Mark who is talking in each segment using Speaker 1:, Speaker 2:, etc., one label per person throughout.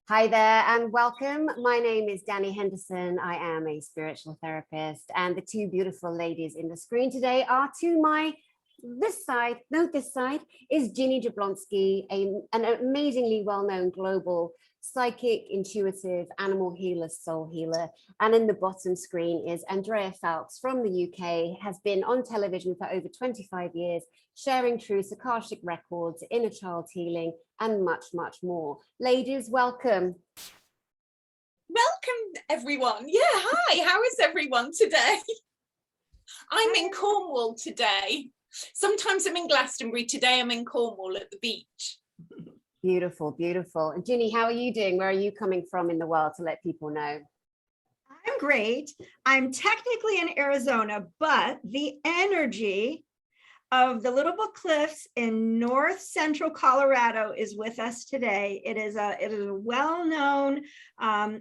Speaker 1: Hi there and welcome. My name is Dani Henderson. I am a spiritual therapist, and the two beautiful ladies in the screen today are to my this side is Ginny Jablonski, an amazingly well-known global psychic, intuitive, animal healer, soul healer. And in the bottom screen is Andrea Foulkes from the UK, has been on television for over 25 years, sharing truths, Akashic records, inner child healing, and much, much more. Ladies, welcome.
Speaker 2: Welcome, everyone. Yeah, hi, how is everyone today? I'm in Cornwall today. Sometimes I'm in Glastonbury. Today I'm in Cornwall at the beach.
Speaker 1: Beautiful, beautiful. And Ginny, how are you doing? Where are you coming from in the world, to let people know?
Speaker 3: I'm great. I'm technically in Arizona, but the energy of the Little Book Cliffs in north central Colorado is with us today. It is a well-known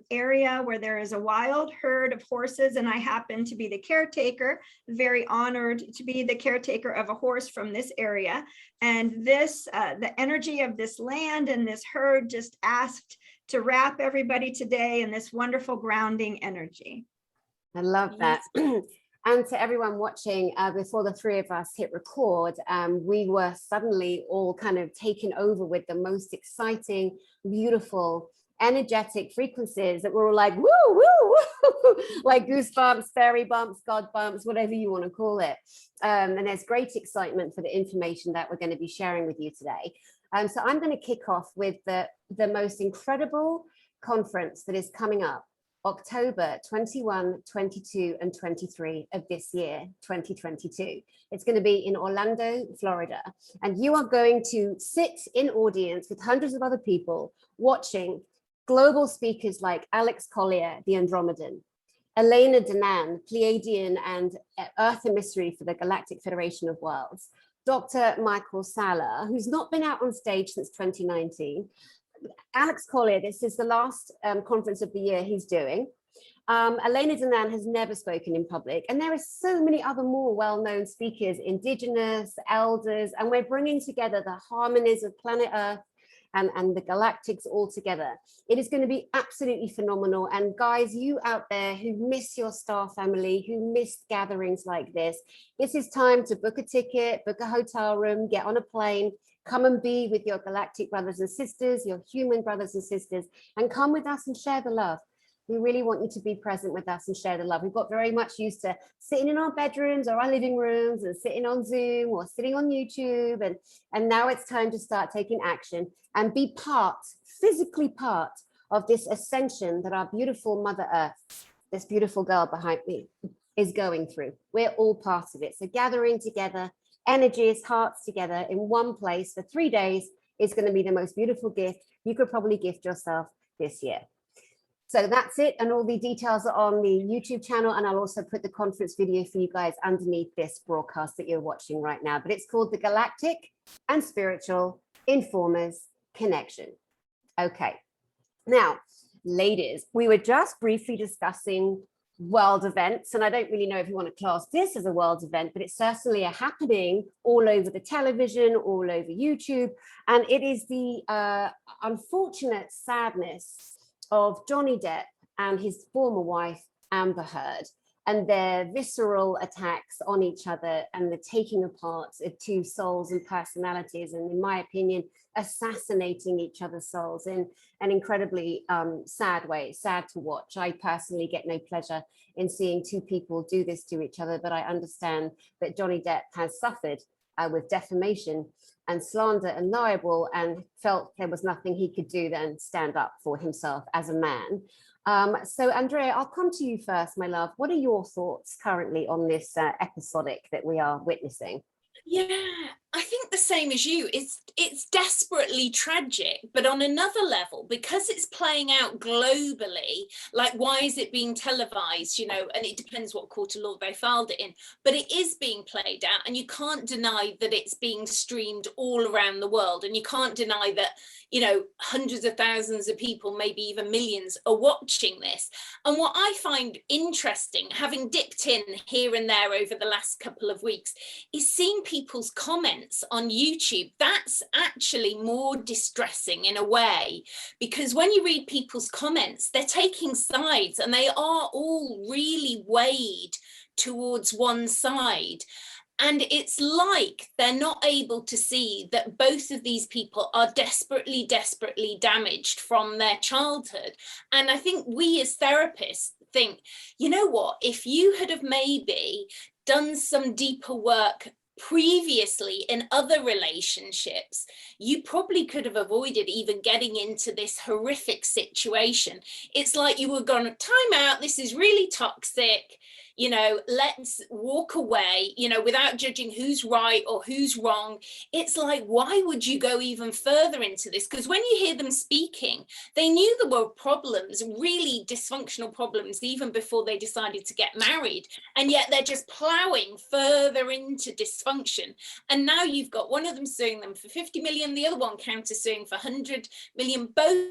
Speaker 3: area where there is a wild herd of horses, and I happen to be the caretaker, very honored to be the caretaker of a horse from this area. And this, the energy of this land and this herd just asked to wrap everybody today in this wonderful grounding energy.
Speaker 1: I love that. And to everyone watching, before the three of us hit record, we were suddenly all kind of taken over with the most exciting, beautiful, energetic frequencies that were all like, woo, woo, woo, like goosebumps, fairy bumps, God bumps, whatever you want to call it. And there's great excitement for the information that we're going to be sharing with you today. So I'm going to kick off with the most incredible conference that is coming up October 21, 22, and 23 of this year, 2022. It's going to be in Orlando, Florida. And you are going to sit in audience with hundreds of other people watching global speakers like Alex Collier, the Andromedan, Elena Danaan, Pleiadian and Earth Emissary for the Galactic Federation of Worlds, Dr. Michael Salla, who's not been out on stage since 2019, Alex Collier, this is the last conference of the year he's doing. Elena Danaan has never spoken in public, and there are so many other more well-known speakers, indigenous, elders, and we're bringing together the harmonies of planet Earth and the galactics all together. It is going to be absolutely phenomenal. And guys, you out there who miss your star family, who missed gatherings like this is time to book a ticket, book a hotel room, get on a plane, come and be with your galactic brothers and sisters, your human brothers and sisters, and come with us and share the love. We really want you to be present with us and share the love. We've got very much used to sitting in our bedrooms or our living rooms and sitting on Zoom or sitting on YouTube. And now it's time to start taking action and be part, physically part of this ascension that our beautiful Mother Earth, this beautiful girl behind me, is going through. We're all part of it. So gathering together, energies, hearts together in one place for 3 days is going to be the most beautiful gift you could probably gift yourself this year. So that's it, and all the details are on the YouTube channel, and I'll also put the conference video for you guys underneath this broadcast that you're watching right now. But it's called the Galactic and Spiritual Informers Connection. Okay, now, ladies, we were just briefly discussing world events, and I don't really know if you want to class this as a world event, but it's certainly a happening all over the television, all over YouTube, and it is the unfortunate sadness of Johnny Depp and his former wife Amber Heard, and their visceral attacks on each other and the taking apart of two souls and personalities, and in my opinion, assassinating each other's souls in an incredibly sad way, sad to watch. I personally get no pleasure in seeing two people do this to each other, but I understand that Johnny Depp has suffered with defamation and slander and libel, and felt there was nothing he could do than stand up for himself as a man. So Andrea, I'll come to you first, my love. What are your thoughts currently on this episodic that we are witnessing?
Speaker 2: Yeah, I think the same as you. It's desperately tragic, but on another level, because it's playing out globally, like, why is it being televised, you know, and it depends what court of law they filed it in, but it is being played out, and you can't deny that it's being streamed all around the world, and you can't deny that, you know, hundreds of thousands of people, maybe even millions, are watching this. And what I find interesting, having dipped in here and there over the last couple of weeks, is seeing people's comments comments on YouTube, that's actually more distressing in a way, because when you read people's comments, they're taking sides and they are all really weighed towards one side. And it's like they're not able to see that both of these people are desperately, desperately damaged from their childhood. And I think we as therapists think, you know what, if you had have maybe done some deeper work previously in other relationships, you probably could have avoided even getting into this horrific situation. It's like you were going to time out, this is really toxic, you know, let's walk away, you know, without judging who's right or who's wrong. It's like, why would you go even further into this? Because when you hear them speaking, they knew there were problems, really dysfunctional problems, even before they decided to get married. And yet they're just plowing further into dysfunction. And now you've got one of them suing them for 50 million, the other one counter suing for 100 million. Both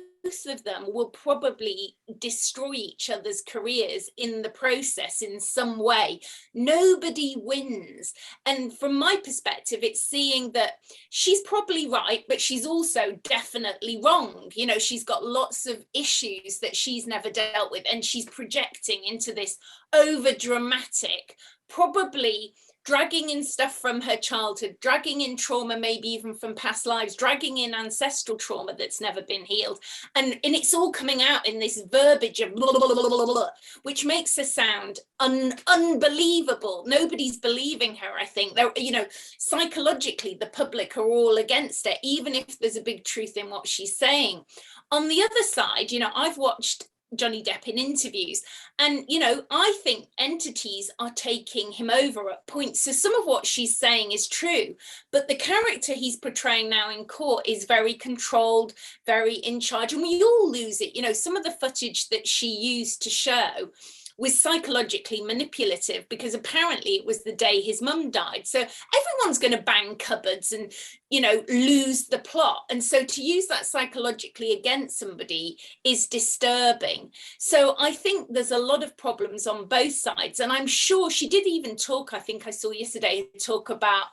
Speaker 2: of them will probably destroy each other's careers in the process in some way. Nobody wins. And from my perspective, it's seeing that she's probably right, but she's also definitely wrong. You know, she's got lots of issues that she's never dealt with, and she's projecting into this over dramatic, probably dragging in stuff from her childhood, dragging in trauma, maybe even from past lives, dragging in ancestral trauma that's never been healed. And it's all coming out in this verbiage of blah, blah, blah, blah, blah, which makes her sound unbelievable. Nobody's believing her, I think. They're, you know, psychologically, the public are all against her, even if there's a big truth in what she's saying. On the other side, you know, I've watched Johnny Depp in interviews, and you know, I think entities are taking him over at points. So some of what she's saying is true, but the character he's portraying now in court is very controlled, very in charge, and we all lose it. You know, some of the footage that she used to show was psychologically manipulative, because apparently it was the day his mum died. So everyone's going to bang cupboards and, you know, lose the plot. And so to use that psychologically against somebody is disturbing. So I think there's a lot of problems on both sides. And I'm sure she did even talk, I think I saw yesterday, talk about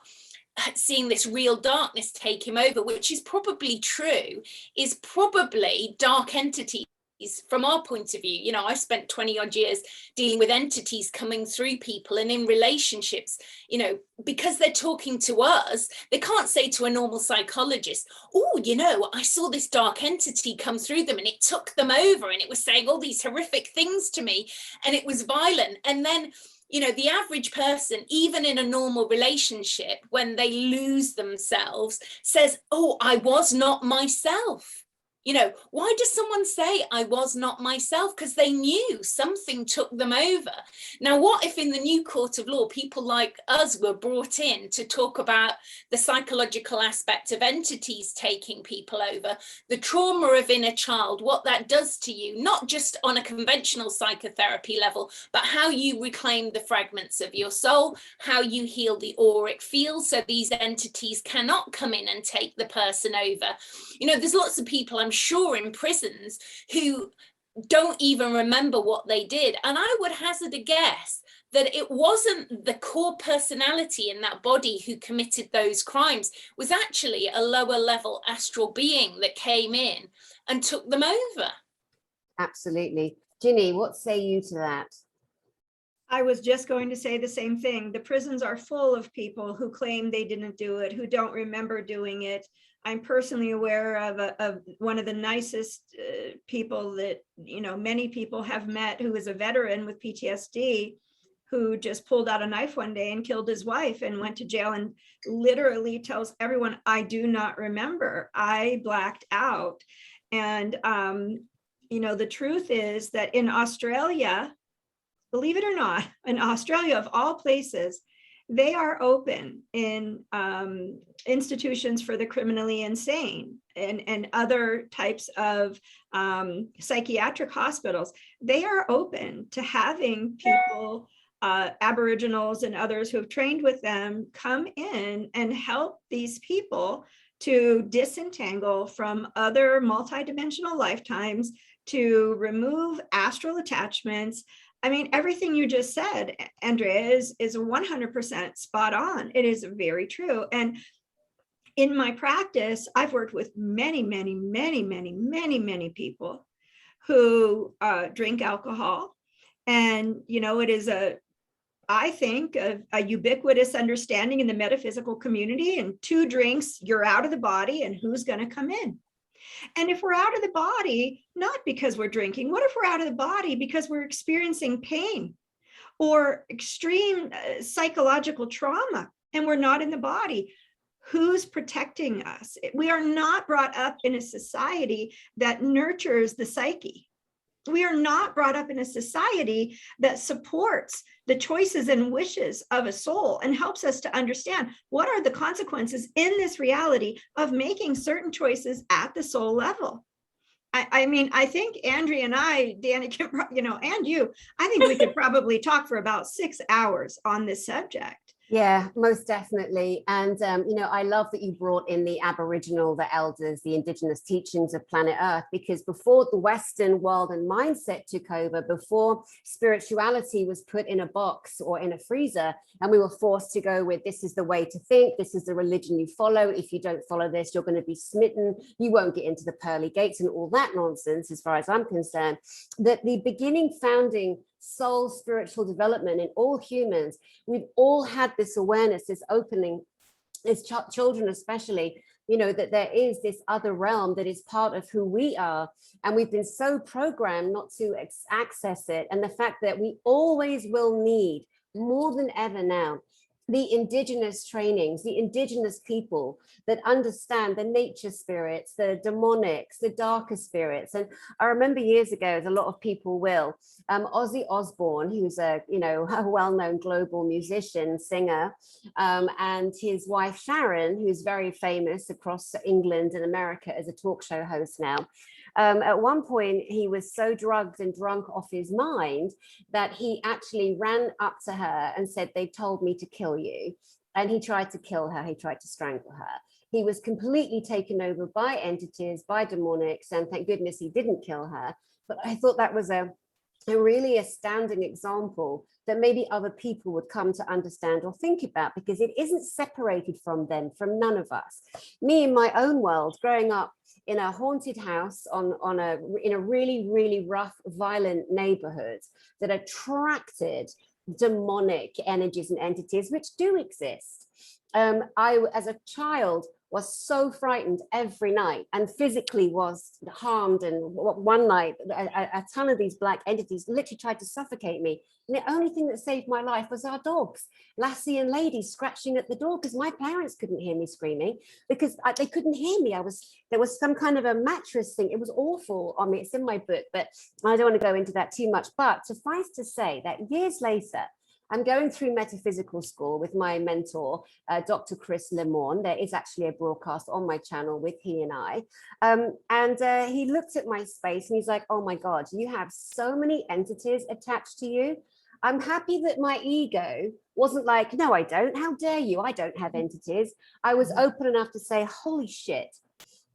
Speaker 2: seeing this real darkness take him over, which is probably true, is probably dark entities. From our point of view, you know, I've spent 20 odd years dealing with entities coming through people and in relationships, you know, because they're talking to us, they can't say to a normal psychologist, oh, you know, I saw this dark entity come through them and it took them over and it was saying all these horrific things to me and it was violent. And then, you know, the average person, even in a normal relationship, when they lose themselves, says, oh, I was not myself. You know, why does someone say I was not myself? Because they knew something took them over. Now, what if in the new court of law, people like us were brought in to talk about the psychological aspect of entities taking people over, the trauma of inner child, what that does to you, not just on a conventional psychotherapy level, but how you reclaim the fragments of your soul, how you heal the auric field so these entities cannot come in and take the person over. You know, there's lots of people, I'm sure, in prisons who don't even remember what they did. And I would hazard a guess that it wasn't the core personality in that body who committed those crimes, it was actually a lower level astral being that came in and took them over.
Speaker 1: Absolutely. Ginny, what say you to that?
Speaker 3: I was just going to say the same thing. The prisons are full of people who claim they didn't do it, who don't remember doing it. I'm personally aware of one of the nicest people that, you know, many people have met, who is a veteran with PTSD, who just pulled out a knife one day and killed his wife and went to jail and literally tells everyone, I do not remember, I blacked out. And, you know, the truth is that in Australia, believe it or not, in Australia of all places, they are open in institutions for the criminally insane and other types of psychiatric hospitals. They are open to having people, Aboriginals and others who have trained with them, come in and help these people to disentangle from other multidimensional lifetimes, to remove astral attachments. I mean, everything you just said, Andrea, is 100% spot on. It is very true. And in my practice, I've worked with many, many, many, many, many, many people who drink alcohol. And, it is I think, a ubiquitous understanding in the metaphysical community, and 2 drinks, you're out of the body, and who's going to come in? And if we're out of the body, not because we're drinking, what if we're out of the body because we're experiencing pain or extreme psychological trauma and we're not in the body? Who's protecting us? We are not brought up in a society that nurtures the psyche. We are not brought up in a society that supports the choices and wishes of a soul and helps us to understand what are the consequences in this reality of making certain choices at the soul level. I mean, I think Andrea and I, Dani, and you, I think we could probably talk for about 6 hours on this subject.
Speaker 1: Yeah, most definitely. And, I love that you brought in the Aboriginal, the elders, the indigenous teachings of planet Earth, because before the Western world and mindset took over, before spirituality was put in a box or in a freezer, and we were forced to go with, this is the way to think, this is the religion you follow. If you don't follow this, you're going to be smitten. You won't get into the pearly gates and all that nonsense, as far as I'm concerned. That the beginning founding soul spiritual development in all humans, we've all had this awareness, this opening, as children especially, that there is this other realm that is part of who we are, and we've been so programmed not to access it. And the fact that we always will need, more than ever now, the indigenous trainings, the indigenous people that understand the nature spirits, the demonics, the darker spirits. And I remember years ago, as a lot of people will, Ozzy Osbourne, who's a well-known global musician, singer, and his wife Sharon, who's very famous across England and America as a talk show host now. At one point, he was so drugged and drunk off his mind that he actually ran up to her and said, "They told me to kill you." And he tried to kill her. He tried to strangle her. He was completely taken over by entities, by demonics, and thank goodness he didn't kill her. But I thought that was a really astounding example that maybe other people would come to understand or think about, because it isn't separated from them, from none of us. Me, in my own world, growing up in a haunted house in a really, really rough, violent neighborhood that attracted demonic energies and entities, which do exist. I, as a child, was so frightened every night and physically was harmed. And one night, a ton of these black entities literally tried to suffocate me. And the only thing that saved my life was our dogs, Lassie and Lady, scratching at the door, because my parents couldn't hear me screaming, because they couldn't hear me. There was some kind of a mattress thing. It was awful on me. It's in my book, but I don't want to go into that too much. But suffice to say that years later, I'm going through metaphysical school with my mentor, Dr. Chris Lemorne. There is actually a broadcast on my channel with he and I. And he looked at my space and he's like, "Oh my God, you have so many entities attached to you." I'm happy that my ego wasn't like, "No, I don't. How dare you? I don't have entities." I was open enough to say, "Holy shit."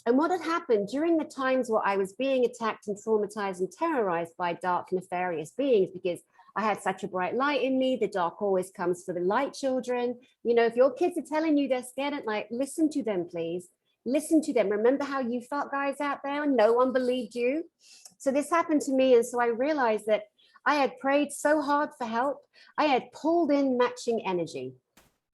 Speaker 1: And what had happened during the times where I was being attacked and traumatized and terrorized by dark, nefarious beings, because I had such a bright light in me. The dark always comes for the light children. If your kids are telling you they're scared at night, listen to them, please. Listen to them. Remember how you felt, guys, out there, and no one believed you? So this happened to me. And so I realized that I had prayed so hard for help. I had pulled in matching energy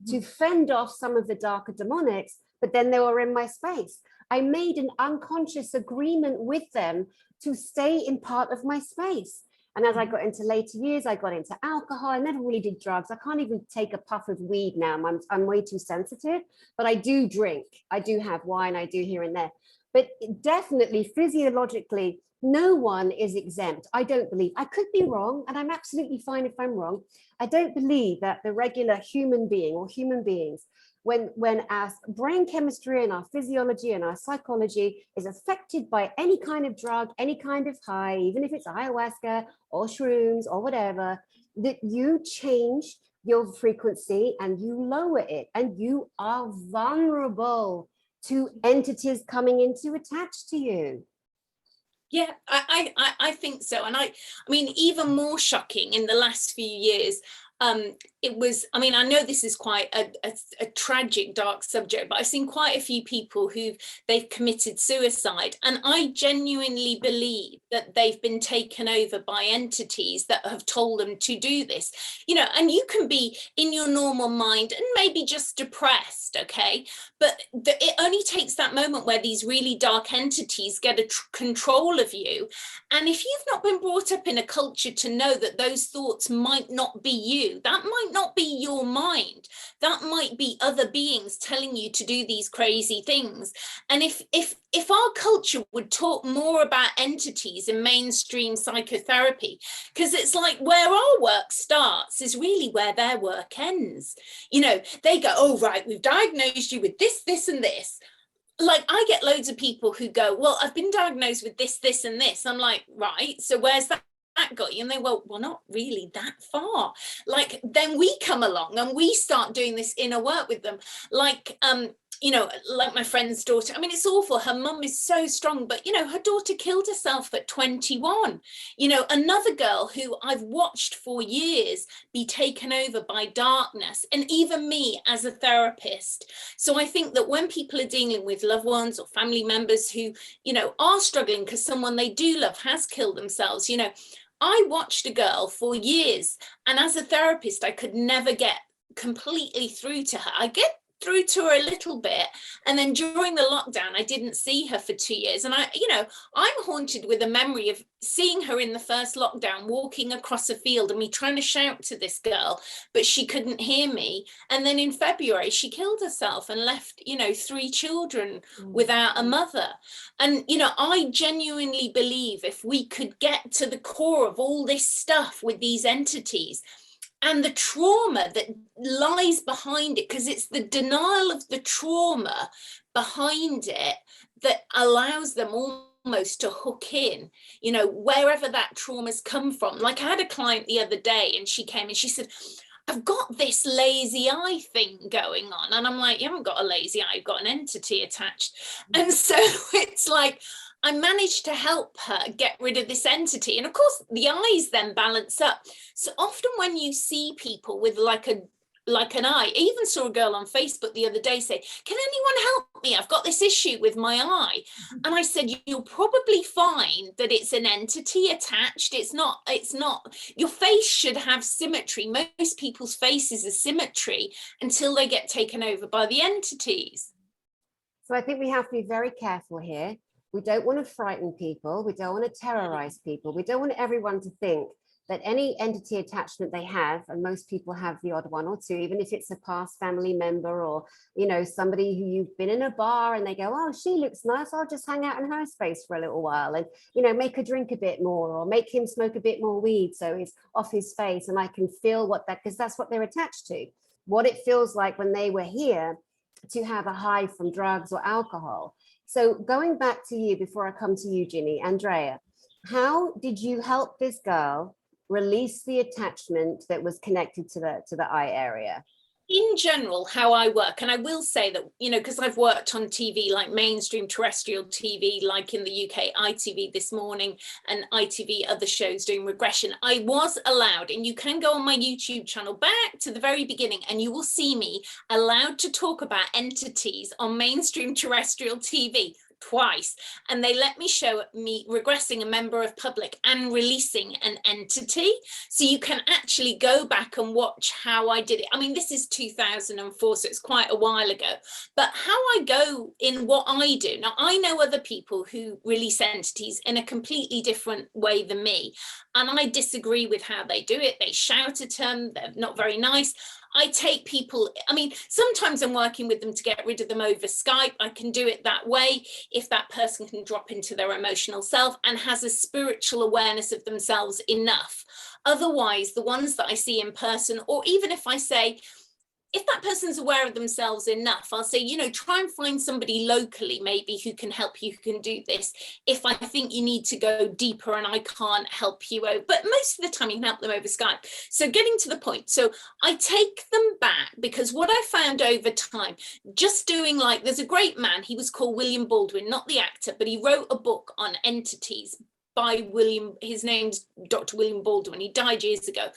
Speaker 1: to fend off some of the darker demonics, but then they were in my space. I made an unconscious agreement with them to stay in part of my space. And as I got into later years, I got into alcohol. I never really did drugs. I can't even take a puff of weed now. I'm way too sensitive, but I do drink. I do have wine. I do here and there. But definitely physiologically, no one is exempt. I don't believe. I could be wrong, and I'm absolutely fine if I'm wrong. I don't believe that the regular human being or human beings, when our brain chemistry and our physiology and our psychology is affected by any kind of drug, any kind of high, even if it's ayahuasca or shrooms or whatever, that you change your frequency and you lower it, and you are vulnerable to entities coming in to attach to you.
Speaker 2: Yeah, I think so. And I mean, even more shocking in the last few years, it was, I mean, I know this is quite a tragic, dark subject, but I've seen quite a few people they've committed suicide. And I genuinely believe that they've been taken over by entities that have told them to do this, and you can be in your normal mind and maybe just depressed, okay? But it only takes that moment where these really dark entities get control of you. And if you've not been brought up in a culture to know that those thoughts might not be you, that might not be your mind, that might be other beings telling you to do these crazy things. And if our culture would talk more about entities in mainstream psychotherapy, because it's like where our work starts is really where their work ends. They go, oh, right, we've diagnosed you with this, and this. Like, I get loads of people who go, well, I've been diagnosed with this, and this. I'm like, right, so where's that got you? And they well, not really that far. Like, then we come along and we start doing this inner work with them. Like, like my friend's daughter, I mean, it's awful. Her mum is so strong, but, her daughter killed herself at 21. Another girl who I've watched for years be taken over by darkness, and even me as a therapist. So I think that when people are dealing with loved ones or family members who, are struggling because someone they do love has killed themselves, I watched a girl for years, and as a therapist, I could never get completely through to her. I get through to her a little bit, and then during the lockdown I didn't see her for 2 years, and I'm haunted with a memory of seeing her in the first lockdown walking across a field and me trying to shout to this girl, but she couldn't hear me. And then in February she killed herself and left 3 children without a mother. And I genuinely believe if we could get to the core of all this stuff with these entities and the trauma that lies behind it, because it's the denial of the trauma behind it that allows them almost to hook in, wherever that trauma's come from. Like, I had a client the other day and she came and she said, I've got this lazy eye thing going on. And I'm like, you haven't got a lazy eye, you've got an entity attached. And so it's like, I managed to help her get rid of this entity. And of course, the eyes then balance up. So often when you see people with like an eye, I even saw a girl on Facebook the other day say, can anyone help me? I've got this issue with my eye. And I said, you'll probably find that it's an entity attached. It's not, your face should have symmetry. Most people's faces are symmetry until they get taken over by the entities.
Speaker 1: So I think we have to be very careful here. We don't want to frighten people. We don't want to terrorize people. We don't want everyone to think that any entity attachment they have, and most people have the odd one or two, even if it's a past family member or, somebody who you've been in a bar and they go, oh, she looks nice, I'll just hang out in her space for a little while and, make her drink a bit more or make him smoke a bit more weed so he's off his face and I can feel because that's what they're attached to. What it feels like when they were here to have a high from drugs or alcohol. So going back to you before I come to you, Ginny, Andrea, how did you help this girl release the attachment that was connected to the eye area?
Speaker 2: In general, how I work, and I will say that, because I've worked on TV, like mainstream terrestrial TV, like in the UK, ITV This Morning and ITV other shows doing regression, I was allowed, and you can go on my YouTube channel back to the very beginning and you will see me allowed to talk about entities on mainstream terrestrial TV twice, and they let me show me regressing a member of public and releasing an entity. So you can actually go back and watch how I did it. I mean, this is 2004, so it's quite a while ago, but how I go in what I do. Now, I know other people who release entities in a completely different way than me, and I disagree with how they do it. They shout at them, they're not very nice. I take people, I mean, sometimes I'm working with them to get rid of them over Skype. I can do it that way if that person can drop into their emotional self and has a spiritual awareness of themselves enough. Otherwise, the ones that I see in person, or even if I say, if that person's aware of themselves enough, I'll say, try and find somebody locally maybe who can help you, who can do this. If I think you need to go deeper and I can't help you out, but most of the time you can help them over Skype. So getting to the point. So I take them back because what I found over time, just doing there's a great man, he was called William Baldwin, not the actor, but he wrote a book on entities by his name's Dr. William Baldwin. He died years ago.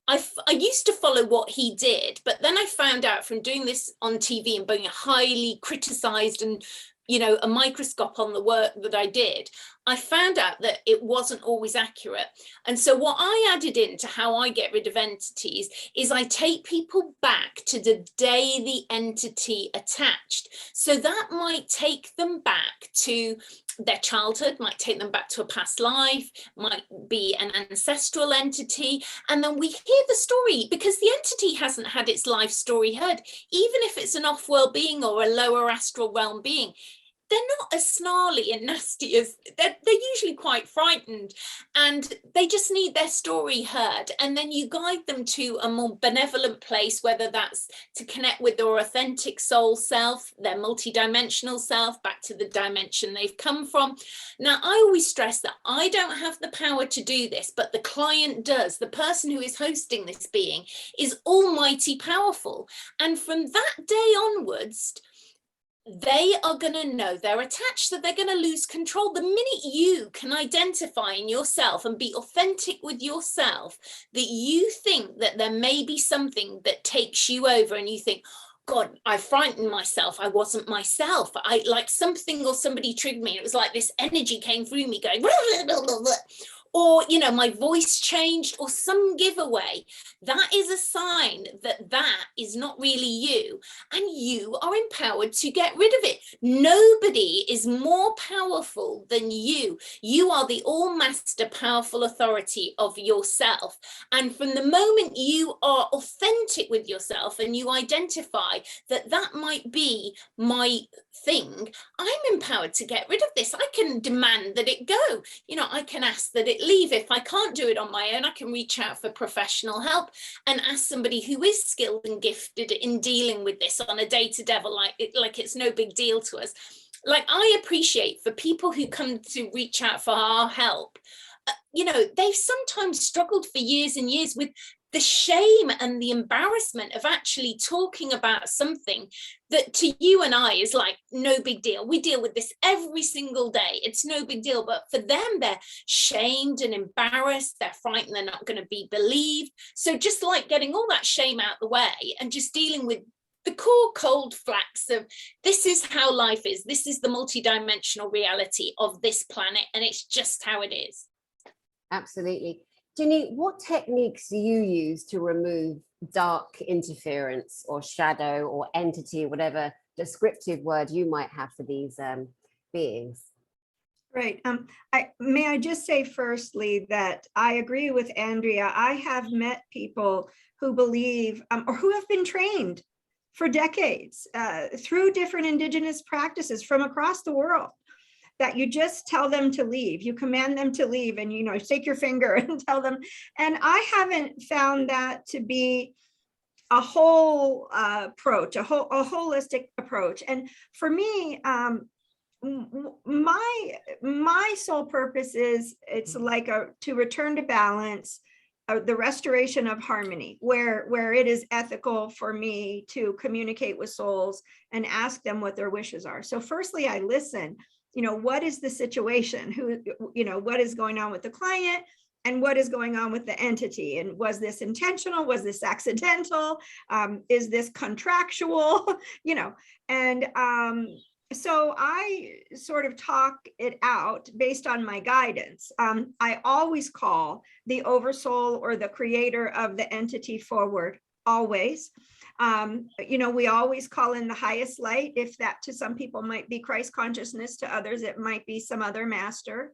Speaker 2: I used to follow what he did, but then I found out from doing this on TV and being highly criticized and, you know, a microscope on the work that I did, I found out that it wasn't always accurate. And so what I added into how I get rid of entities is I take people back to the day the entity attached. So that might take them back to their childhood, might take them back to a past life, might be an ancestral entity. And then we hear the story because the entity hasn't had its life story heard. Even if it's an off-world being or a lower astral realm being, they're not as snarly and nasty as they're usually quite frightened, and they just need their story heard. And then you guide them to a more benevolent place, whether that's to connect with their authentic soul self, their multidimensional self, back to the dimension they've come from. Now, I always stress that I don't have the power to do this, but the client does. The person who is hosting this being is almighty powerful. And from that day onwards, they are going to know they're attached, that they're going to lose control. The minute you can identify in yourself and be authentic with yourself, that you think that there may be something that takes you over and you think, God, I frightened myself. I wasn't myself. I like something or somebody triggered me. It was like this energy came through me going, blah, blah, blah, blah. Or, you know, my voice changed or some giveaway. That is a sign that that is not really you, and you are empowered to get rid of it. Nobody is more powerful than you. You are the all-master powerful authority of yourself. And from the moment you are authentic with yourself and you identify that that might be my thing, I'm empowered to get rid of this. I can demand that it go. You know, I can ask that it leave. If I can't do it on my own, I can reach out for professional help and ask somebody who is skilled and gifted in dealing with this on a day-to-day level, like it's no big deal to us. Like, I appreciate for people who come to reach out for our help, you know, they've sometimes struggled for years and years with the shame and the embarrassment of actually talking about something that to you and I is like no big deal. We deal with this every single day. It's no big deal. But for them, they're shamed and embarrassed. They're frightened they're not going to be believed. So just like getting all that shame out the way and just dealing with the core cold facts of this is how life is. This is the multidimensional reality of this planet, and it's just how it is.
Speaker 1: Absolutely. Ginny, what techniques do you use to remove dark interference or shadow or entity, whatever descriptive word you might have for these beings?
Speaker 3: Right. May I just say firstly that I agree with Andrea. I have met people who believe or who have been trained for decades through different indigenous practices from across the world, that you just tell them to leave, you command them to leave, and, you know, shake your finger and tell them. And I haven't found that to be a whole approach, a holistic approach. And for me, my sole purpose is it's like to return to balance, the restoration of harmony, where it is ethical for me to communicate with souls and ask them what their wishes are. So firstly, I listen. You know, what is the situation? Who, you know, what is going on with the client and what is going on with the entity? And was this intentional? Was this accidental? Is this contractual? You know, and so I sort of talk it out based on my guidance. I always call the oversoul or the creator of the entity forward, always. You know, we always call in the highest light. If that to some people might be Christ consciousness, to others it might be some other master.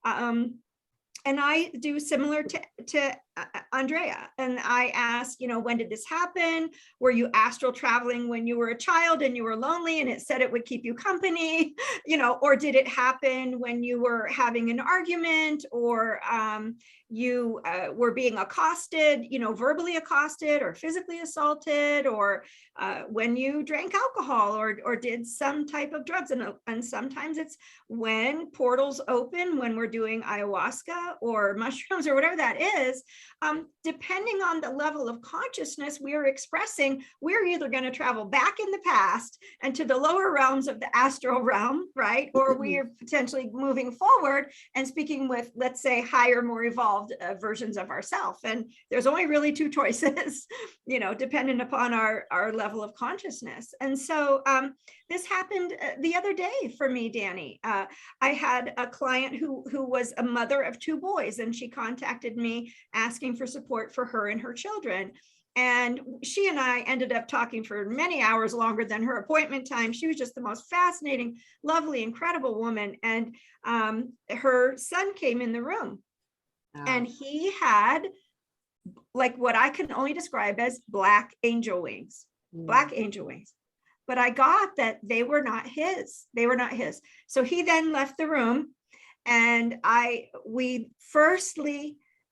Speaker 3: And I do similar to Andrea. And I ask, you know, when did this happen? Were you astral traveling when you were a child and you were lonely and it said it would keep you company? You know, or did it happen when you were having an argument, or you were being accosted, you know, verbally accosted or physically assaulted, or when you drank alcohol or did some type of drugs? And sometimes it's when portals open, when we're doing ayahuasca or mushrooms or whatever that is, depending on the level of consciousness we are expressing, we're either going to travel back in the past and to the lower realms of the astral realm, right? Or we are potentially moving forward and speaking with, let's say, higher, more evolved versions of ourselves. And there's only really two choices, you know, dependent upon our level of consciousness. And so this happened the other day for me, Dani. I had a client who was a mother of two boys, and she contacted me asking for support for her and her children. And she and I ended up talking for many hours longer than her appointment time. She was just the most fascinating, lovely, incredible woman. And her son came in the room, and he had like what I can only describe as black angel wings, black angel wings. But I got that they were not his. They were not his. So he then left the room, and I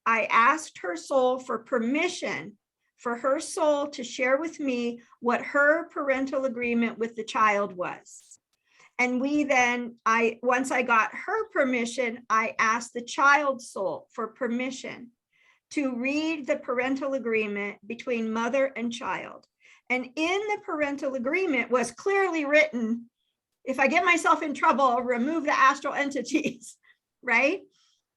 Speaker 3: asked her soul for permission for her soul to share with me what her parental agreement with the child was. And once I got her permission, I asked the child's soul for permission to read the parental agreement between mother and child. And in the parental agreement was clearly written, if I get myself in trouble, I'll remove the astral entities, right?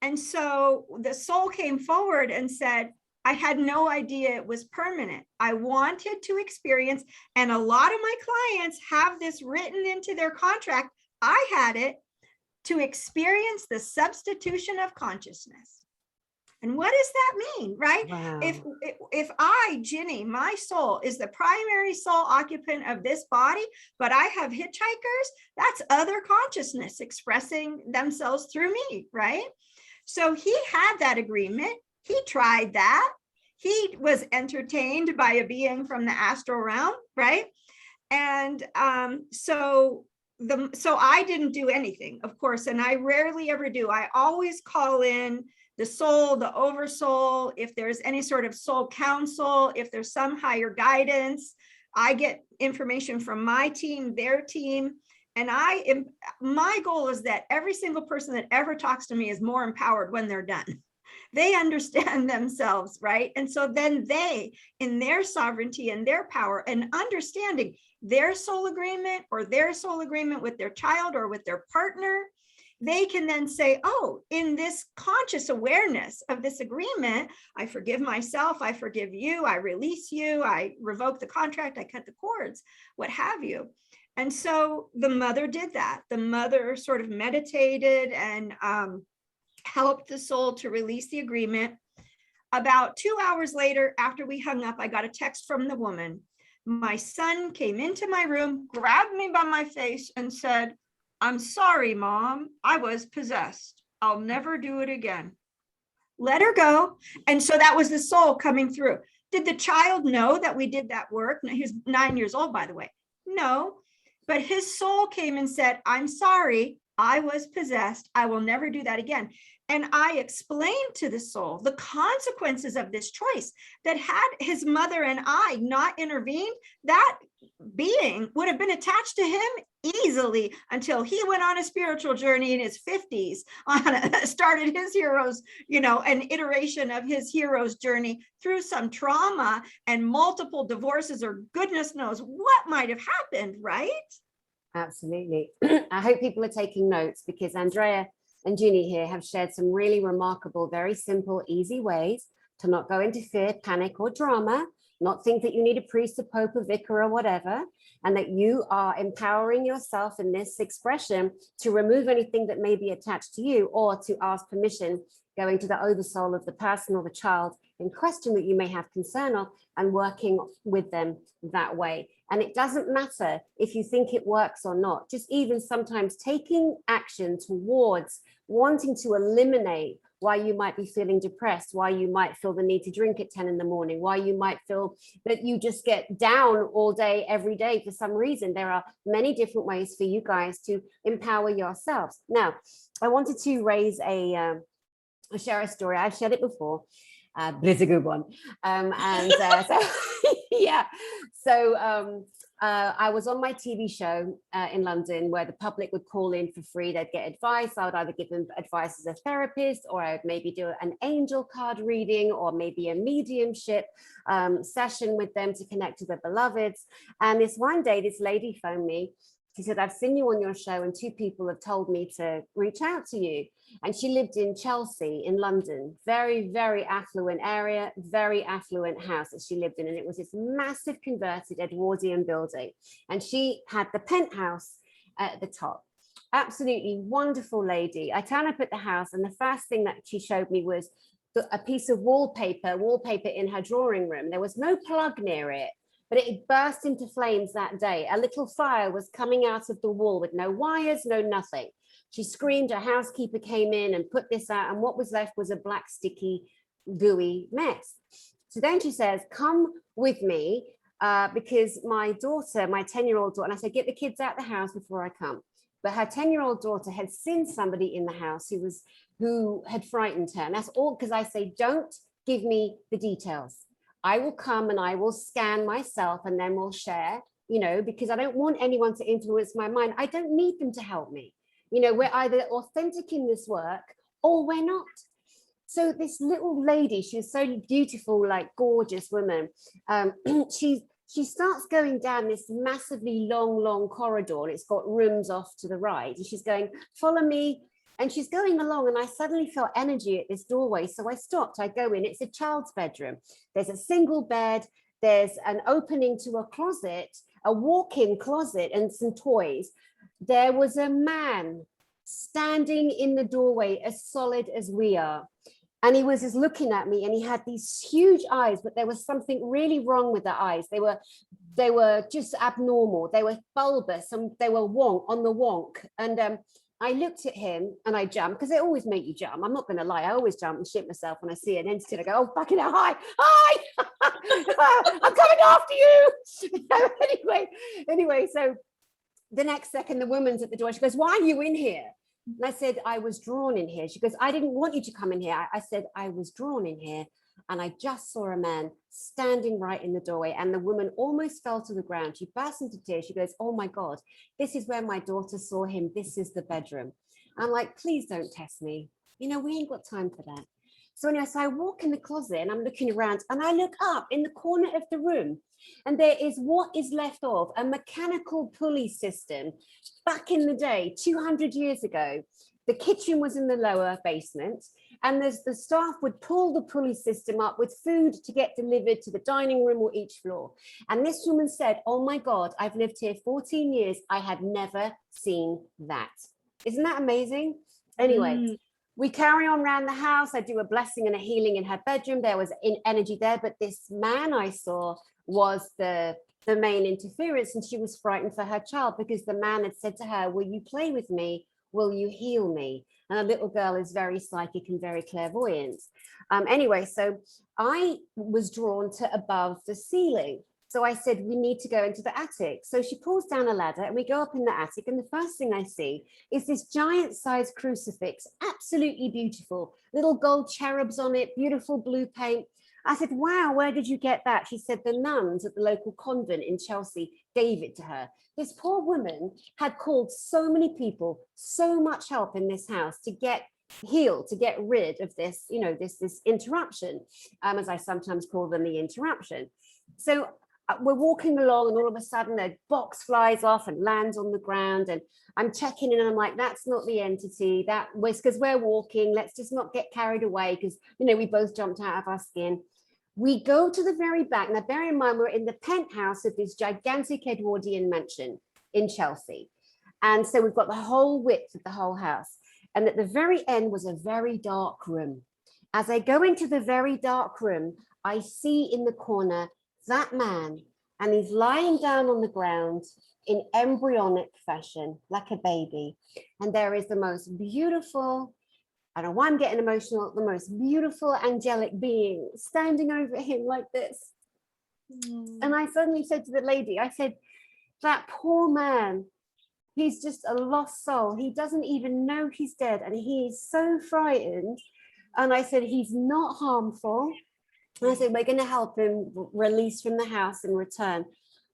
Speaker 3: And so the soul came forward and said, I had no idea it was permanent. I wanted to experience, and a lot of my clients have this written into their contract. I had it to experience the substitution of consciousness. And what does that mean, right?
Speaker 1: Wow.
Speaker 3: If I, Ginny, my soul is the primary soul occupant of this body, but I have hitchhikers, that's other consciousness expressing themselves through me, right? So he had that agreement. He tried that. He was entertained by a being from the astral realm, right? And so I didn't do anything, of course, and I rarely ever do. I always call in the soul, the oversoul, if there's any sort of soul counsel, if there's some higher guidance. I get information from my team, their team, and my goal is that every single person that ever talks to me is more empowered when they're done. They understand themselves, right? And so then they, in their sovereignty and their power and understanding their soul agreement or their soul agreement with their child or with their partner, they can then say, oh, in this conscious awareness of this agreement, I forgive myself, I forgive you, I release you, I revoke the contract, I cut the cords, what have you. And so the mother did that. The mother sort of meditated and helped the soul to release the agreement. About 2 hours later, after we hung up, I got a text from the woman. My son came into my room, grabbed me by my face and said, I'm sorry, Mom, I was possessed. I'll never do it again. Let her go. And so that was the soul coming through. Did the child know that we did that work? He was 9 years old, by the way. No, but his soul came and said, I'm sorry, I was possessed. I will never do that again. And I explained to the soul the consequences of this choice, that had his mother and I not intervened, that being would have been attached to him easily until he went on a spiritual journey in his 50s, started his hero's, an iteration of his hero's journey through some trauma and multiple divorces, or goodness knows what might have happened, right?
Speaker 1: Absolutely. I hope people are taking notes, because Andrea and Ginny here have shared some really remarkable, very simple, easy ways to not go into fear, panic, or drama, not think that you need a priest, a pope, a vicar, or whatever, and that you are empowering yourself in this expression to remove anything that may be attached to you, or to ask permission, going to the oversoul of the person or the child in question that you may have concern of, and working with them that way. And it doesn't matter if you think it works or not, just even sometimes taking action towards wanting to eliminate why you might be feeling depressed, why you might feel the need to drink at 10 in the morning, why you might feel that you just get down all day, every day for some reason. There are many different ways for you guys to empower yourselves. Now, I wanted to raise share a story. I've shared it before, but it's a good one. So yeah, so I was on my TV show in London where the public would call in for free. They'd get advice. I would either give them advice as a therapist, or I would maybe do an angel card reading, or maybe a mediumship session with them to connect to their beloveds. And this one day, this lady phoned me. She said, I've seen you on your show and 2 people have told me to reach out to you. And she lived in Chelsea in London, very, very affluent area, very affluent house that she lived in. And it was this massive converted Edwardian building. And she had the penthouse at the top. Absolutely wonderful lady. I turned up at the house and the first thing that she showed me was a piece of wallpaper in her drawing room. There was no plug near it, but it burst into flames that day. A little fire was coming out of the wall with no wires, no nothing. She screamed, a housekeeper came in and put this out, and what was left was a black, sticky, gooey mess. So then she says, come with me, because my daughter, my 10-year-old daughter, and I said, get the kids out the house before I come. But her 10-year-old daughter had seen somebody in the house who had frightened her. And that's all, because I say, don't give me the details. I will come and I will scan myself and then we'll share, because I don't want anyone to influence my mind. I don't need them to help me. We're either authentic in this work or we're not. So this little lady, she was so beautiful, like gorgeous woman. She starts going down this massively long corridor, and it's got rooms off to the right. And she's going, follow me. And she's going along, and I suddenly felt energy at this doorway. So I stopped, I go in, it's a child's bedroom. There's a single bed, there's an opening to a closet, a walk-in closet and some toys. There was a man standing in the doorway as solid as we are. And he was just looking at me, and he had these huge eyes, but there was something really wrong with the eyes. They were just abnormal. They were bulbous and they were on the wonk. And I looked at him and I jumped, because they always make you jump. I'm not going to lie. I always jump and shit myself when I see an entity. I go, oh, fucking hell, hi, I'm coming after you. Anyway, so the next second, the woman's at the door. She goes, why are you in here? And I said, I was drawn in here. She goes, I didn't want you to come in here. I said, I was drawn in here. And I just saw a man standing right in the doorway, and the woman almost fell to the ground. She burst into tears. She goes, oh my God, this is where my daughter saw him. This is the bedroom. I'm like, please don't test me. We ain't got time for that. So anyway, so I walk in the closet and I'm looking around, and I look up in the corner of the room, and there is what is left of a mechanical pulley system. Back in the day, 200 years ago, the kitchen was in the lower basement, and the staff would pull the pulley system up with food to get delivered to the dining room or each floor. And this woman said, oh my God, I've lived here 14 years. I had never seen that. Isn't that amazing? Anyway, we carry on around the house. I do a blessing and a healing in her bedroom. There was energy there, but this man I saw was the main interference, and she was frightened for her child, because the man had said to her, will you play with me? Will you heal me? And a little girl is very psychic and very clairvoyant. Anyway, so I was drawn to above the ceiling. So I said, we need to go into the attic. So she pulls down a ladder and we go up in the attic. And the first thing I see is this giant sized crucifix, absolutely beautiful, little gold cherubs on it, beautiful blue paint. I said, wow, where did you get that? She said, the nuns at the local convent in Chelsea gave it to her. This poor woman had called so many people, so much help in this house to get healed, to get rid of this, this interruption, as I sometimes call them, the interruption. So we're walking along, and all of a sudden a box flies off and lands on the ground, and I'm checking in, and I'm like, that's not the entity. That was because we're walking. Let's just not get carried away, because we both jumped out of our skin. We go to the very back. Now, bear in mind, we're in the penthouse of this gigantic Edwardian mansion in Chelsea. And so we've got the whole width of the whole house. And at the very end was a very dark room. As I go into the very dark room, I see in the corner that man, and he's lying down on the ground in embryonic fashion, like a baby. And there is the most beautiful, I don't know why I'm getting emotional, the most beautiful angelic being standing over him like this. And I suddenly said to the lady, I said, that poor man, he's just a lost soul. He doesn't even know he's dead, and he's so frightened. And I said, he's not harmful. And I said, we're going to help him release from the house and return.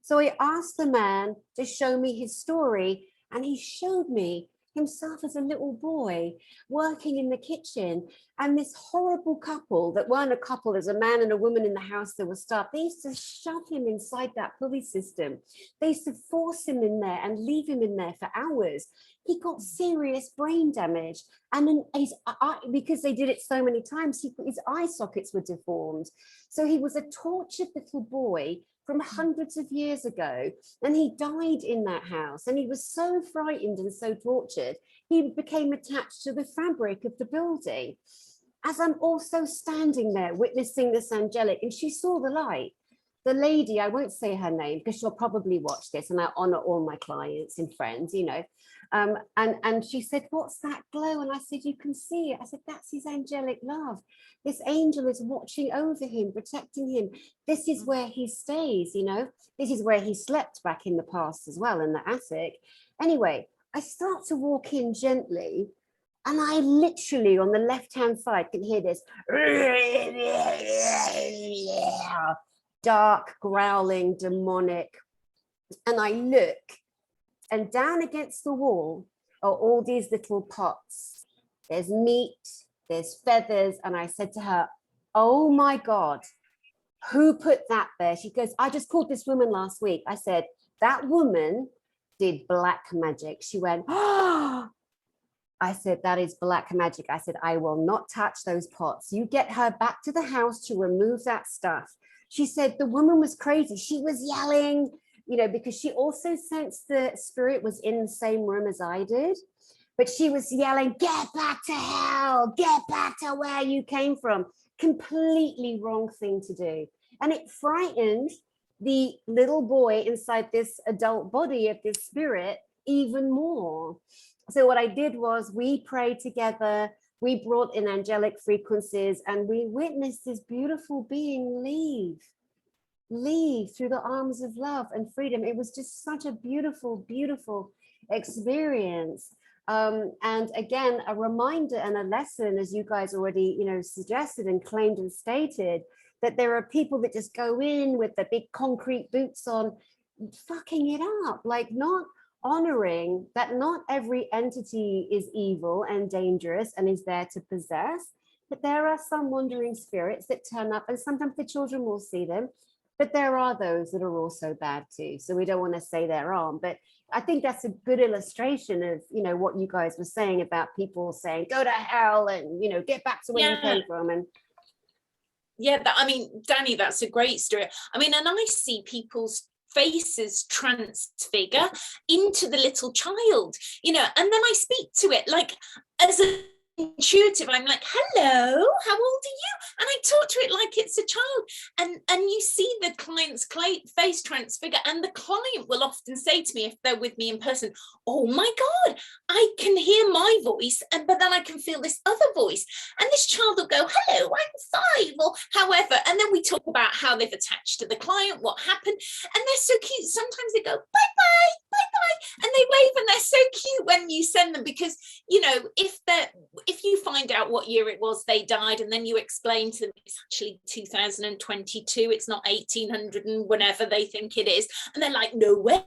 Speaker 1: So I asked the man to show me his story, and he showed me himself as a little boy working in the kitchen, and this horrible couple that weren't a couple, there's a man and a woman in the house that were staff, they used to shove him inside that pulley system. They used to force him in there and leave him in there for hours. He got serious brain damage, and then because they did it so many times, his eye sockets were deformed. So he was a tortured little boy from hundreds of years ago, and he died in that house, and he was so frightened and so tortured, he became attached to the fabric of the building. As I'm also standing there witnessing this angelic, and she saw the light, the lady, I won't say her name because she'll probably watch this, and I honor all my clients and friends, you know, and she said, what's that glow? And I said, you can see it. I said, that's his angelic love. This angel is watching over him, protecting him. This is where he stays, you know. This is where he slept back in the past as well, in the attic. Anyway, I start to walk in gently, and I literally, on the left-hand side, can hear this dark, growling, demonic. And I look, and down against the wall are all these little pots. There's meat, there's feathers. And I said to her, oh my God, who put that there? She goes, I just called this woman last week. I said, that woman did black magic. She went, oh. I said, that is black magic. I said, I will not touch those pots. You get her back to the house to remove that stuff. She said, the woman was crazy. She was yelling, you know, because she also sensed the spirit was in the same room as I did. But she was yelling, get back to hell, get back to where you came from. Completely wrong thing to do. And it frightened the little boy inside this adult body of this spirit even more. So what I did was we prayed together, we brought in angelic frequencies, and we witnessed this beautiful being leave through the arms of love and freedom. It was just such a beautiful, beautiful experience. And again, a reminder and a lesson, as you guys already, you know, suggested and claimed and stated, that there are people that just go in with the big concrete boots on, fucking it up, like not honoring that not every entity is evil and dangerous and is there to possess, but there are some wandering spirits that turn up, and sometimes the children will see them, but there are those that are also bad too. So we don't want to say there aren't, but I think that's a good illustration of, you know, what you guys were saying about people saying, go to hell and, you know, get back to where you came from. And
Speaker 2: yeah, I mean, Dani, that's a great story. I mean, and I see people's faces transfigure into the little child, you know, and then I speak to it like as an intuitive, I'm like, hello, how old are you? And I talk to it like it's a child, and you see the client's face transfigure, and the client will often say to me, if they're with me in person, oh my God, I can hear my voice, but then I can feel this other voice, and this child will go, hello, I'm 5, or however, and then we talk about how they've attached to the client, what happened, and they're so cute. Sometimes they go, bye-bye, bye-bye, and they wave, and they're so cute when you send them, because, you know, if you find out what year it was they died, and then you explain to them it's actually 2022, it's not 1800 and whenever they think it is, and they're like, no way,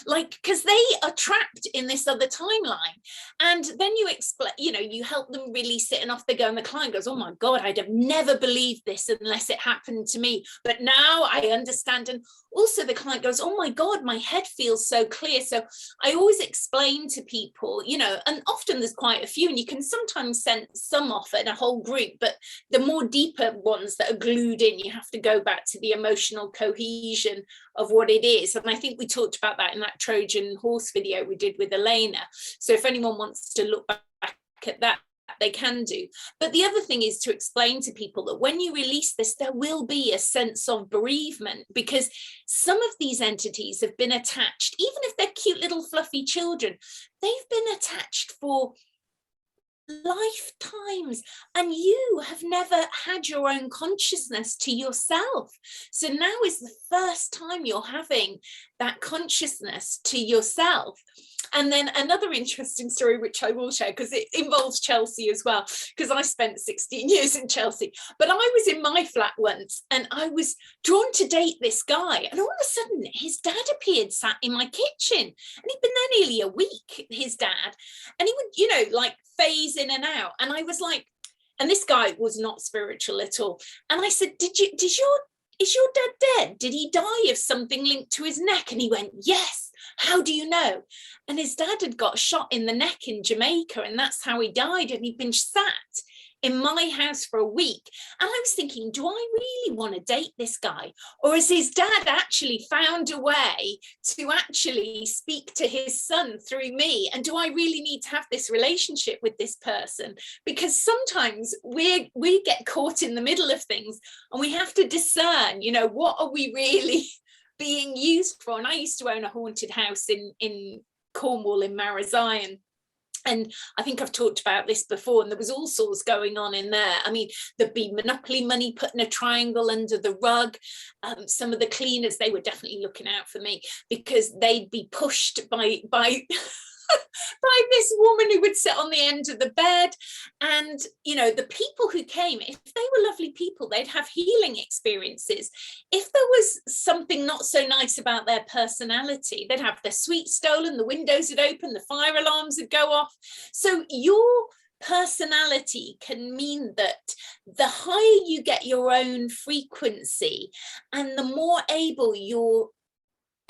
Speaker 2: like, because they are trapped in this other timeline. And then you explain, you know, you help them release it, and off they go, and the client goes, oh my God, I'd have never believed this unless it happened to me, but now I understand. And also the client goes, oh my God, my head feels so clear. So I always explain to people, you know, and often there's quite a few, and you can sometimes send some off in a whole group, but the more deeper ones that are glued in, you have to go back to the emotional cohesion of what it is. And I think we talked about that in that Trojan horse video we did with Elena. So if anyone wants to look back at that, they can do. But the other thing is to explain to people that when you release this, there will be a sense of bereavement, because some of these entities have been attached, even if they're cute little fluffy children, they've been attached for lifetimes, and you have never had your own consciousness to yourself. So now is the first time you're having that consciousness to yourself. And then another interesting story, which I will share because it involves Chelsea as well, because I spent 16 years in Chelsea. But I was in my flat once and I was drawn to date this guy. And all of a sudden, his dad appeared sat in my kitchen. And he'd been there nearly a week, his dad. And he would, you know, like phase in and out. And I was like, and this guy was not spiritual at all. And I said, is your dad dead? Did he die of something linked to his neck? And he went, yes. How do you know? And his dad had got shot in the neck in Jamaica, and that's how he died. And he'd been sat in my house for a week. And I was thinking, do I really want to date this guy? Or has his dad actually found a way to actually speak to his son through me? And do I really need to have this relationship with this person? Because sometimes we get caught in the middle of things and we have to discern, you know, what are we really being used for? And I used to own a haunted house in Cornwall, in Marazion. And I think I've talked about this before, and there was all sorts going on in there. I mean, there'd be Monopoly money put in a triangle under the rug. Some of the cleaners, they were definitely looking out for me because they'd be pushed by by this woman who would sit on the end of the bed. And, you know, the people who came, if they were lovely people, they'd have healing experiences. If there was something not so nice about their personality, they'd have their sweets stolen, the windows would open, the fire alarms would go off. So your personality can mean that the higher you get your own frequency and the more you're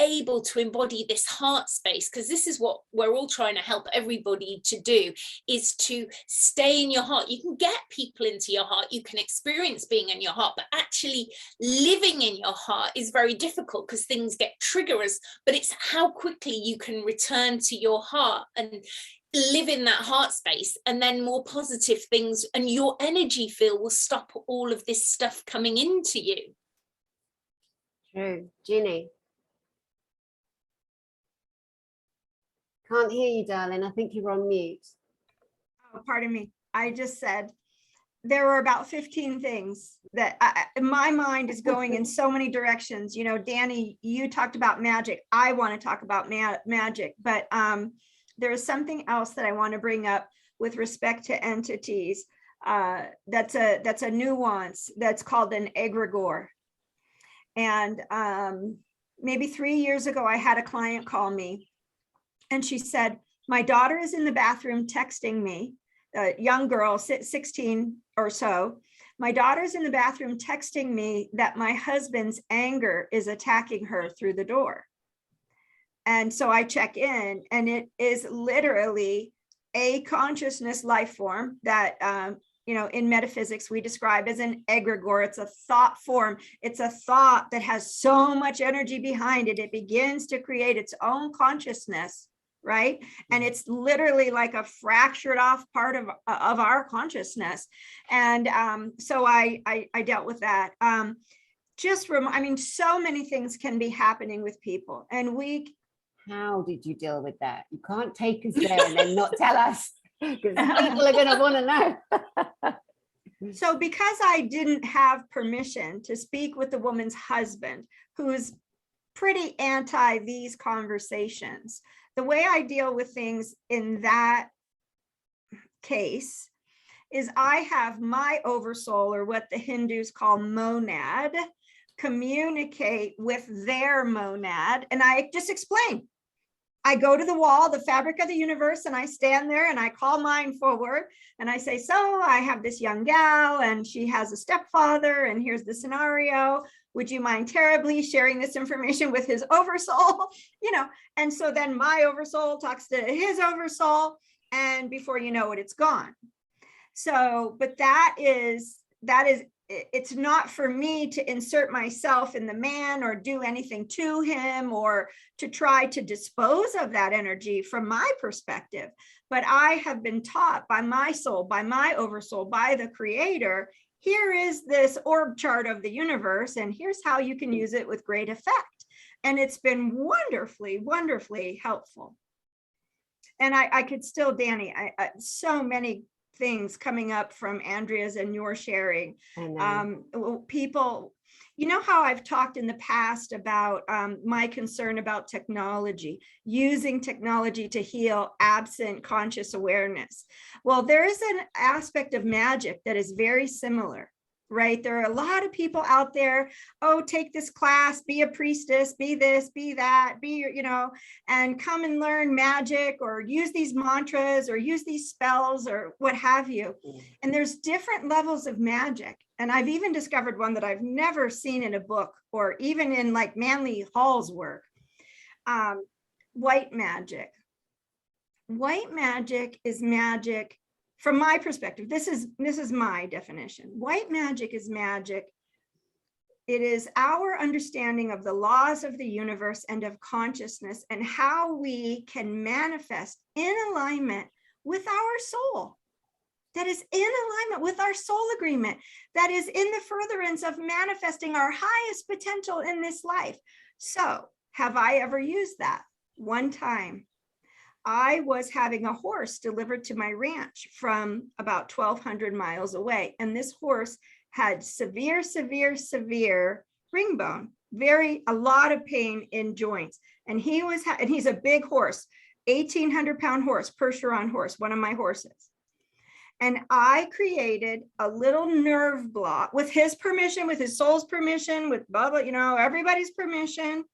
Speaker 2: able to embody this heart space, because this is what we're all trying to help everybody to do, is to stay in your heart. You can get people into your heart, you can experience being in your heart, but actually living in your heart is very difficult because things get triggers. But it's how quickly you can return to your heart and live in that heart space, and then more positive things and your energy field will stop all of this stuff coming into you.
Speaker 1: True. Ginny? Can't hear you, darling. I think you're on mute.
Speaker 3: Oh, pardon me. I just said there were about 15 things that my mind is going in so many directions. You know, Dani, you talked about magic. I want to talk about magic, but there is something else that I want to bring up with respect to entities. That's a nuance that's called an egregore. And maybe 3 years ago, I had a client call me. And she said, my daughter is in the bathroom texting me, a young girl, 16 or so. My daughter's in the bathroom texting me that my husband's anger is attacking her through the door. And so I check in, and it is literally a consciousness life form that, you know, in metaphysics, we describe as an egregore. It's a thought form. It's a thought that has so much energy behind it. It begins to create its own consciousness. Right. And it's literally like a fractured off part of our consciousness. And so I dealt with that. I mean, so many things can be happening with people. And
Speaker 1: how did you deal with that? You can't take us there and then not tell us, because people are going to want to know.
Speaker 3: So because I didn't have permission to speak with the woman's husband, who's pretty anti these conversations, the way I deal with things in that case is I have my oversoul, or what the Hindus call monad, communicate with their monad. And I just explain. I go to the wall, the fabric of the universe, and I stand there and I call mine forward. And I say, so I have this young gal and she has a stepfather, and here's the scenario. Would you mind terribly sharing this information with his oversoul? You know, and so then my oversoul talks to his oversoul, and before you know it, it's gone. So, but that is, it's not for me to insert myself in the man or do anything to him or to try to dispose of that energy from my perspective. But I have been taught by my soul, by my oversoul, by the creator, here is this org chart of the universe, and here's how you can use it with great effect. And it's been wonderfully, wonderfully helpful. And I could still, Dani, so many things coming up from Andrea's and your sharing. People, You know how I've talked in the past about my concern about technology, using technology to heal absent conscious awareness. Well, there is an aspect of magic that is very similar, right? There are a lot of people out there, oh, take this class, be a priestess, be this, be that, be, you know, and come and learn magic or use these mantras or use these spells or what have you. And there's different levels of magic. And I've even discovered one that I've never seen in a book or even in like Manly Hall's work. White magic. White magic is magic. From my perspective, this is my definition. White magic is magic. It is our understanding of the laws of the universe and of consciousness and how we can manifest in alignment with our soul. That is in alignment with our soul agreement. That is in the furtherance of manifesting our highest potential in this life. So, have I ever used that? One time. I was having a horse delivered to my ranch from about 1,200 miles away. And this horse had severe ring bone, a lot of pain in joints. And he's a big horse, 1,800-pound horse, Percheron horse, one of my horses. And I created a little nerve block with his permission, with his soul's permission, with blah, blah, you know, everybody's permission,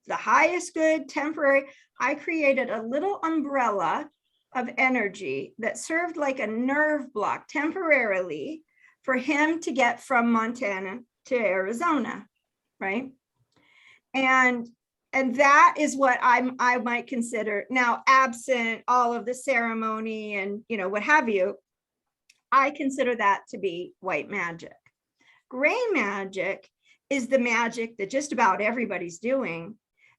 Speaker 3: the highest good, temporary. I created a little umbrella of energy that served like a nerve block temporarily for him to get from Montana to Arizona, right? And that is what I might consider now, absent all of the ceremony and, you know, what have you, I consider that to be white magic. Gray magic is the magic that just about everybody's doing,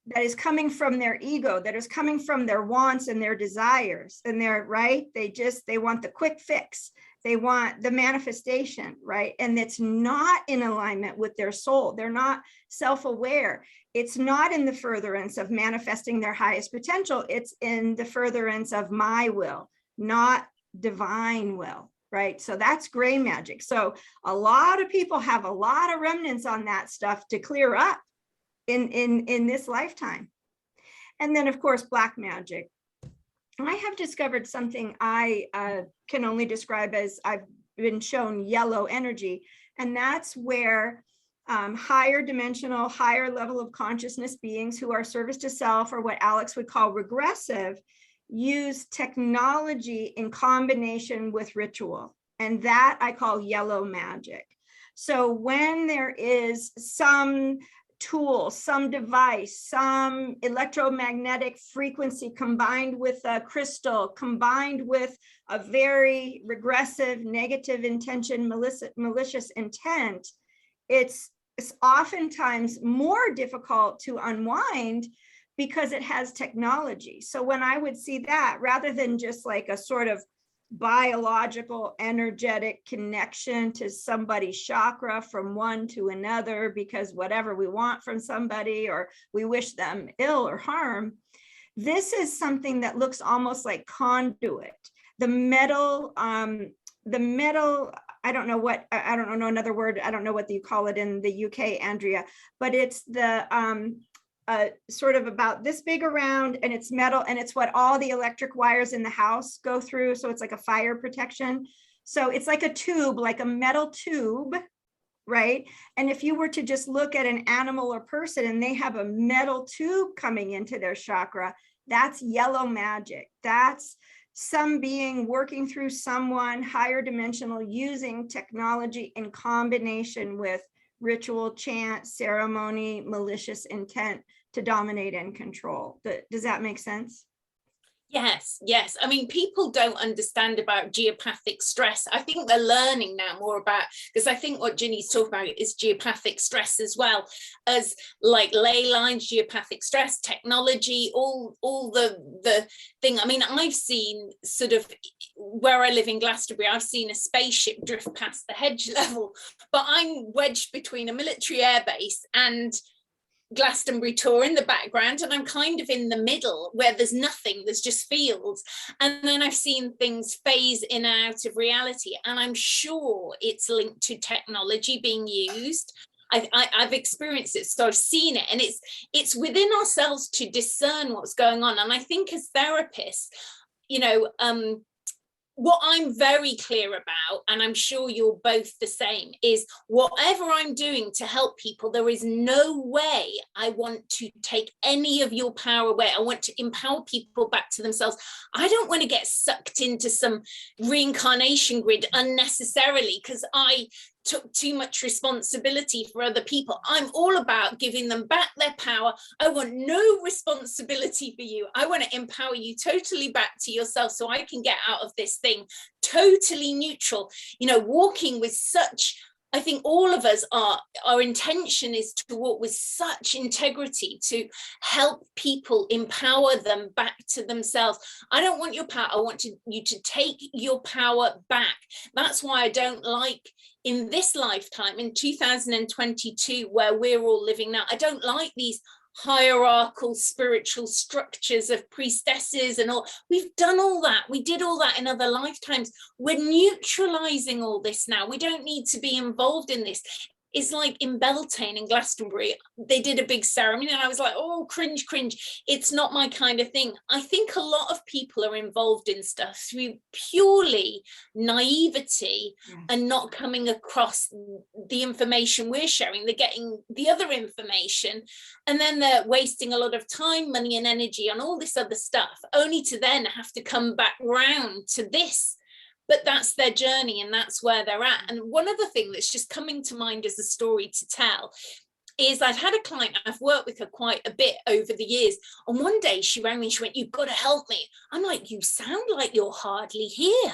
Speaker 3: that is coming from their ego, that is coming from their wants and their desires. And they're right. They want the quick fix. They want the manifestation, right? And it's not in alignment with their soul. They're not self-aware. It's not in the furtherance of manifesting their highest potential. It's in the furtherance of my will, not divine will. Right. So that's gray magic. So a lot of people have a lot of remnants on that stuff to clear up in this lifetime. And then, of course, black magic. I have discovered something I can only describe as I've been shown yellow energy. And that's where higher dimensional, higher level of consciousness beings who are service to self, or what Alex would call regressive, use technology in combination with ritual. And that I call yellow magic. So when there is some tool, some device, some electromagnetic frequency combined with a crystal, combined with a very regressive, negative intention, malicious intent, it's oftentimes more difficult to unwind because it has technology. So when I would see that, rather than just like a sort of biological, energetic connection to somebody's chakra from one to another, because whatever we want from somebody or we wish them ill or harm, this is something that looks almost like conduit. The metal, I don't know another word. I don't know what you call it in the UK, Andrea, but it's the sort of about this big around, and it's metal, and it's what all the electric wires in the house go through. So it's like a fire protection. So it's like a tube, like a metal tube, right? And if you were to just look at an animal or person and they have a metal tube coming into their chakra, that's yellow magic. That's some being working through someone higher dimensional using technology in combination with ritual, chant, ceremony, malicious intent to dominate and control. Does that make sense?
Speaker 2: Yes. I mean, people don't understand about geopathic stress. I think they're learning now more about, because I think what Ginny's talking about is geopathic stress as well as like ley lines, geopathic stress, technology, all the thing. I mean, I've seen sort of where I live in Glastonbury, I've seen a spaceship drift past the hedge level, but I'm wedged between a military airbase and Glastonbury tour in the background, and I'm kind of in the middle where there's nothing, there's just fields. And then I've seen things phase in and out of reality, and I'm sure it's linked to technology being used. I've experienced it, so I've seen it, and it's within ourselves to discern what's going on. And I think as therapists, you know, what I'm very clear about, and I'm sure you're both the same, is whatever I'm doing to help people, there is no way I want to take any of your power away. I want to empower people back to themselves. I don't want to get sucked into some reincarnation grid unnecessarily because I took too much responsibility for other people. I'm all about giving them back their power. I want no responsibility for you. I want to empower you totally back to yourself so I can get out of this thing totally neutral. You know, walking with such, I think all of us our intention is to walk with such integrity to help people, empower them back to themselves. I don't want your power. I want you to take your power back. That's why I don't like, in this lifetime, in 2022, where we're all living now, I don't like these hierarchical spiritual structures of priestesses and all. We've done all that. We did all that in other lifetimes. We're neutralizing all this now. We don't need to be involved in this. It's like in Beltane in Glastonbury, they did a big ceremony and I was like, oh, cringe. It's not my kind of thing. I think a lot of people are involved in stuff through purely naivety and not coming across the information we're sharing. They're getting the other information and then they're wasting a lot of time, money and energy on all this other stuff, only to then have to come back round to this. But that's their journey and that's where they're at. And one other thing that's just coming to mind as a story to tell is I've had a client, I've worked with her quite a bit over the years. And one day she rang me and she went, you've got to help me. I'm like, you sound like you're hardly here.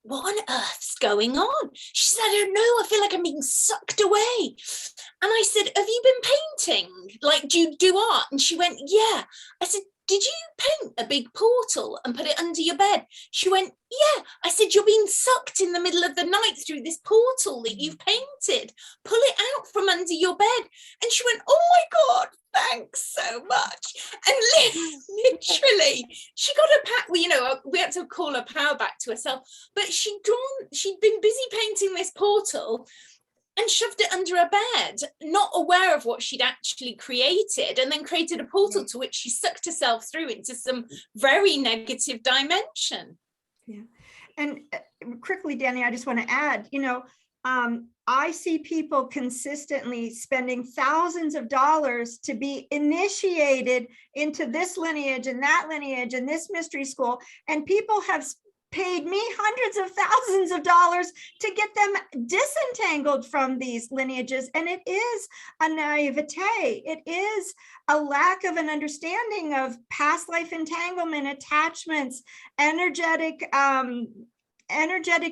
Speaker 2: What on earth's going on? She said, I don't know. I feel like I'm being sucked away. And I said, have you been painting? Like, do you do art? And she went, yeah. I said, did you paint a big portal and put it under your bed? She went, yeah. I said, you're being sucked in the middle of the night through this portal that you've painted. Pull it out from under your bed. And she went, oh my God, thanks so much. And literally, she got a pack, you know, we had to call her power back to herself, but she'd been busy painting this portal and shoved it under her bed, not aware of what she'd actually created, and then created a portal to which she sucked herself through into some very negative dimension.
Speaker 3: Yeah. And quickly, Dani, I just want to add, you know, I see people consistently spending thousands of dollars to be initiated into this lineage and that lineage and this mystery school. And people have paid me hundreds of thousands of dollars to get them disentangled from these lineages. And it is a naivete. It is a lack of an understanding of past life entanglement, attachments, energetic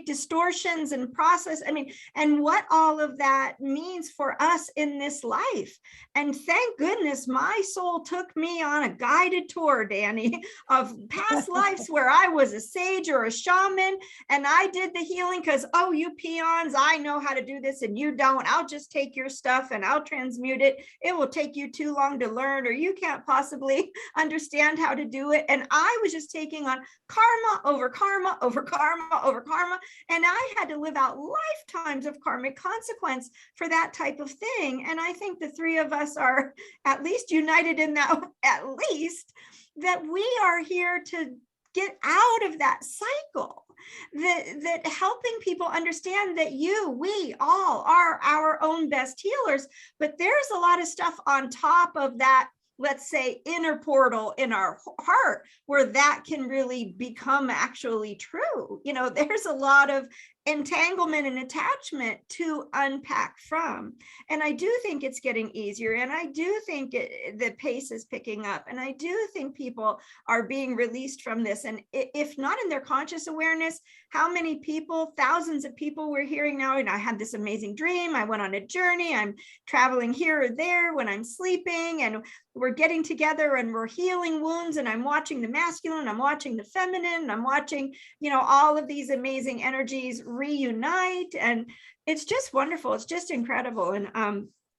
Speaker 3: distortions and process. I mean, and what all of that means for us in this life. And thank goodness my soul took me on a guided tour, Dani, of past lives where I was a sage or a shaman, and I did the healing because, oh, you peons, I know how to do this and you don't. I'll just take your stuff and I'll transmute it. It will take you too long to learn, or you can't possibly understand how to do it. And I was just taking on karma over karma over karma over karma, and I had to live out lifetimes of karmic consequence for that type of thing. And I think the three of us are at least united in that, at least that we are here to get out of that cycle, that helping people understand that we all are our own best healers. But there's a lot of stuff on top of that, let's say, inner portal in our heart where that can really become actually true. You know, there's a lot of entanglement and attachment to unpack from. And I do think it's getting easier. And I do think the pace is picking up. And I do think people are being released from this. And if not in their conscious awareness, how many people, thousands of people we're hearing now, and I had this amazing dream, I went on a journey, I'm traveling here or there when I'm sleeping, and we're getting together and we're healing wounds, and I'm watching the masculine, I'm watching the feminine, I'm watching, you know, all of these amazing energies reunite. And it's just wonderful. It's just incredible. And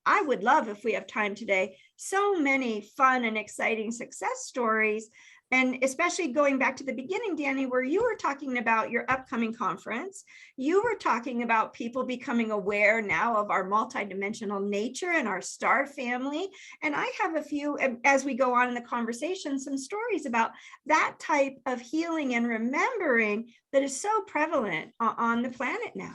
Speaker 3: I would love, if we have time today, so many fun and exciting success stories And especially going back to the beginning, Dani, where you were talking about your upcoming conference, you were talking about people becoming aware now of our multidimensional nature and our star family. And I have a few, as we go on in the conversation, some stories about that type of healing and remembering that is so prevalent on the planet now.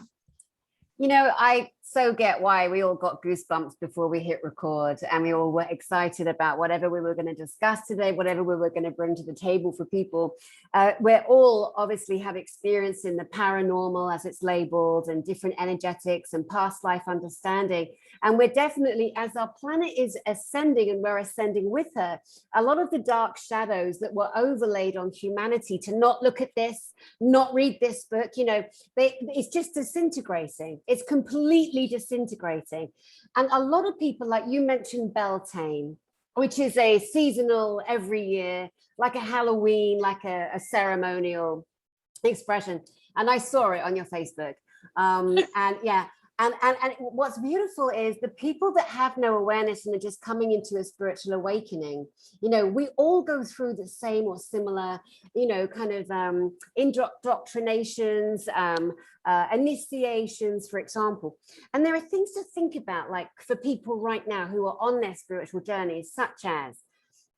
Speaker 1: You know, I so get why we all got goosebumps before we hit record, and we all were excited about whatever we were going to discuss today, whatever we were going to bring to the table for people. We're all obviously have experience in the paranormal, as it's labeled, and different energetics and past life understanding. And we're definitely, as our planet is ascending and we're ascending with her, a lot of the dark shadows that were overlaid on humanity to not look at this, not read this book, you know, it's just disintegrating. It's completely disintegrating. And a lot of people, like you mentioned, Beltane, which is a seasonal every year, like a Halloween, like a ceremonial expression. And I saw it on your Facebook. And yeah. And what's beautiful is the people that have no awareness and are just coming into a spiritual awakening, you know, we all go through the same or similar, you know, kind of indoctrinations, initiations, for example. And there are things to think about, like for people right now who are on their spiritual journeys, such as,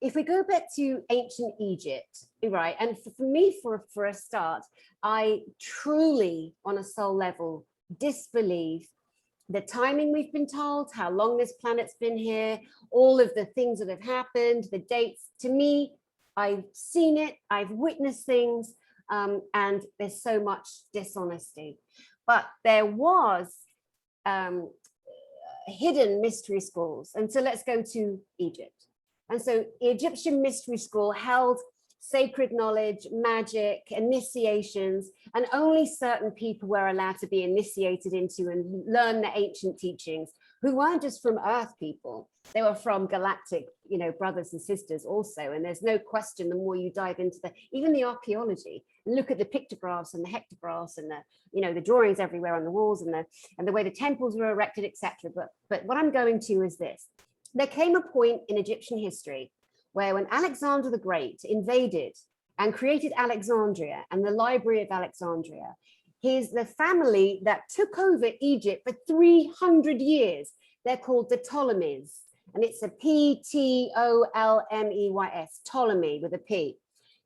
Speaker 1: if we go back to ancient Egypt, right? And for me, for a start, I truly, on a soul level, disbelieve the timing we've been told, how long this planet's been here, all of the things that have happened, the dates. To me, I've seen it, I've witnessed things, and there's so much dishonesty. But there was hidden mystery schools. And so let's go to Egypt. And so the Egyptian mystery school held sacred knowledge, magic, initiations, and only certain people were allowed to be initiated into and learn the ancient teachings, who weren't just from Earth people. They were from galactic, you know, brothers and sisters also. And there's no question, the more you dive into even the archaeology, look at the pictographs and the hectographs and the, you know, the drawings everywhere on the walls and the way the temples were erected, etc. But what I'm going to is this. There came a point in Egyptian history where when Alexander the Great invaded and created Alexandria and the Library of Alexandria, the family that took over Egypt for 300 years, they're called the Ptolemies, and it's a Ptolemeys, Ptolemy with a P.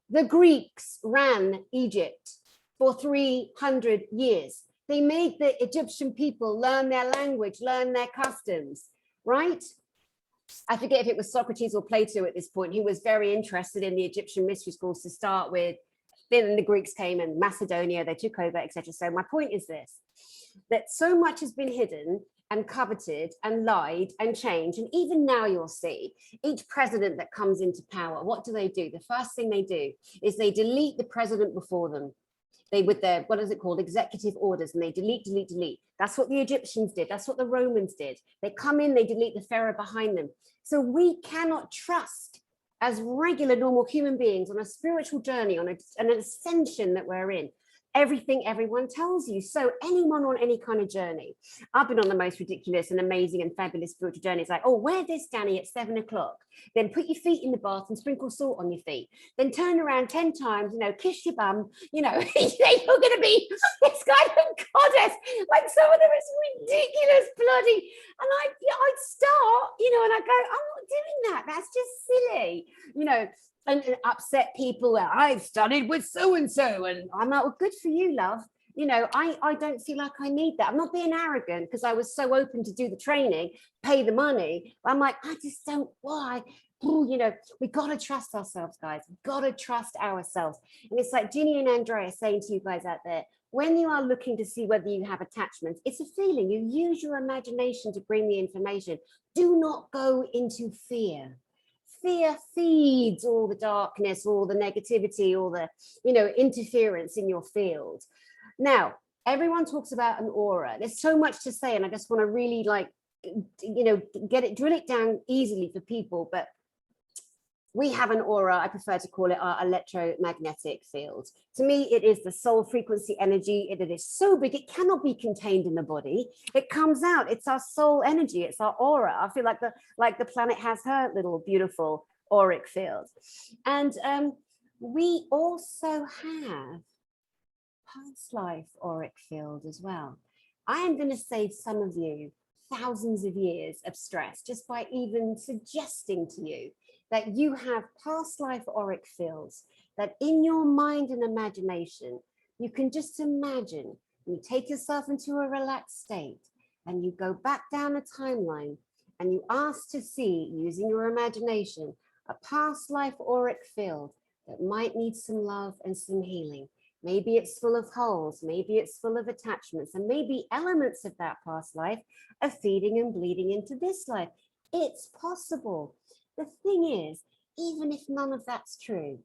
Speaker 1: The Greeks ran Egypt for 300 years. They made the Egyptian people learn their language, learn their customs, right? I forget if it was Socrates or Plato at this point, who was very interested in the Egyptian mystery schools to start with. Then the Greeks came and Macedonia, they took over, etc. So my point is this, that so much has been hidden and coveted and lied and changed. And even now you'll see each president that comes into power, what do? The first thing they do is they delete the president before them. They, with their, what is it called, executive orders, and they delete, delete, delete. That's what the Egyptians did. That's what the Romans did. They come in, they delete the pharaoh behind them. So we cannot trust, as regular, normal human beings on a spiritual journey, on an ascension that we're in, everything everyone tells you. So anyone on any kind of journey, I've been on the most ridiculous and amazing and fabulous spiritual journey. It's like, oh, wear this, Dani, at 7 o'clock. Then put your feet in the bath and sprinkle salt on your feet. Then turn around 10 times, you know, kiss your bum, you know, you're going to be this kind of goddess. Like some of them is ridiculous, bloody. And I'd start, you know, and I go, I'm not doing that. That's just silly, you know. And upset people. Well, I've studied with so-and-so, and I'm like, well, good for you, love. You know, I don't feel like I need that. I'm not being arrogant because I was so open to do the training, pay the money. I'm like, I just don't, why? Ooh, you know, we got to trust ourselves, guys. We've got to trust ourselves. And it's like Ginny and Andrea saying to you guys out there, when you are looking to see whether you have attachments, it's a feeling. You use your imagination to bring the information. Do not go into fear. Fear feeds all the darkness, all the negativity, all the, you know, interference in your field. Now, everyone talks about an aura. There's so much to say, and I just want to really, like, you know, drill it down easily for people. But we have an aura. I prefer to call it our electromagnetic field. To me, it is the soul frequency energy. It is so big, it cannot be contained in the body. It comes out. It's our soul energy. It's our aura. I feel like the planet has her little beautiful auric field. And we also have past life auric field as well. I am going to save some of you thousands of years of stress just by even suggesting to you that you have past life auric fields, that in your mind and imagination, you can just imagine, you take yourself into a relaxed state and you go back down a timeline and you ask to see, using your imagination, a past life auric field that might need some love and some healing. Maybe it's full of holes, maybe it's full of attachments, and maybe elements of that past life are feeding and bleeding into this life. It's possible. The thing is, even if none of that's true,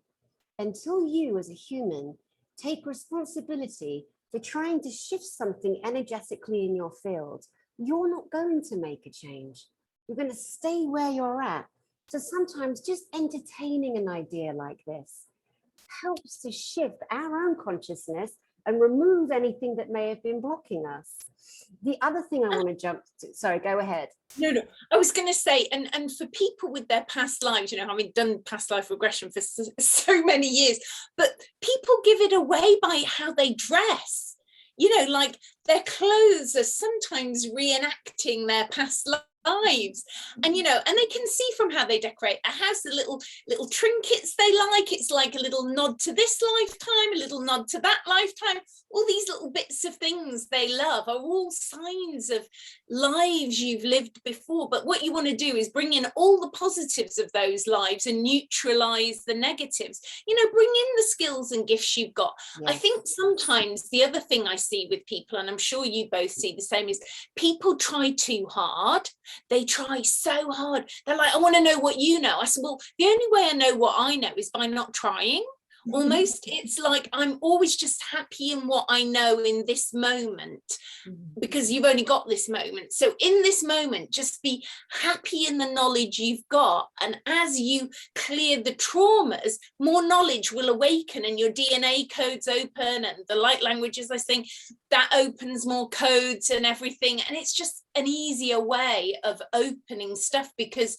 Speaker 1: until you as a human take responsibility for trying to shift something energetically in your field, you're not going to make a change. You're going to stay where you're at. So sometimes just entertaining an idea like this helps to shift our own consciousness and remove anything that may have been blocking us. The other thing I want to jump to, sorry, go ahead.
Speaker 2: No, I was going to say, and for people with their past lives, you know, having done past life regression for so many years, but people give it away by how they dress. You know, like their clothes are sometimes reenacting their past lives, and you know, and they can see from how they decorate a house, the little trinkets they like. It's like a little nod to this lifetime, a little nod to that lifetime. All these little bits of things they love are all signs of lives you've lived before. But what you want to do is bring in all the positives of those lives and neutralize the negatives. You know, bring in the skills and gifts you've got. Yes. I think sometimes the other thing I see with people, and I'm sure you both see the same, is people try too hard. They try so hard. They're like, I want to know what you know. I said, well, the only way I know what I know is by not trying. Almost, it's like I'm always just happy in what I know in this moment, because you've only got this moment. So in this moment, just be happy in the knowledge you've got. And as you clear the traumas, more knowledge will awaken and your DNA codes open, and the light languages, I think, that opens more codes and everything. And it's just an easier way of opening stuff, because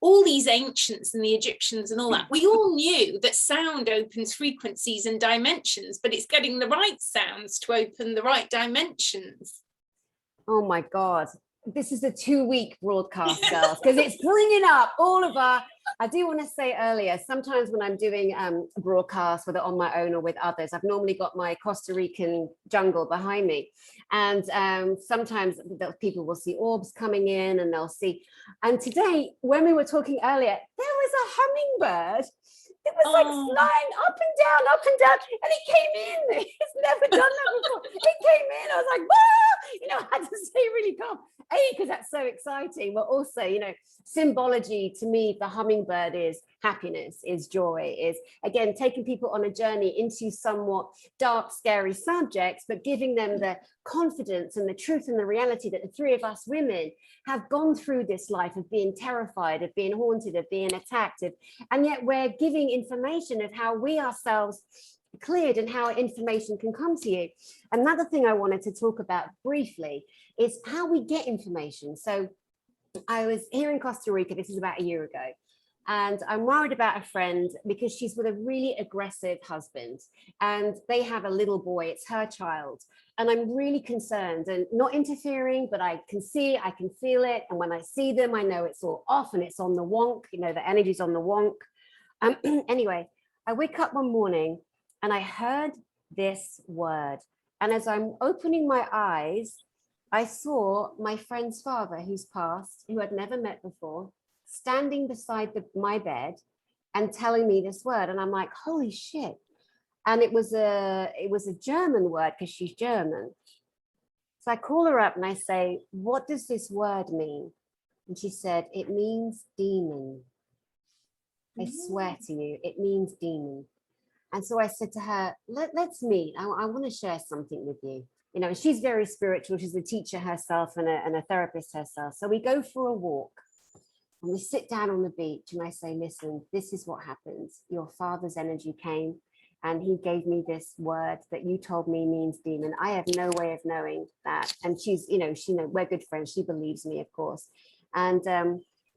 Speaker 2: all these ancients and the Egyptians and all that, we all knew that sound opens frequencies and dimensions, but it's getting the right sounds to open the right dimensions.
Speaker 1: Oh my God. This is a 2-week broadcast, girls, because it's bringing up all of our, I do want to say earlier, sometimes when I'm doing broadcasts, whether on my own or with others, I've normally got my Costa Rican jungle behind me. And sometimes people will see orbs coming in and they'll see. And today, when we were talking earlier, there was a hummingbird. It was like flying up and down, and it came in. It's never done that before. It came in. I was like, whoa! You know, I had to stay really calm. Because that's so exciting, but also, you know, symbology to me, the hummingbird is happiness, is joy, is again taking people on a journey into somewhat dark, scary subjects, but giving them the confidence and the truth and the reality that the three of us women have gone through this life of being terrified, of being haunted, of being attacked, and yet we're giving information of how we ourselves cleared and how information can come to you. Another thing I wanted to talk about briefly is how we get information. So I was here in Costa Rica, this is about a year ago, and I'm worried about a friend because she's with a really aggressive husband and they have a little boy, it's her child. And I'm really concerned and not interfering, but I can see, I can feel it. And when I see them, I know it's all off and it's on the wonk, you know, the energy's on the wonk. Anyway, I wake up one morning and I heard this word. And as I'm opening my eyes, I saw my friend's father, who's passed, who I'd never met before, standing beside my bed and telling me this word. And I'm like, holy shit. And it was a German word because she's German. So I call her up and I say, what does this word mean? And she said, it means demon. I swear to you, it means demon. And so I said to her, let's meet. I want to share something with you. You know, she's very spiritual. She's a teacher herself and a therapist herself. So we go for a walk and we sit down on the beach and I say, listen, this is what happens. Your father's energy came and he gave me this word that you told me means demon. I have no way of knowing that. And she's, you know, we're good friends. She believes me, of course. And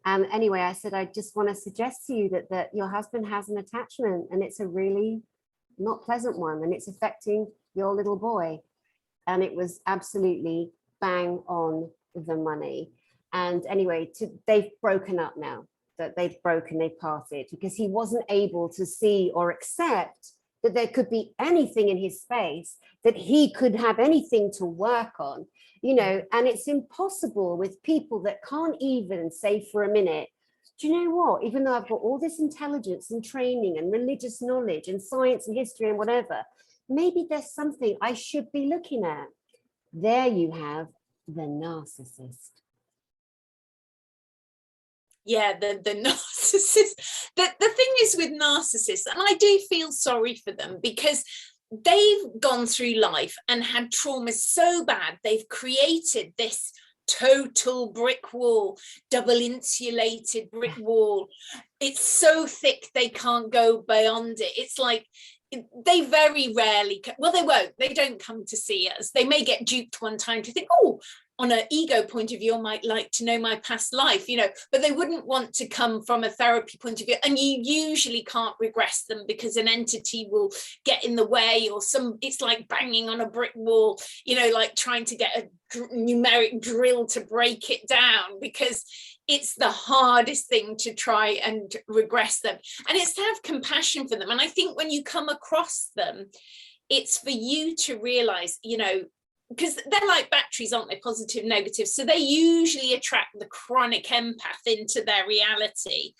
Speaker 1: And anyway, I said, I just want to suggest to you that your husband has an attachment, and it's a really not pleasant one, and it's affecting your little boy. And it was absolutely bang on the money. And anyway, they've broken up now, that they've parted, because he wasn't able to see or accept that there could be anything in his space, that he could have anything to work on, you know. And it's impossible with people that can't even say for a minute, do you know what, even though I've got all this intelligence and training and religious knowledge and science and history and whatever, maybe there's something I should be looking at. There you have the narcissist.
Speaker 2: Yeah, the narcissist. The thing is with narcissists, and I do feel sorry for them, because they've gone through life and had traumas so bad, they've created this total brick wall, double insulated brick wall. It's so thick they can't go beyond it. It's like they very rarely, well, they don't come to see us. They may get duped one time to think, oh, on an ego point of view, I might like to know my past life, you know, but they wouldn't want to come from a therapy point of view. And you usually can't regress them, because an entity will get in the way, or it's like banging on a brick wall, you know, like trying to get a numeric drill to break it down, because it's the hardest thing to try and regress them. And it's to have compassion for them. And I think when you come across them, it's for you to realize, you know, because they're like batteries, aren't they? Positive, negative. So they usually attract the chronic empath into their reality.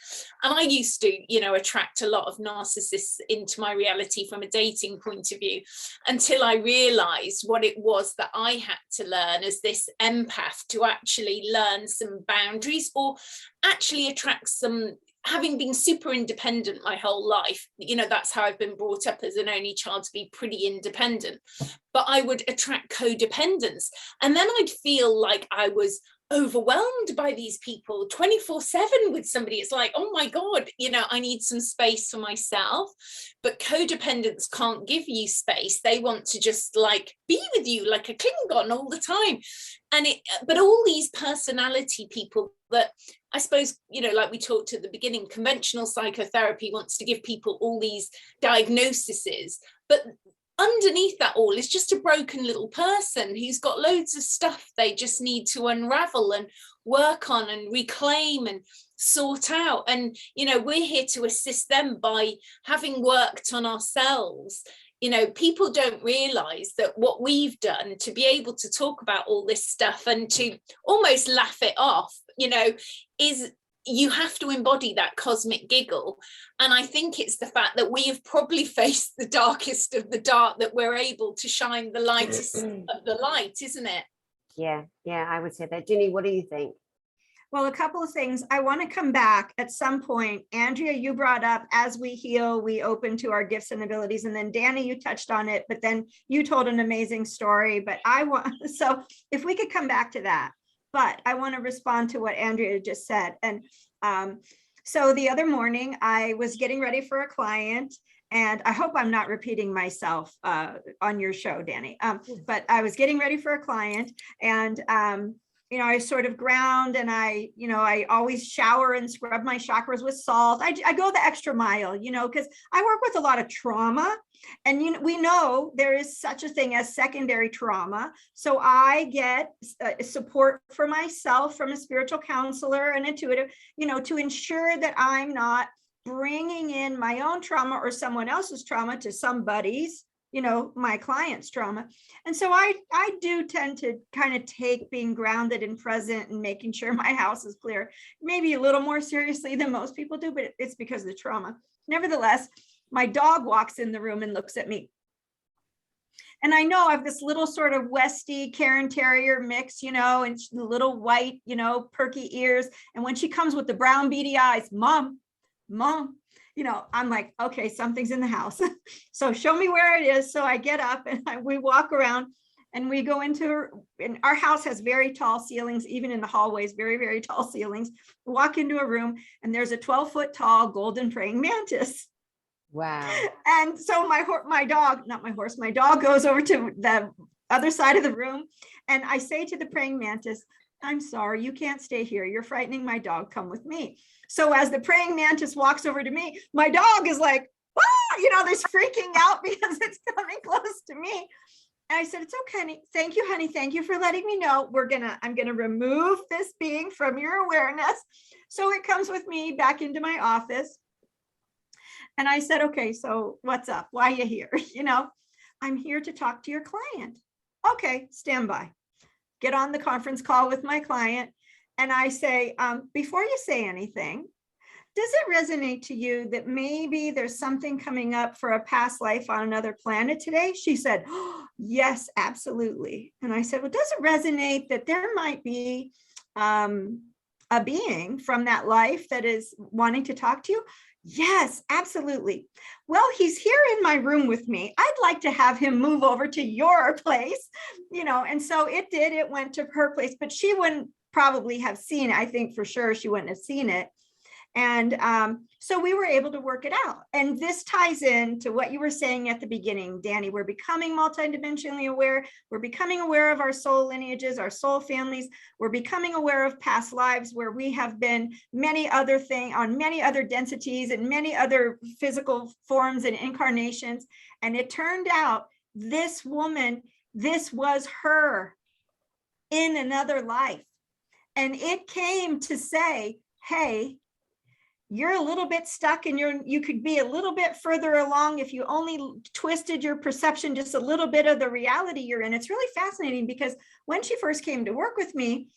Speaker 2: And I used to, you know, attract a lot of narcissists into my reality from a dating point of view, until I realized what it was that I had to learn as this empath, to actually learn some boundaries, or actually attract some, having been super independent my whole life, you know, that's how I've been brought up as an only child, to be pretty independent, but I would attract codependence. And then I'd feel like I was overwhelmed by these people 24/7 with somebody. It's like, oh my God, you know, I need some space for myself. But codependents can't give you space. They want to just like be with you like a Klingon all the time. But all these personality people that, I suppose, you know, like we talked at the beginning, conventional psychotherapy wants to give people all these diagnoses, but underneath that all is just a broken little person who's got loads of stuff they just need to unravel and work on and reclaim and sort out. And, you know, we're here to assist them by having worked on ourselves. You know, people don't realize that what we've done to be able to talk about all this stuff and to almost laugh it off, you know, is you have to embody that cosmic giggle. And I think it's the fact that we have probably faced the darkest of the dark that we're able to shine the lightest of the light, isn't it?
Speaker 1: Yeah, I would say that. Ginny, what do you think?
Speaker 3: Well, a couple of things. I want to come back at some point. Andrea, you brought up, as we heal, we open to our gifts and abilities. And then Dani, you touched on it, but then you told an amazing story. But so if we could come back to that. But I want to respond to what Andrea just said. And so the other morning, I was getting ready for a client, and I hope I'm not repeating myself on your show, Dani. But I was getting ready for a client, and you know, I sort of ground, and I always shower and scrub my chakras with salt. I go the extra mile, you know, because I work with a lot of trauma, and we know there is such a thing as secondary trauma. So I get support for myself from a spiritual counselor and intuitive, you know, to ensure that I'm not bringing in my own trauma or someone else's trauma to somebody's, you know, my client's trauma. And so I do tend to kind of take being grounded and present and making sure my house is clear, maybe a little more seriously than most people do, but it's because of the trauma. Nevertheless, my dog walks in the room and looks at me. And I know I have this little sort of Westie Cairn Terrier mix, you know, and the little white, you know, perky ears. And when she comes with the brown beady eyes, mom, you know, I'm like, okay, something's in the house. So show me where it is. So I get up and we walk around, and we go and our house has very tall ceilings, even in the hallways, very, very tall ceilings. We walk into a room, and there's a 12-foot tall golden praying mantis.
Speaker 1: Wow.
Speaker 3: And so my dog goes over to the other side of the room, and I say to the praying mantis, I'm sorry, you can't stay here. You're frightening my dog. Come with me. So as the praying mantis walks over to me, my dog is like, ah, you know, there's freaking out because it's coming close to me. And I said, it's okay. Thank you, honey. Thank you for letting me know. I'm going to remove this being from your awareness. So it comes with me back into my office. And I said, okay, so what's up? Why are you here? You know, I'm here to talk to your client. Okay, stand by. Get on the conference call with my client. And I say, before you say anything, does it resonate to you that maybe there's something coming up for a past life on another planet today? She said, oh, yes, absolutely. And I said, well, does it resonate that there might be a being from that life that is wanting to talk to you? Yes, absolutely. Well, he's here in my room with me. I'd like to have him move over to your place, you know, and so it did. It went to her place, but she wouldn't probably have seen it. I think for sure she wouldn't have seen it. And so we were able to work it out. And this ties in to what you were saying at the beginning, Dani. We're becoming multidimensionally aware. We're becoming aware of our soul lineages, our soul families. We're becoming aware of past lives where we have been many other things on many other densities and many other physical forms and incarnations. And it turned out this woman, this was her in another life. And it came to say, hey, you're a little bit stuck and you could be a little bit further along if you only twisted your perception just a little bit of the reality you're in. It's really fascinating because when she first came to work with me,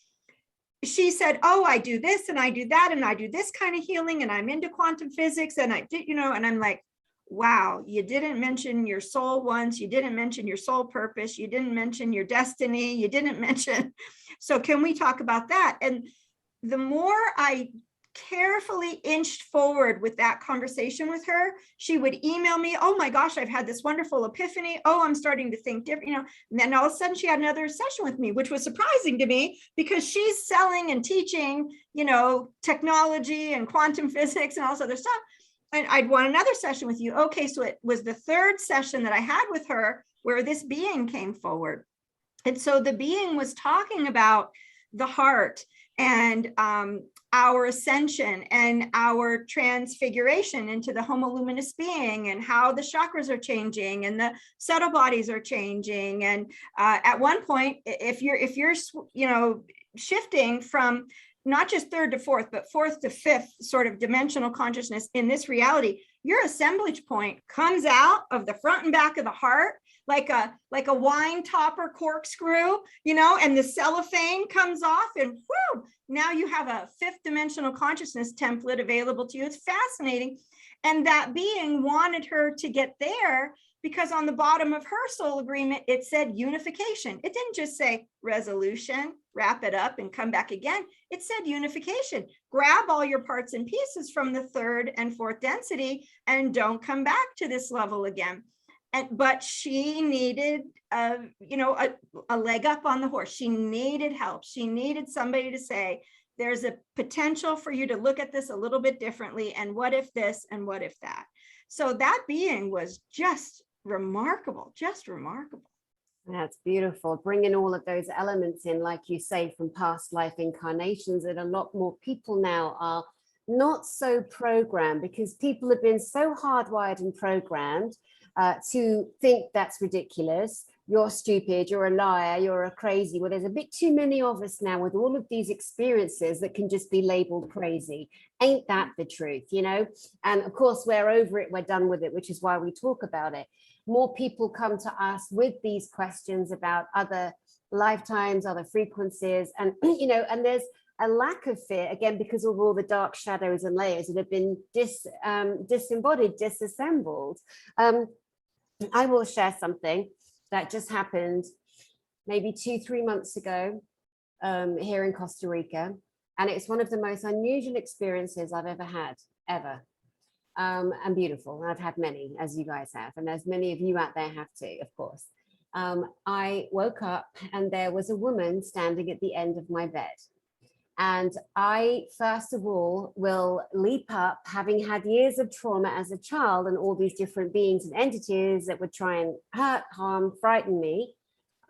Speaker 3: she said, oh, I do this and I do that and I do this kind of healing and I'm into quantum physics and I did, you know, and I'm like, wow, you didn't mention your soul once, you didn't mention your soul purpose, you didn't mention your destiny, you didn't mention. So can we talk about that? And the more I carefully inched forward with that conversation with her, she would email me, oh my gosh, I've had this wonderful epiphany. Oh, I'm starting to think different, you know, and then all of a sudden she had another session with me, which was surprising to me because she's selling and teaching, you know, technology and quantum physics and all this other stuff. And I'd want another session with you. Okay, so it was the third session that I had with her where this being came forward. And so the being was talking about the heart and our ascension and our transfiguration into the homo luminous being and how the chakras are changing and the subtle bodies are changing. And at one point, if you're you know, shifting from not just third to fourth, but fourth to fifth sort of dimensional consciousness in this reality, your assemblage point comes out of the front and back of the heart like a wine topper corkscrew, you know, and the cellophane comes off and whoo, now you have a fifth dimensional consciousness template available to you. It's fascinating. And that being wanted her to get there because on the bottom of her soul agreement, it said unification. It didn't just say resolution, wrap it up and come back again. It said unification. Grab all your parts and pieces from the third and fourth density and don't come back to this level again. But she needed, you know, a leg up on the horse. She needed help. She needed somebody to say, there's a potential for you to look at this a little bit differently. And what if this and what if that? So that being was just remarkable, just remarkable.
Speaker 1: That's beautiful. Bringing all of those elements in, like you say, from past life incarnations, and a lot more people now are not so programmed because people have been so hardwired and programmed to think that's ridiculous, you're stupid, you're a liar, you're a crazy. Well, there's a bit too many of us now with all of these experiences that can just be labeled crazy. Ain't that the truth, you know? And of course, we're over it, we're done with it, which is why we talk about it. More people come to us with these questions about other lifetimes, other frequencies, and, you know, and there's a lack of fear, again, because of all the dark shadows and layers that have been disembodied, disassembled. I will share something that just happened maybe 2-3 months ago here in Costa Rica. And it's one of the most unusual experiences I've ever had, ever. And beautiful. And I've had many, as you guys have. And as many of you out there have too, of course. I woke up and there was a woman standing at the end of my bed. And I, first of all, will leap up, having had years of trauma as a child and all these different beings and entities that would try and hurt, harm, frighten me.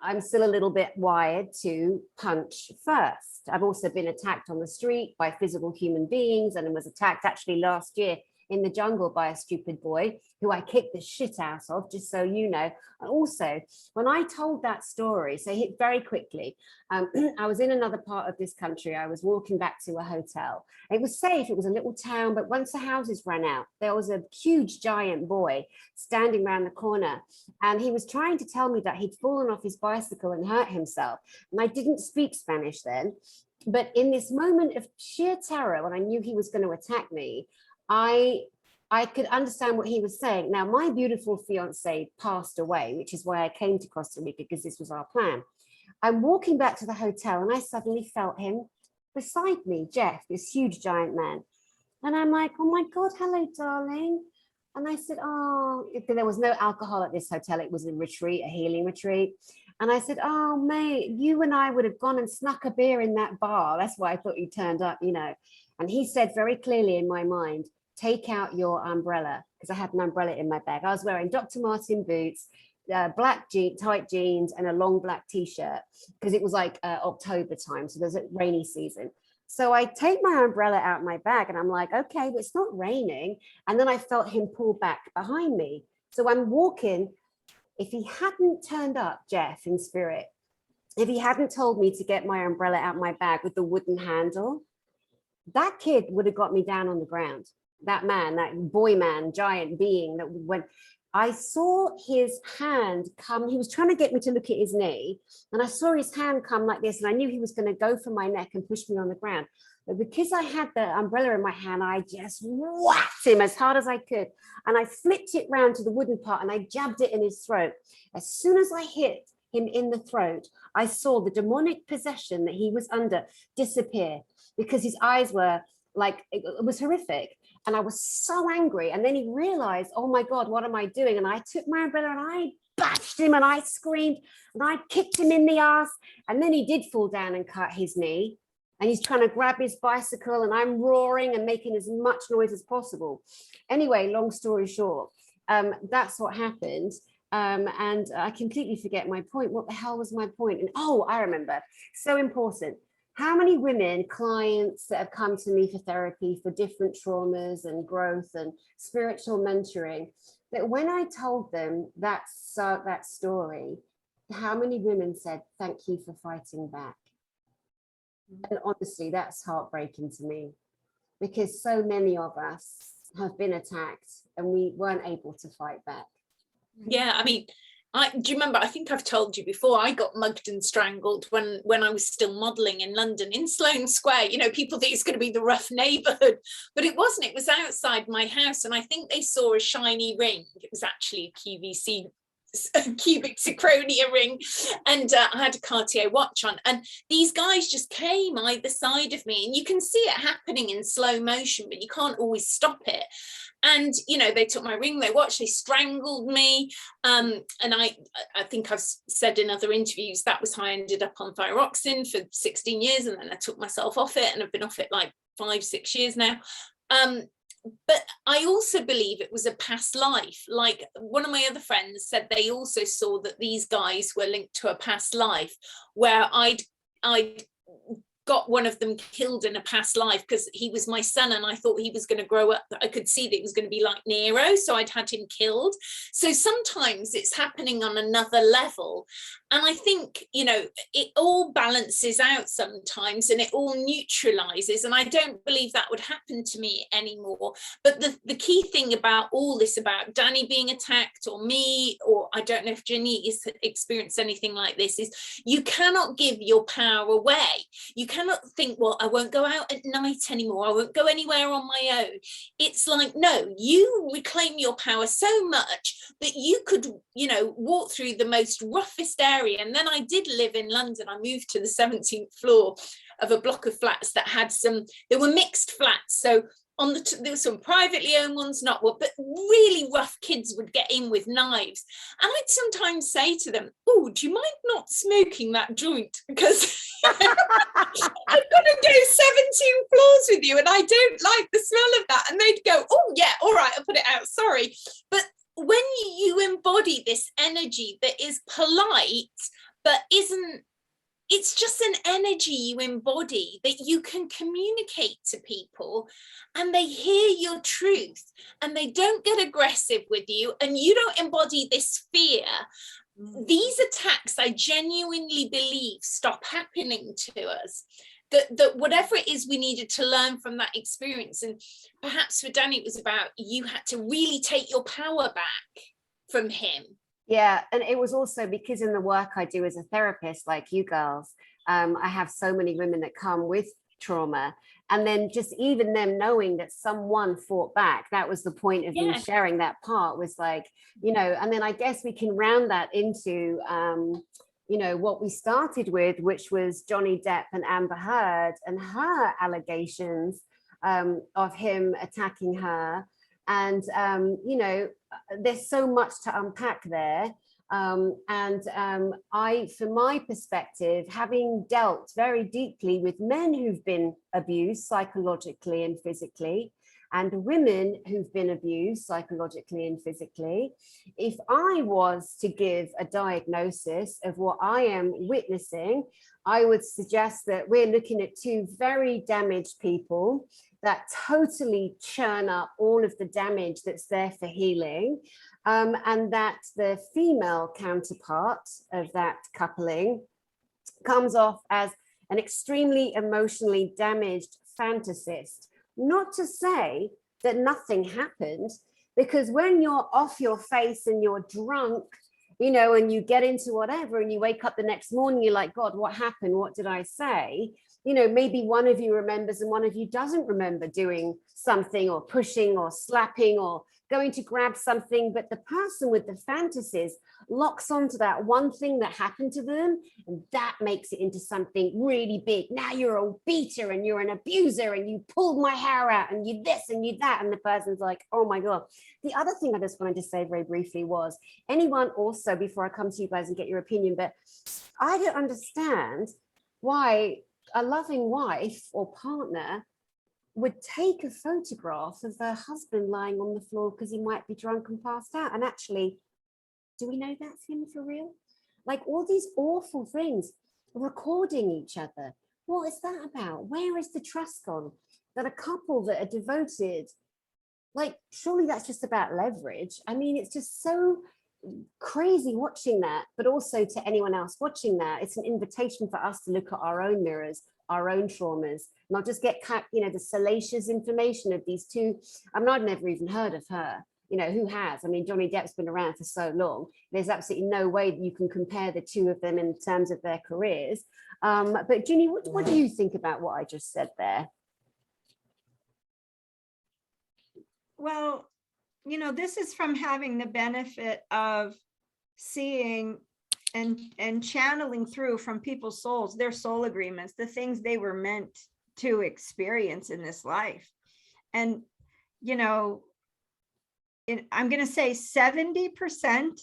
Speaker 1: I'm still a little bit wired to punch first. I've also been attacked on the street by physical human beings, and was attacked actually last year in the jungle by a stupid boy who I kicked the shit out of, just so you know. And also, when I told that story, so very quickly, I was in another part of this country. I was walking back to a hotel. It was safe. It was a little town, but once the houses ran out, there was a huge giant boy standing around the corner, and he was trying to tell me that he'd fallen off his bicycle and hurt himself. And I didn't speak Spanish then, but in this moment of sheer terror, when I knew he was going to attack me, I could understand what he was saying. Now, my beautiful fiance passed away, which is why I came to Costa Rica, because this was our plan. I'm walking back to the hotel, and I suddenly felt him beside me, Jeff, this huge giant man. And I'm like, oh my God, hello, darling. And I said, oh, there was no alcohol at this hotel. It was a retreat, a healing retreat. And I said, oh, mate, you and I would have gone and snuck a beer in that bar. That's why I thought you turned up, you know. And he said very clearly in my mind, take out your umbrella, because I had an umbrella in my bag. I was wearing Dr. Martin boots, black tight jeans, and a long black t-shirt, because it was like October time, so there's a rainy season. So I take my umbrella out of my bag, and I'm like, okay, but it's not raining. And then I felt him pull back behind me. So I'm walking. If he hadn't turned up, Jeff, in spirit, if he hadn't told me to get my umbrella out of my bag with the wooden handle, that kid would have got me down on the ground. That man, that boy man, giant being, that when I saw his hand come, he was trying to get me to look at his knee, and I saw his hand come like this, and I knew he was going to go for my neck and push me on the ground. But because I had the umbrella in my hand, I just whacked him as hard as I could, and I flipped it round to the wooden part, and I jabbed it in his throat. As soon as I hit him in the throat, I saw the demonic possession that he was under disappear, because his eyes were like, it was horrific. And I was so angry. And then he realized, oh my God, what am I doing? And I took my umbrella and I bashed him, and I screamed and I kicked him in the ass. And then he did fall down and cut his knee. And he's trying to grab his bicycle, and I'm roaring and making as much noise as possible. Anyway, long story short, that's what happened. And I completely forget my point. What the hell was my point? And oh, I remember. So important. How many women, clients that have come to me for therapy for different traumas and growth and spiritual mentoring, that when I told them that story, how many women said, thank you for fighting back? And honestly, that's heartbreaking to me, because so many of us have been attacked and we weren't able to fight back.
Speaker 2: Yeah, I mean, do you remember, I think I've told you before, I got mugged and strangled when I was still modelling in London, in Sloane Square. You know, people think it's going to be the rough neighbourhood, but it wasn't. It was outside my house, and I think they saw a shiny ring. It was actually a cubic zirconia ring, and I had a Cartier watch on, and these guys just came either side of me, and you can see it happening in slow motion, but you can't always stop it. And, you know, they took my ring, they watched, they strangled me. And I think I've said in other interviews, that was how I ended up on thyroxine for 16 years. And then I took myself off it, and I've been off it like 5-6 years now. But I also believe it was a past life. Like one of my other friends said, they also saw that these guys were linked to a past life, where I'd got one of them killed in a past life because he was my son, and I thought he was going to grow up. I could see that he was going to be like Nero, so I'd had him killed. So sometimes it's happening on another level, and I think, you know, it all balances out sometimes, and it all neutralizes, and I don't believe that would happen to me anymore. But the key thing about all this, about Dani being attacked, or me, or I don't know if Ginny has experienced anything like this, is you cannot give your power away. You cannot think, well, I won't go out at night anymore, I won't go anywhere on my own. It's like, no, you reclaim your power so much that you could, you know, walk through the most roughest area. And then I did live in London. I moved to the 17th floor of a block of flats that had there were mixed flats. So there were some privately owned ones, not what, but really rough kids would get in with knives. And I'd sometimes say to them, oh, do you mind not smoking that joint? Because I've got to go 17 floors with you, and I don't like the smell of that. And they'd go, oh yeah, all right, I'll put it out, sorry. But when you embody this energy that is polite, but it's just an energy you embody that you can communicate to people, and they hear your truth and they don't get aggressive with you, and you don't embody this fear. These attacks, I genuinely believe, stop happening to us. That whatever it is we needed to learn from that experience, and perhaps for Dani it was about, you had to really take your power back from him.
Speaker 1: Yeah, and it was also because in the work I do as a therapist, like you girls, I have so many women that come with trauma, and then just even them knowing that someone fought back, that was the point of me sharing that part, was like, you know, and then I guess we can round that into, you know, what we started with, which was Johnny Depp and Amber Heard and her allegations of him attacking her. And, you know, there's so much to unpack there. I, from my perspective, having dealt very deeply with men who've been abused psychologically and physically, and women who've been abused psychologically and physically, if I was to give a diagnosis of what I am witnessing, I would suggest that we're looking at two very damaged people that totally churn up all of the damage that's there for healing, and that the female counterpart of that coupling comes off as an extremely emotionally damaged fantasist. Not to say that nothing happened, because when you're off your face and you're drunk, you know, and you get into whatever and you wake up the next morning, you're like, God, what happened? What did I say? You know, maybe one of you remembers and one of you doesn't remember doing something, or pushing or slapping or going to grab something, but the person with the fantasies locks onto that one thing that happened to them, and that makes it into something really big. Now you're a beater and you're an abuser and you pulled my hair out and you this and you that, and the person's like, oh my God. The other thing I just wanted to say very briefly was, anyone also, before I come to you guys and get your opinion, but I don't understand why a loving wife or partner would take a photograph of their husband lying on the floor because he might be drunk and passed out. And actually, do we know that's him for real? Like, all these awful things, recording each other. What is that about? Where is the trust gone? That a couple that are devoted, like, surely that's just about leverage. I mean, it's just so crazy watching that, but also to anyone else watching that, it's an invitation for us to look at our own mirrors, our own traumas, not just get, you know, the salacious information of these two. I mean, I've never even heard of her. You know, who has? I mean, Johnny Depp's been around for so long. There's absolutely no way that you can compare the two of them in terms of their careers. But Ginny, what do you think about what I just said there?
Speaker 3: Well, you know, this is from having the benefit of seeing and channeling through from people's souls, their soul agreements, the things they were meant to experience in this life. And, you know, I'm going to say 70%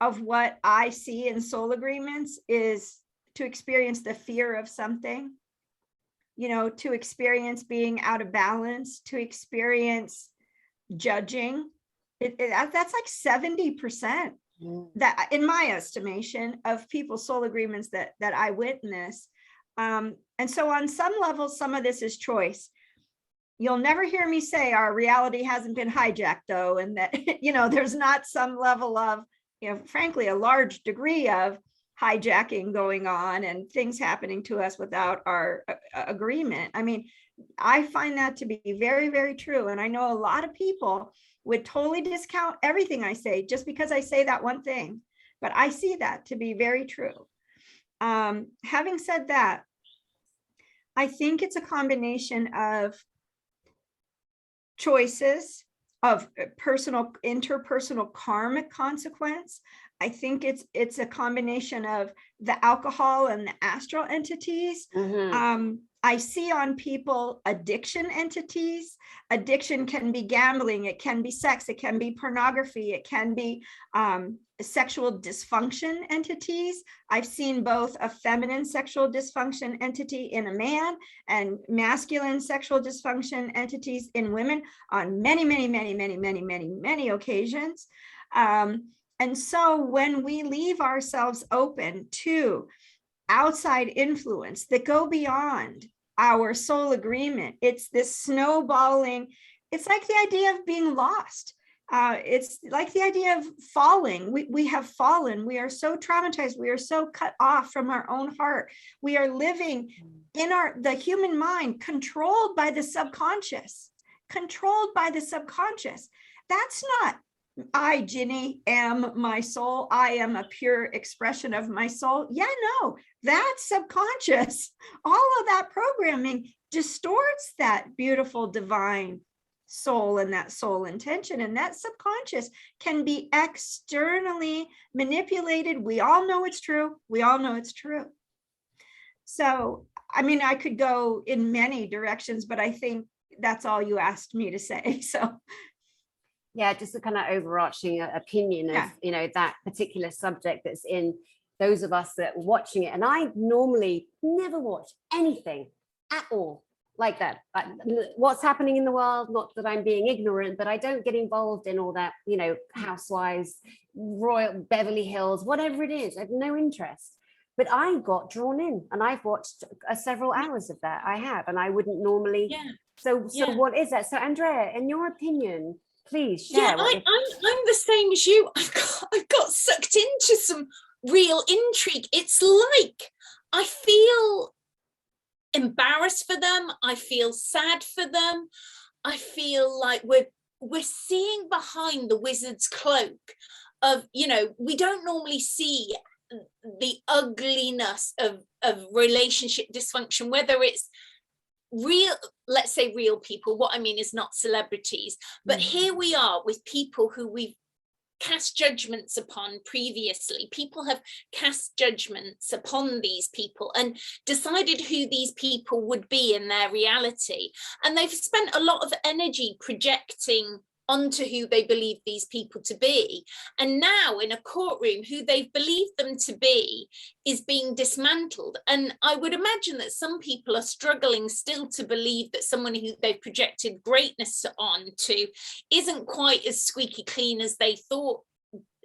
Speaker 3: of what I see in soul agreements is to experience the fear of something, you know, to experience being out of balance, to experience judging. That's like 70%. That, in my estimation, of people's soul agreements that I witness. And so on some level, some of this is choice. You'll never hear me say our reality hasn't been hijacked, though, and that, you know, there's not some level of, you know, frankly, a large degree of hijacking going on and things happening to us without our agreement. I mean, I find that to be very, very true. And I know a lot of people would totally discount everything I say just because I say that one thing, but I see that to be very true. Having said that, I think it's a combination of choices, of interpersonal karmic consequence. I think it's a combination of the alcohol and the astral entities. Mm-hmm. I see on people addiction entities. Addiction can be gambling, it can be sex, it can be pornography, it can be sexual dysfunction entities. I've seen both a feminine sexual dysfunction entity in a man and masculine sexual dysfunction entities in women on many occasions. And And so when we leave ourselves open to outside influence that go beyond our soul agreement, it's this snowballing. It's like the idea of being lost. It's like the idea of falling. We have fallen. We are so traumatized. We are so cut off from our own heart. We are living in the human mind, controlled by the subconscious, That's not, I, Ginny, am my soul. I am a pure expression of my soul. Yeah, no, that's subconscious. All of that programming distorts that beautiful divine soul and that soul intention, and that subconscious can be externally manipulated. We all know it's true. So, I mean, I could go in many directions, but I think that's all you asked me to say. So
Speaker 1: yeah, just a kind of overarching opinion of, that particular subject that's in those of us that are watching it. And I normally never watch anything at all like that. What's happening in the world, not that I'm being ignorant, but I don't get involved in all that, Housewives, Royal Beverly Hills, whatever it is. I have no interest. But I got drawn in, and I've watched several hours of that. I have, and I wouldn't normally.
Speaker 2: Yeah.
Speaker 1: So what is that? So Andrea, in your opinion, please share.
Speaker 2: Yeah, I'm the same as you. I've got sucked into some real intrigue. It's like I feel embarrassed for them. I feel sad for them. I feel like we're seeing behind the wizard's cloak of, we don't normally see the ugliness of relationship dysfunction, whether it's real, let's say real people. What I mean is not celebrities, but here we are with people who we've cast judgments upon previously. People have cast judgments upon these people and decided who these people would be in their reality, and they've spent a lot of energy projecting onto who they believe these people to be, and now in a courtroom who they've believed them to be is being dismantled. And I would imagine that some people are struggling still to believe that someone who they've projected greatness on to isn't quite as squeaky clean as they thought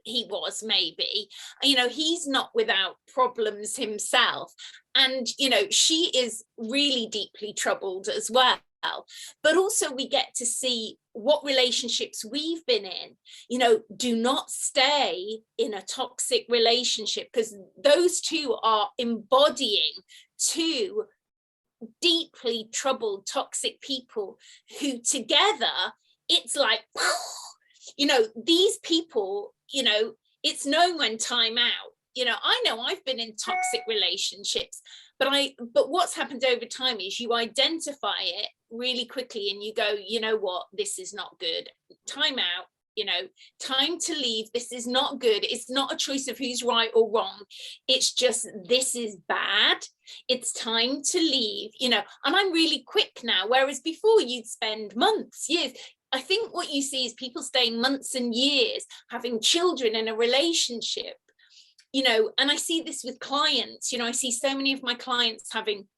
Speaker 2: he was. Maybe, he's not without problems himself, and she is really deeply troubled as well. But also we get to see what relationships we've been in. Do not stay in a toxic relationship, because those two are embodying two deeply troubled toxic people who together, it's like, these people, it's known when time out. I know I've been in toxic relationships, but what's happened over time is you identify it really quickly and you go, you know what, this is not good. Time out, time to leave. This is not good. It's not a choice of who's right or wrong. It's just, this is bad. It's time to leave, and I'm really quick now. Whereas before you'd spend months, years. I think what you see is people staying months and years, having children in a relationship. And I see this with clients. I see so many of my clients having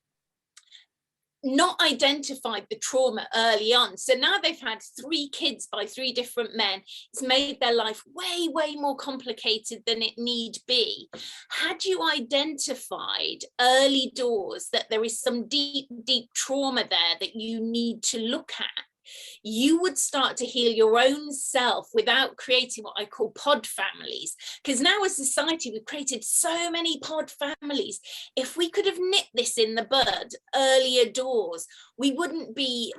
Speaker 2: not identified the trauma early on. So now they've had 3 kids by 3 different men. It's made their life way, way more complicated than it need be. Had you identified early doors that there is some deep, deep trauma there that you need to look at, you would start to heal your own self without creating what I call pod families. Because now as a society, we've created so many pod families. If we could have nipped this in the bud earlier doors, we wouldn't be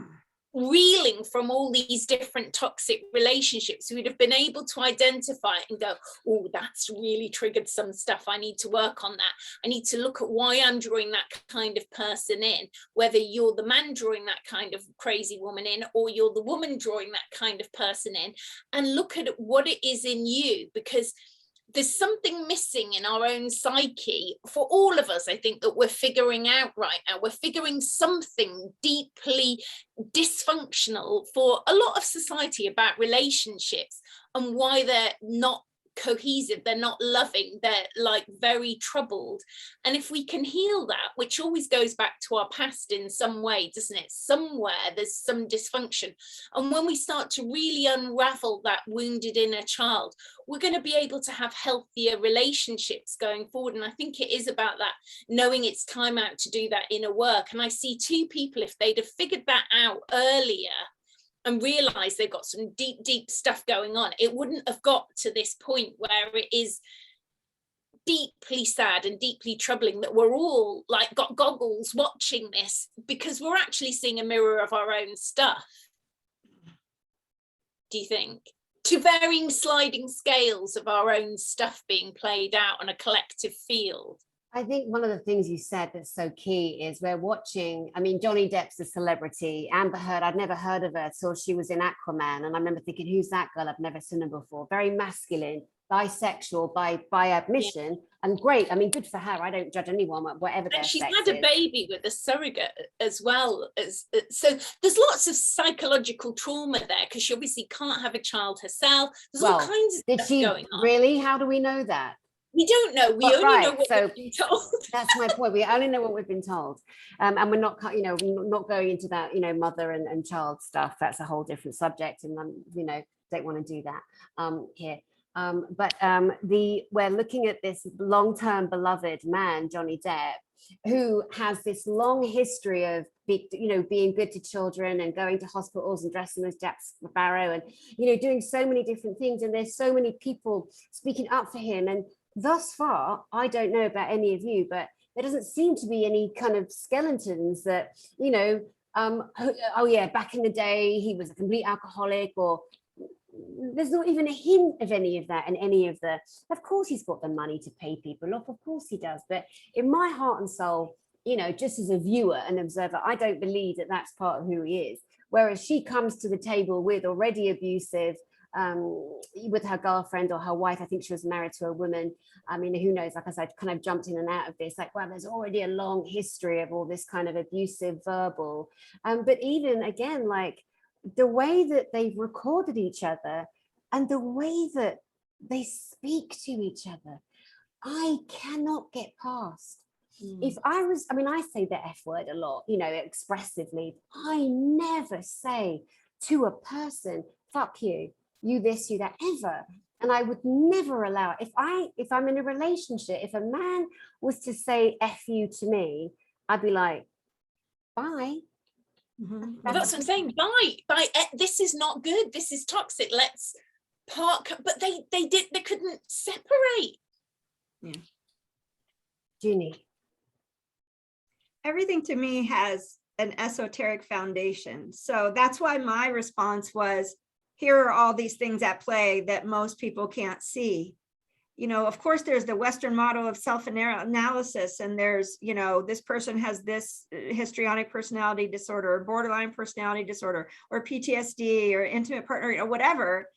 Speaker 2: reeling from all these different toxic relationships. We'd have been able to identify it and go, oh, that's really triggered some stuff. I need to work on that. I need to look at why I'm drawing that kind of person in, whether you're the man drawing that kind of crazy woman in, or you're the woman drawing that kind of person in, and look at what it is in you, because there's something missing in our own psyche for all of us. I think that we're figuring out right now. We're figuring something deeply dysfunctional for a lot of society about relationships and why they're not cohesive, they're not loving, they're like very troubled. And if we can heal that, which always goes back to our past in some way, doesn't it? Somewhere there's some dysfunction. And when we start to really unravel that wounded inner child, we're going to be able to have healthier relationships going forward. And I think it is about that, knowing it's time out to do that inner work. And I see two people, if they'd have figured that out earlier and realize they've got some deep stuff going on, it wouldn't have got to this point where it is deeply sad and deeply troubling that we're all like got goggles watching this, because we're actually seeing a mirror of our own stuff. Do you think? To varying sliding scales of our own stuff being played out on a collective field.
Speaker 1: I think one of the things you said that's so key is we're watching, I mean, Johnny Depp's a celebrity. Amber Heard, I'd never heard of her till she was in Aquaman. And I remember thinking, who's that girl? I've never seen her before. Very masculine, bisexual by admission, and great. I mean, good for her. I don't judge anyone, whatever their
Speaker 2: sex is.
Speaker 1: And
Speaker 2: she's had a baby with a surrogate as well. So there's lots of psychological trauma there, because she obviously can't have a child herself. There's all kinds of stuff going on.
Speaker 1: Really? How do we know that?
Speaker 2: We don't know. We only know what we've been told.
Speaker 1: That's my point. We only know what we've been told, and we're not, not going into that, mother and child stuff. That's a whole different subject, and don't want to do that here. But we're looking at this long-term beloved man, Johnny Depp, who has this long history of being good to children and going to hospitals and dressing as Jack Sparrow and doing so many different things. And there's so many people speaking up for him. And thus far, I don't know about any of you, but there doesn't seem to be any kind of skeletons that, oh yeah, back in the day, he was a complete alcoholic, or there's not even a hint of any of that in any of the, of course he's got the money to pay people off, of course he does. But in my heart and soul, just as a viewer and observer, I don't believe that that's part of who he is. Whereas she comes to the table with already abusive, with her girlfriend or her wife. I think she was married to a woman. I mean, who knows? Like I said, kind of jumped in and out of this. Like, wow, there's already a long history of all this kind of abusive verbal. But even again, like the way that they've recorded each other and the way that they speak to each other, I cannot get past. If I was, I mean, I say the F word a lot, expressively. I never say to a person, fuck you, you this, you that, ever. And I would never allow it. If I'm in a relationship, if a man was to say F you to me, I'd be like, bye.
Speaker 2: Well, that's what I'm saying. Bye. This is not good. This is toxic. Let's park. But they couldn't separate.
Speaker 3: Yeah.
Speaker 1: Ginny.
Speaker 3: Everything to me has an esoteric foundation. So that's why my response was, here are all these things at play that most people can't see. Of course, there's the Western model of self-analysis, and there's, this person has this histrionic personality disorder, or borderline personality disorder, or PTSD, or intimate partner, whatever.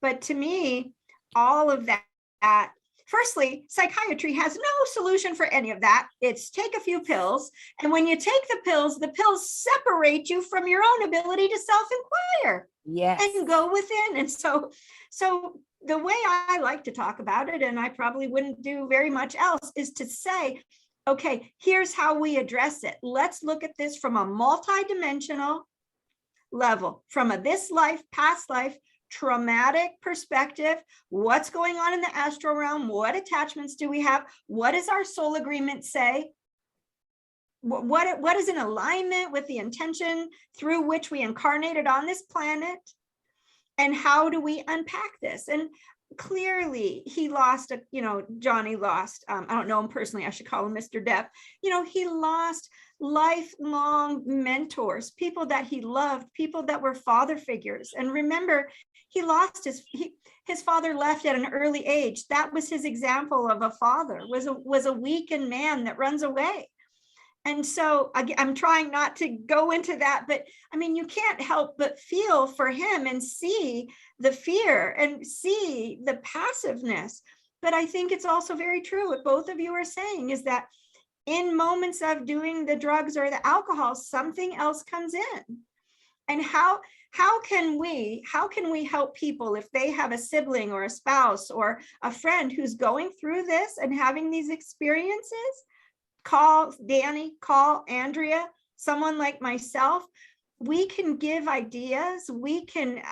Speaker 3: But to me, all of that, firstly, psychiatry has no solution for any of that. It's take a few pills. And when you take the pills separate you from your own ability to self-inquire. Yes. And go within. And so the way I like to talk about it, and I probably wouldn't do very much else, is to say, okay, here's how we address it. Let's look at this from a multidimensional level, from a this life, past life, traumatic perspective. What's going on in the astral realm? What attachments do we have? What does our soul agreement say? What is in alignment with the intention through which we incarnated on this planet? And how do we unpack this? And clearly he lost, Johnny lost, I don't know him personally, I should call him Mr. Depp. He lost lifelong mentors, people that he loved, people that were father figures. And remember, he lost his father left at an early age. That was his example of a father, was a weakened man that runs away. And so I'm trying not to go into that, but I mean, you can't help but feel for him and see the fear and see the passiveness. But I think it's also very true what both of you are saying, is that in moments of doing the drugs or the alcohol, something else comes in. And how can we help people if they have a sibling or a spouse or a friend who's going through this and having these experiences? Call Dani, call Andrea, someone like myself. We can give ideas, we can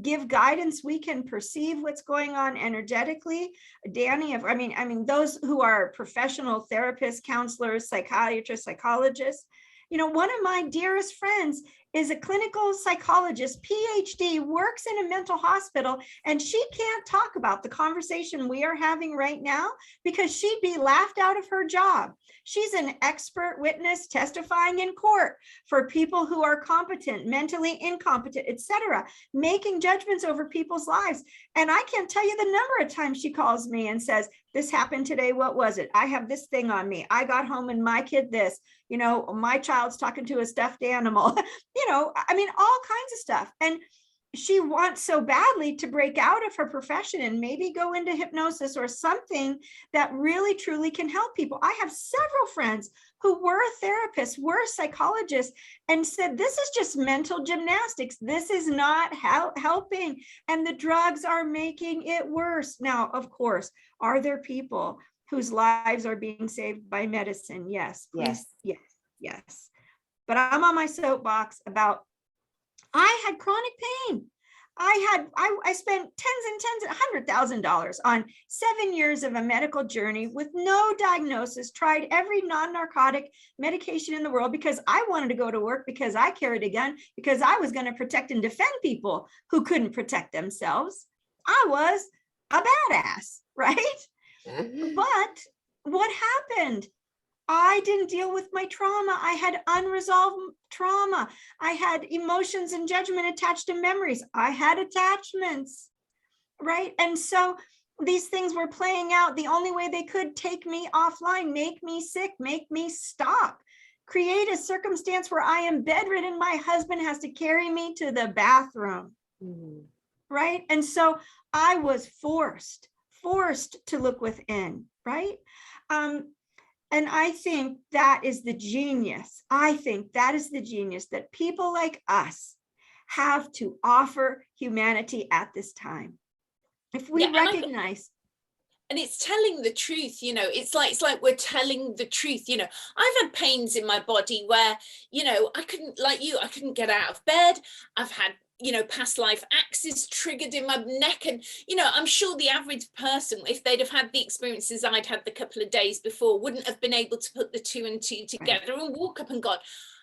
Speaker 3: give guidance, we can perceive what's going on energetically. Dani, I mean, those who are professional therapists, counselors, psychiatrists, psychologists. You know, one of my dearest friends is a clinical psychologist, PhD, works in a mental hospital, and she can't talk about the conversation we are having right now because she'd be laughed out of her job. She's an expert witness testifying in court for people who are competent, mentally incompetent, etc., making judgments over people's lives. And I can't tell you the number of times she calls me and says, this happened today, what was it? I have this thing on me. I got home and my kid this, you know, my child's talking to a stuffed animal, you know, I mean, all kinds of stuff. And she wants so badly to break out of her profession and maybe go into hypnosis or something that really truly can help people. I have several friends who were therapists, were psychologists, and said, this is just mental gymnastics. This is not helping. And the drugs are making it worse. Now, of course, are there people whose lives are being saved by medicine? Yes, please. Yes. But I'm on my soapbox about, I had chronic pain. I spent tens and $100,000 on 7 years of a medical journey with no diagnosis, tried every non-narcotic medication in the world because I wanted to go to work, because I carried a gun, because I was going to protect and defend people who couldn't protect themselves. I was a badass, right? But what happened? I didn't deal with my trauma. I had unresolved trauma. I had emotions and judgment attached to memories. I had attachments, right? And so these things were playing out. The only way they could take me offline, make me sick, make me stop, create a circumstance where I am bedridden. My husband has to carry me to the bathroom, right? And so I was forced to look within, right? And I think that is the genius. I think that is the genius that people like us have to offer humanity at this time. If we recognize.
Speaker 2: And it's telling the truth, you know, it's like we're telling the truth. You know, I've had pains in my body where, you know, I couldn't get out of bed. I've had, you know, past life axes triggered in my neck. And, you know, I'm sure the average person, if they'd have had the experiences I'd had the couple of days before, wouldn't have been able to put the 2 and 2 together and walk up and gone,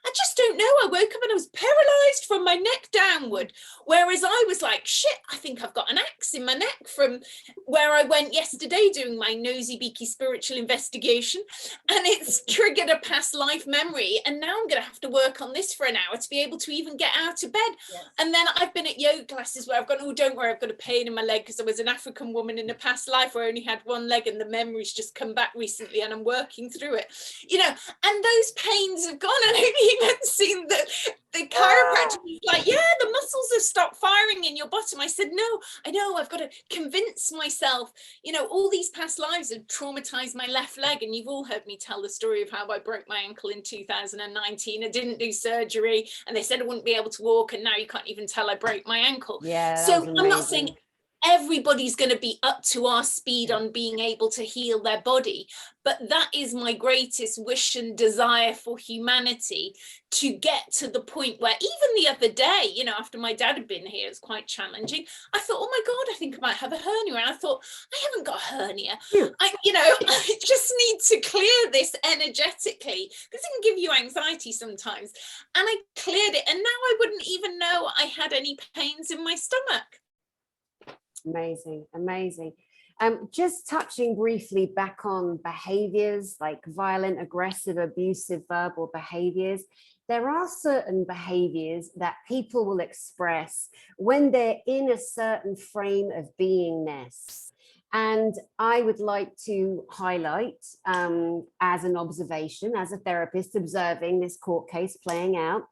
Speaker 2: I just don't know. I woke up and I was paralyzed from my neck downward. Whereas I was like, shit, I think I've got an axe in my neck from where I went yesterday doing my nosy beaky spiritual investigation. And it's triggered a past life memory. And now I'm going to have to work on this for an hour to be able to even get out of bed. Yes. And then I've been at yoga classes where I've gone, oh, don't worry, I've got a pain in my leg because I was an African woman in a past life where I only had one leg and the memory's just come back recently and I'm working through it. You know, and those pains have gone. And I even seen the chiropractor was like, yeah, the muscles have stopped firing in your bottom. I said, no, I know, I've got to convince myself, you know, all these past lives have traumatized my left leg. And you've all heard me tell the story of how I broke my ankle in 2019. I didn't do surgery and they said I wouldn't be able to walk. And now you can't even tell I broke my ankle. Yeah. So I'm not saying everybody's going to be up to our speed on being able to heal their body. But that is my greatest wish and desire for humanity, to get to the point where even the other day, you know, after my dad had been here, it was quite challenging. I thought, oh my God, I think I might have a hernia. And I thought, I haven't got a hernia. I just need to clear this energetically because it can give you anxiety sometimes. And I cleared it. And now I wouldn't even know I had any pains in my stomach.
Speaker 1: Amazing. Just touching briefly back on behaviors like violent, aggressive, abusive, verbal behaviors. There are certain behaviors that people will express when they're in a certain frame of beingness. And I would like to highlight as an observation, as a therapist observing this court case playing out,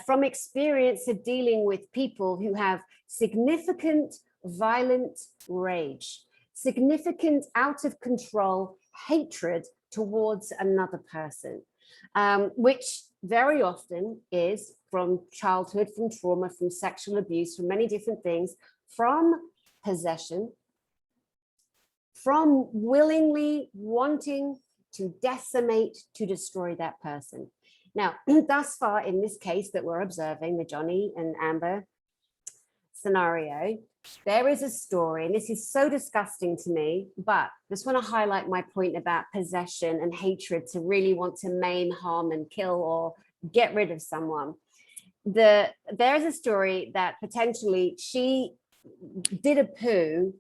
Speaker 1: from experience of dealing with people who have significant violent rage, significant out of control hatred towards another person, which very often is from childhood, from trauma, from sexual abuse, from many different things, from possession, from willingly wanting to decimate, to destroy that person. Now, thus far in this case that we're observing, the Johnny and Amber scenario, there is a story, and this is so disgusting to me, but just want to highlight my point about possession and hatred, to really want to maim, harm, and kill or get rid of someone. There is a story that potentially she did a poo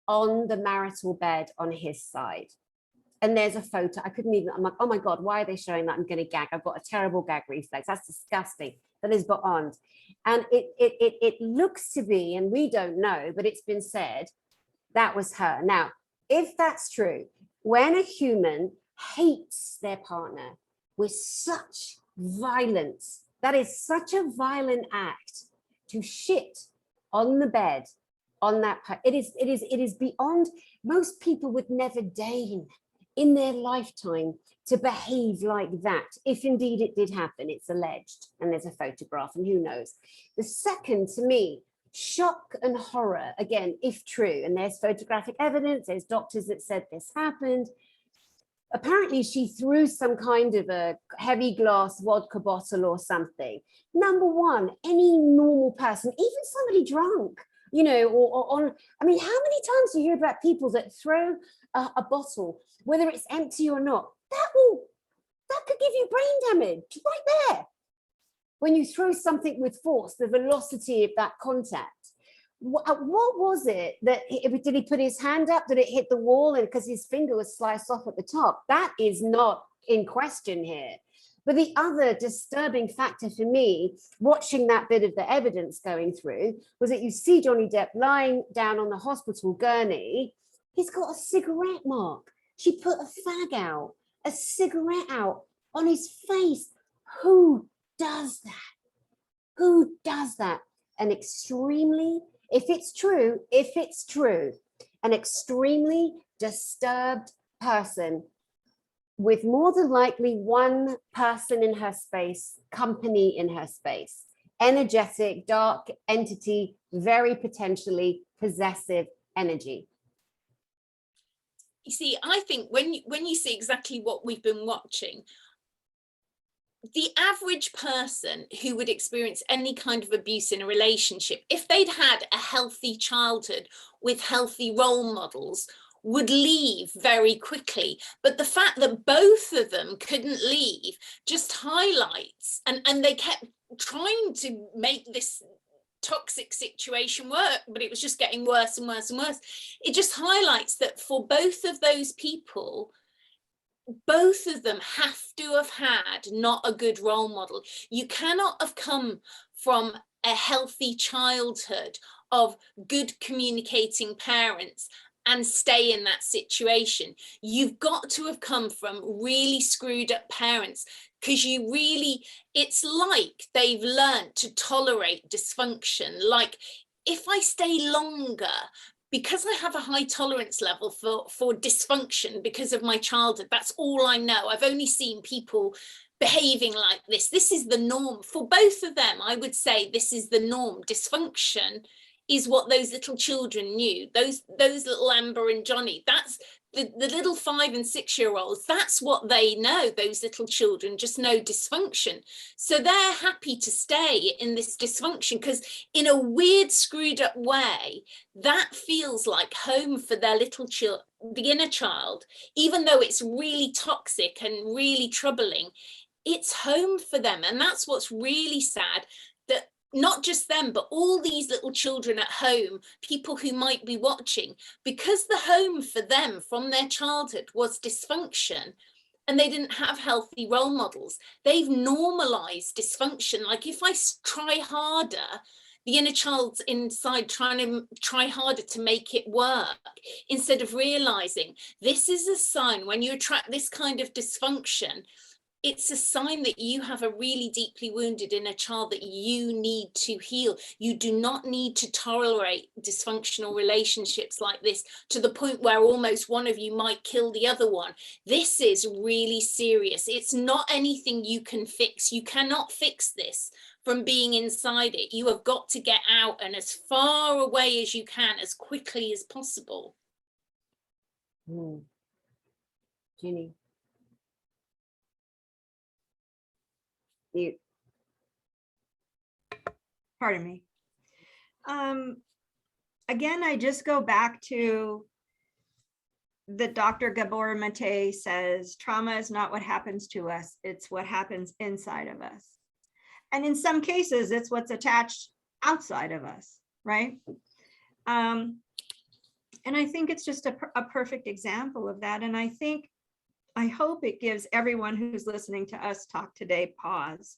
Speaker 1: on the marital bed on his side. And there's a photo. I couldn't even, I'm like, oh my God, why are they showing that? I'm going to gag. I've got a terrible gag reflex. That's disgusting. That is beyond. And it looks to be, and we don't know, but it's been said that was her. Now, if that's true, when a human hates their partner with such violence, that is such a violent act, to shit on the bed, on that, it is beyond. Most people would never deign in their lifetime to behave like that, if indeed it did happen. It's alleged, and there's a photograph, and who knows. The second, to me, shock and horror, again, if true, and there's photographic evidence, there's doctors that said this happened. Apparently she threw some kind of a heavy glass vodka bottle or something. Number one, any normal person, even somebody drunk, you know, or on, I mean, how many times do you hear about people that throw a bottle, whether it's empty or not, that could give you brain damage right there. When you throw something with force, the velocity of that contact. What was it that, did he put his hand up? Did it hit the wall? And because his finger was sliced off at the top? That is not in question here. But the other disturbing factor for me, watching that bit of the evidence going through, was that you see Johnny Depp lying down on the hospital gurney. He's got a cigarette mark. She put a fag out, a cigarette out on his face. Who does that? Who does that? An extremely, if it's true, an extremely disturbed person with more than likely one person in her space, company in her space, energetic, dark entity, very potentially possessive energy.
Speaker 2: You see, I think when you see exactly what we've been watching, the average person who would experience any kind of abuse in a relationship, if they'd had a healthy childhood with healthy role models, would leave very quickly. But the fact that both of them couldn't leave just highlights, and they kept trying to make this toxic situation work, but it was just getting worse and worse and worse. It just highlights that for both of those people, both of them have to have had not a good role model. You cannot have come from a healthy childhood of good communicating parents and stay in that situation. You've got to have come from really screwed up parents, because it's like they've learned to tolerate dysfunction. Like, if I stay longer, because I have a high tolerance level for dysfunction because of my childhood, that's all I know. I've only seen people behaving like this. This is the norm for both of them. I would say this is the norm. Dysfunction is what those little children knew. Those little Amber and Johnny, that's the little 5 and 6 year olds, that's what they know. Those little children just know dysfunction. So they're happy to stay in this dysfunction, because in a weird, screwed up way, that feels like home for their little child, the inner child. Even though it's really toxic and really troubling, it's home for them. And that's what's really sad, that not just them, but all these little children at home, people who might be watching, because the home for them from their childhood was dysfunction and they didn't have healthy role models, they've normalized dysfunction. Like, if I try harder, the inner child's inside trying to try harder to make it work, instead of realizing this is a sign when you attract this kind of dysfunction. it's a sign that you have a really deeply wounded inner child that you need to heal. You do not need to tolerate dysfunctional relationships like this to the point where almost one of you might kill the other one. This is really serious. It's not anything you can fix. You cannot fix this from being inside it. You have got to get out and as far away as you can, as quickly as possible.
Speaker 1: Ginny. You.
Speaker 3: Pardon me. Again, I just go back to the Dr. Gabor Mate says, trauma is not what happens to us, it's what happens inside of us. And in some cases, it's what's attached outside of us, right? And I think it's just a perfect example of that. And I hope it gives everyone who's listening to us talk today pause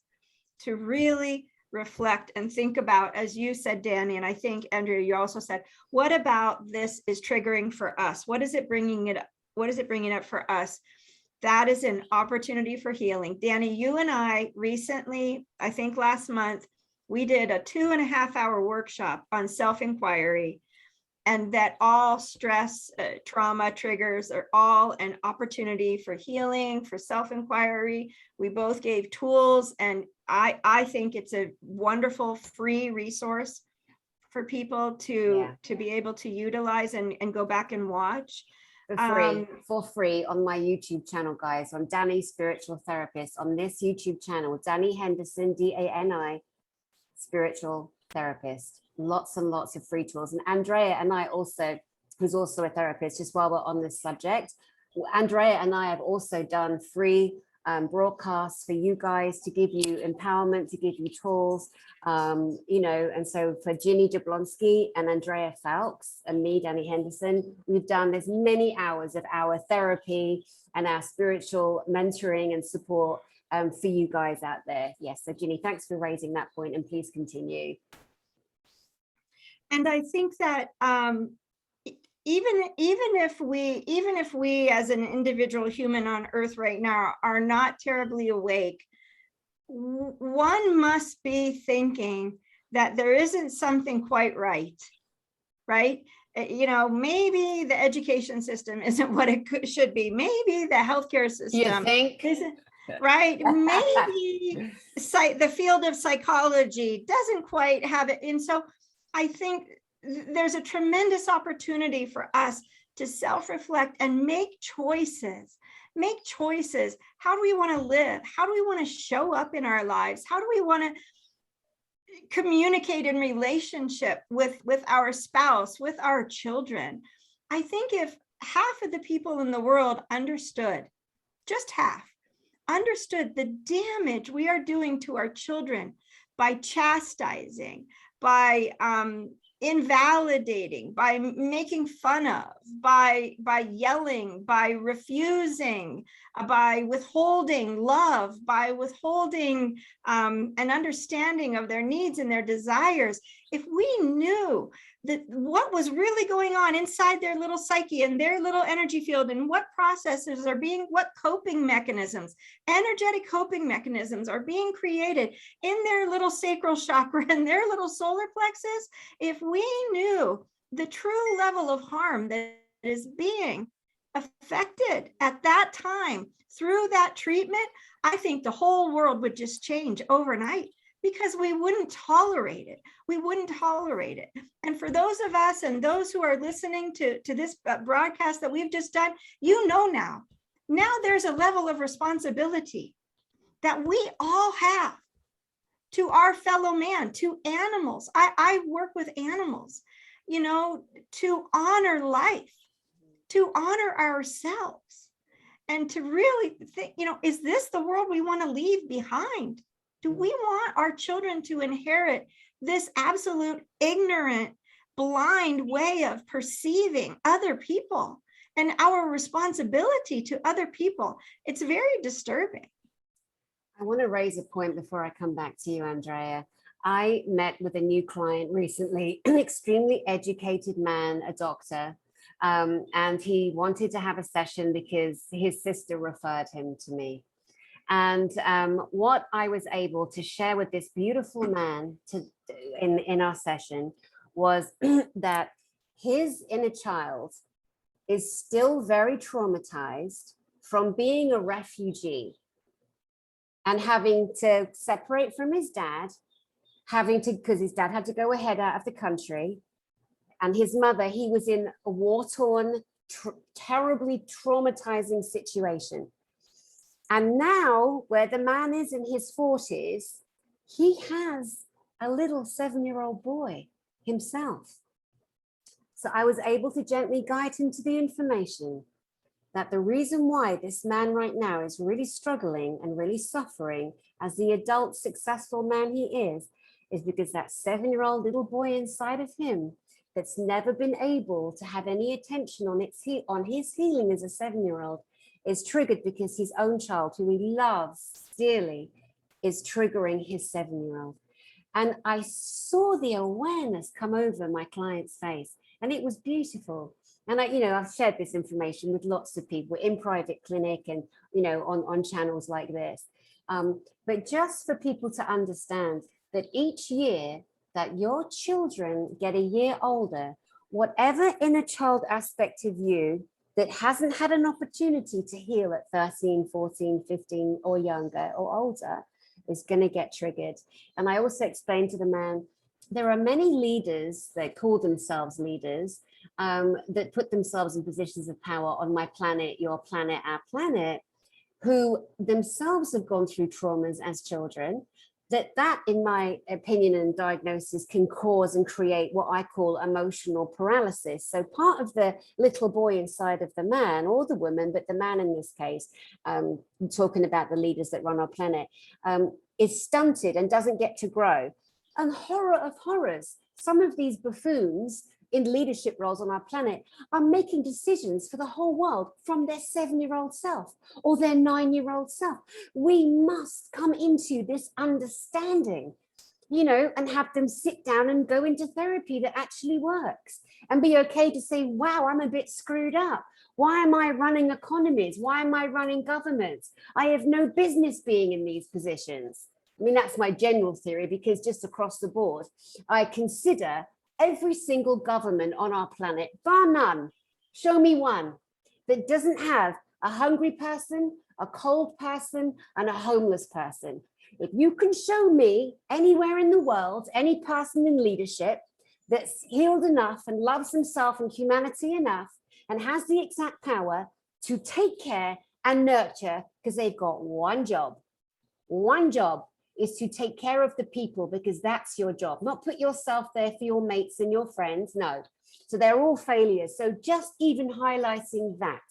Speaker 3: to really reflect and think about, as you said, Dani, and I think, Andrea, you also said, what about this is triggering for us? What is it bringing it up? What is it bringing up for us? That is an opportunity for healing. Dani, you and I recently, I think last month, we did a 2.5-hour workshop on self-inquiry, and that all stress, trauma triggers are all an opportunity for healing, for self-inquiry. We both gave tools, and I think it's a wonderful free resource for people to be able to utilize and go back and watch.
Speaker 1: For free on my YouTube channel, guys. I'm Dani Spiritual Therapist on this YouTube channel, Dani Henderson, DANI, Spiritual Therapist. Lots and lots of free tools. And Andrea and I also, who's also a therapist, just while we're on this subject, Andrea and I have also done free broadcasts for you guys to give you empowerment, to give you tools, you know. And so for Ginny Jablonski and Andrea Foulkes and me, Dani Henderson, we've done this many hours of our therapy and our spiritual mentoring and support for you guys out there. Yes, so Ginny, thanks for raising that point, and please continue.
Speaker 3: And I think that even if we as an individual human on earth right now are not terribly awake, one must be thinking that there isn't something quite right? You know, maybe the education system isn't what it should be. Maybe the healthcare system isn't right. Maybe the field of psychology doesn't quite have it. And so I think there's a tremendous opportunity for us to self-reflect and make choices. How do we want to live? How do we want to show up in our lives? How do we want to communicate in relationship with our spouse, with our children? I think if half of the people in the world understood, just half, understood the damage we are doing to our children by chastising, by invalidating, by making fun of, by yelling, by refusing, by withholding love, by withholding an understanding of their needs and their desires. If we knew that what was really going on inside their little psyche and their little energy field, and what processes are being, what coping mechanisms, energetic coping mechanisms are being created in their little sacral chakra and their little solar plexus, if we knew the true level of harm that is being affected at that time through that treatment, I think the whole world would just change overnight, because we wouldn't tolerate it. We wouldn't tolerate it. And for those of us and those who are listening to this broadcast that we've just done, you know, now there's a level of responsibility that we all have to our fellow man, to animals. I work with animals, you know, to honor life, to honor ourselves, and to really think, you know, is this the world we want to leave behind? Do we want our children to inherit this absolute ignorant, blind way of perceiving other people and our responsibility to other people? It's very disturbing.
Speaker 1: I want to raise a point before I come back to you, Andrea. I met with a new client recently, an extremely educated man, a doctor, and he wanted to have a session because his sister referred him to me. And what I was able to share with this beautiful man in our session was that his inner child is still very traumatized from being a refugee and having to separate from his dad, because his dad had to go ahead out of the country. And his mother, he was in a war-torn, terribly traumatizing situation. And now, where the man is in his 40s, he has a little 7-year-old boy himself. So I was able to gently guide him to the information that the reason why this man right now is really struggling and really suffering as the adult successful man he is because that 7-year-old little boy inside of him that's never been able to have any attention on his healing as a 7-year-old is triggered because his own child, who he loves dearly, is triggering his 7-year-old. And I saw the awareness come over my client's face, and it was beautiful. And I've shared this information with lots of people in private clinic and, on channels like this. But just for people to understand that each year that your children get a year older, whatever inner child aspect of you that hasn't had an opportunity to heal at 13, 14, 15 or younger or older is going to get triggered. And I also explained to the man, there are many leaders that call themselves leaders that put themselves in positions of power on my planet, your planet, our planet, who themselves have gone through traumas as children, that in my opinion and diagnosis can cause and create what I call emotional paralysis. So part of the little boy inside of the man or the woman, but the man in this case, talking about the leaders that run our planet, is stunted and doesn't get to grow. And horror of horrors, some of these buffoons in leadership roles on our planet are making decisions for the whole world from their 7-year-old self or their 9-year-old self. We must come into this understanding, and have them sit down and go into therapy that actually works and be okay to say, wow, I'm a bit screwed up. Why am I running economies? Why am I running governments? I have no business being in these positions. I mean, that's my general theory, because just across the board, I consider every single government on our planet, bar none, show me one that doesn't have a hungry person, a cold person, and a homeless person. If you can show me anywhere in the world, any person in leadership that's healed enough and loves himself and humanity enough and has the exact power to take care and nurture, because they've got one job is to take care of the people, because that's your job, not put yourself there for your mates and your friends. No. So they're all failures. So just even highlighting that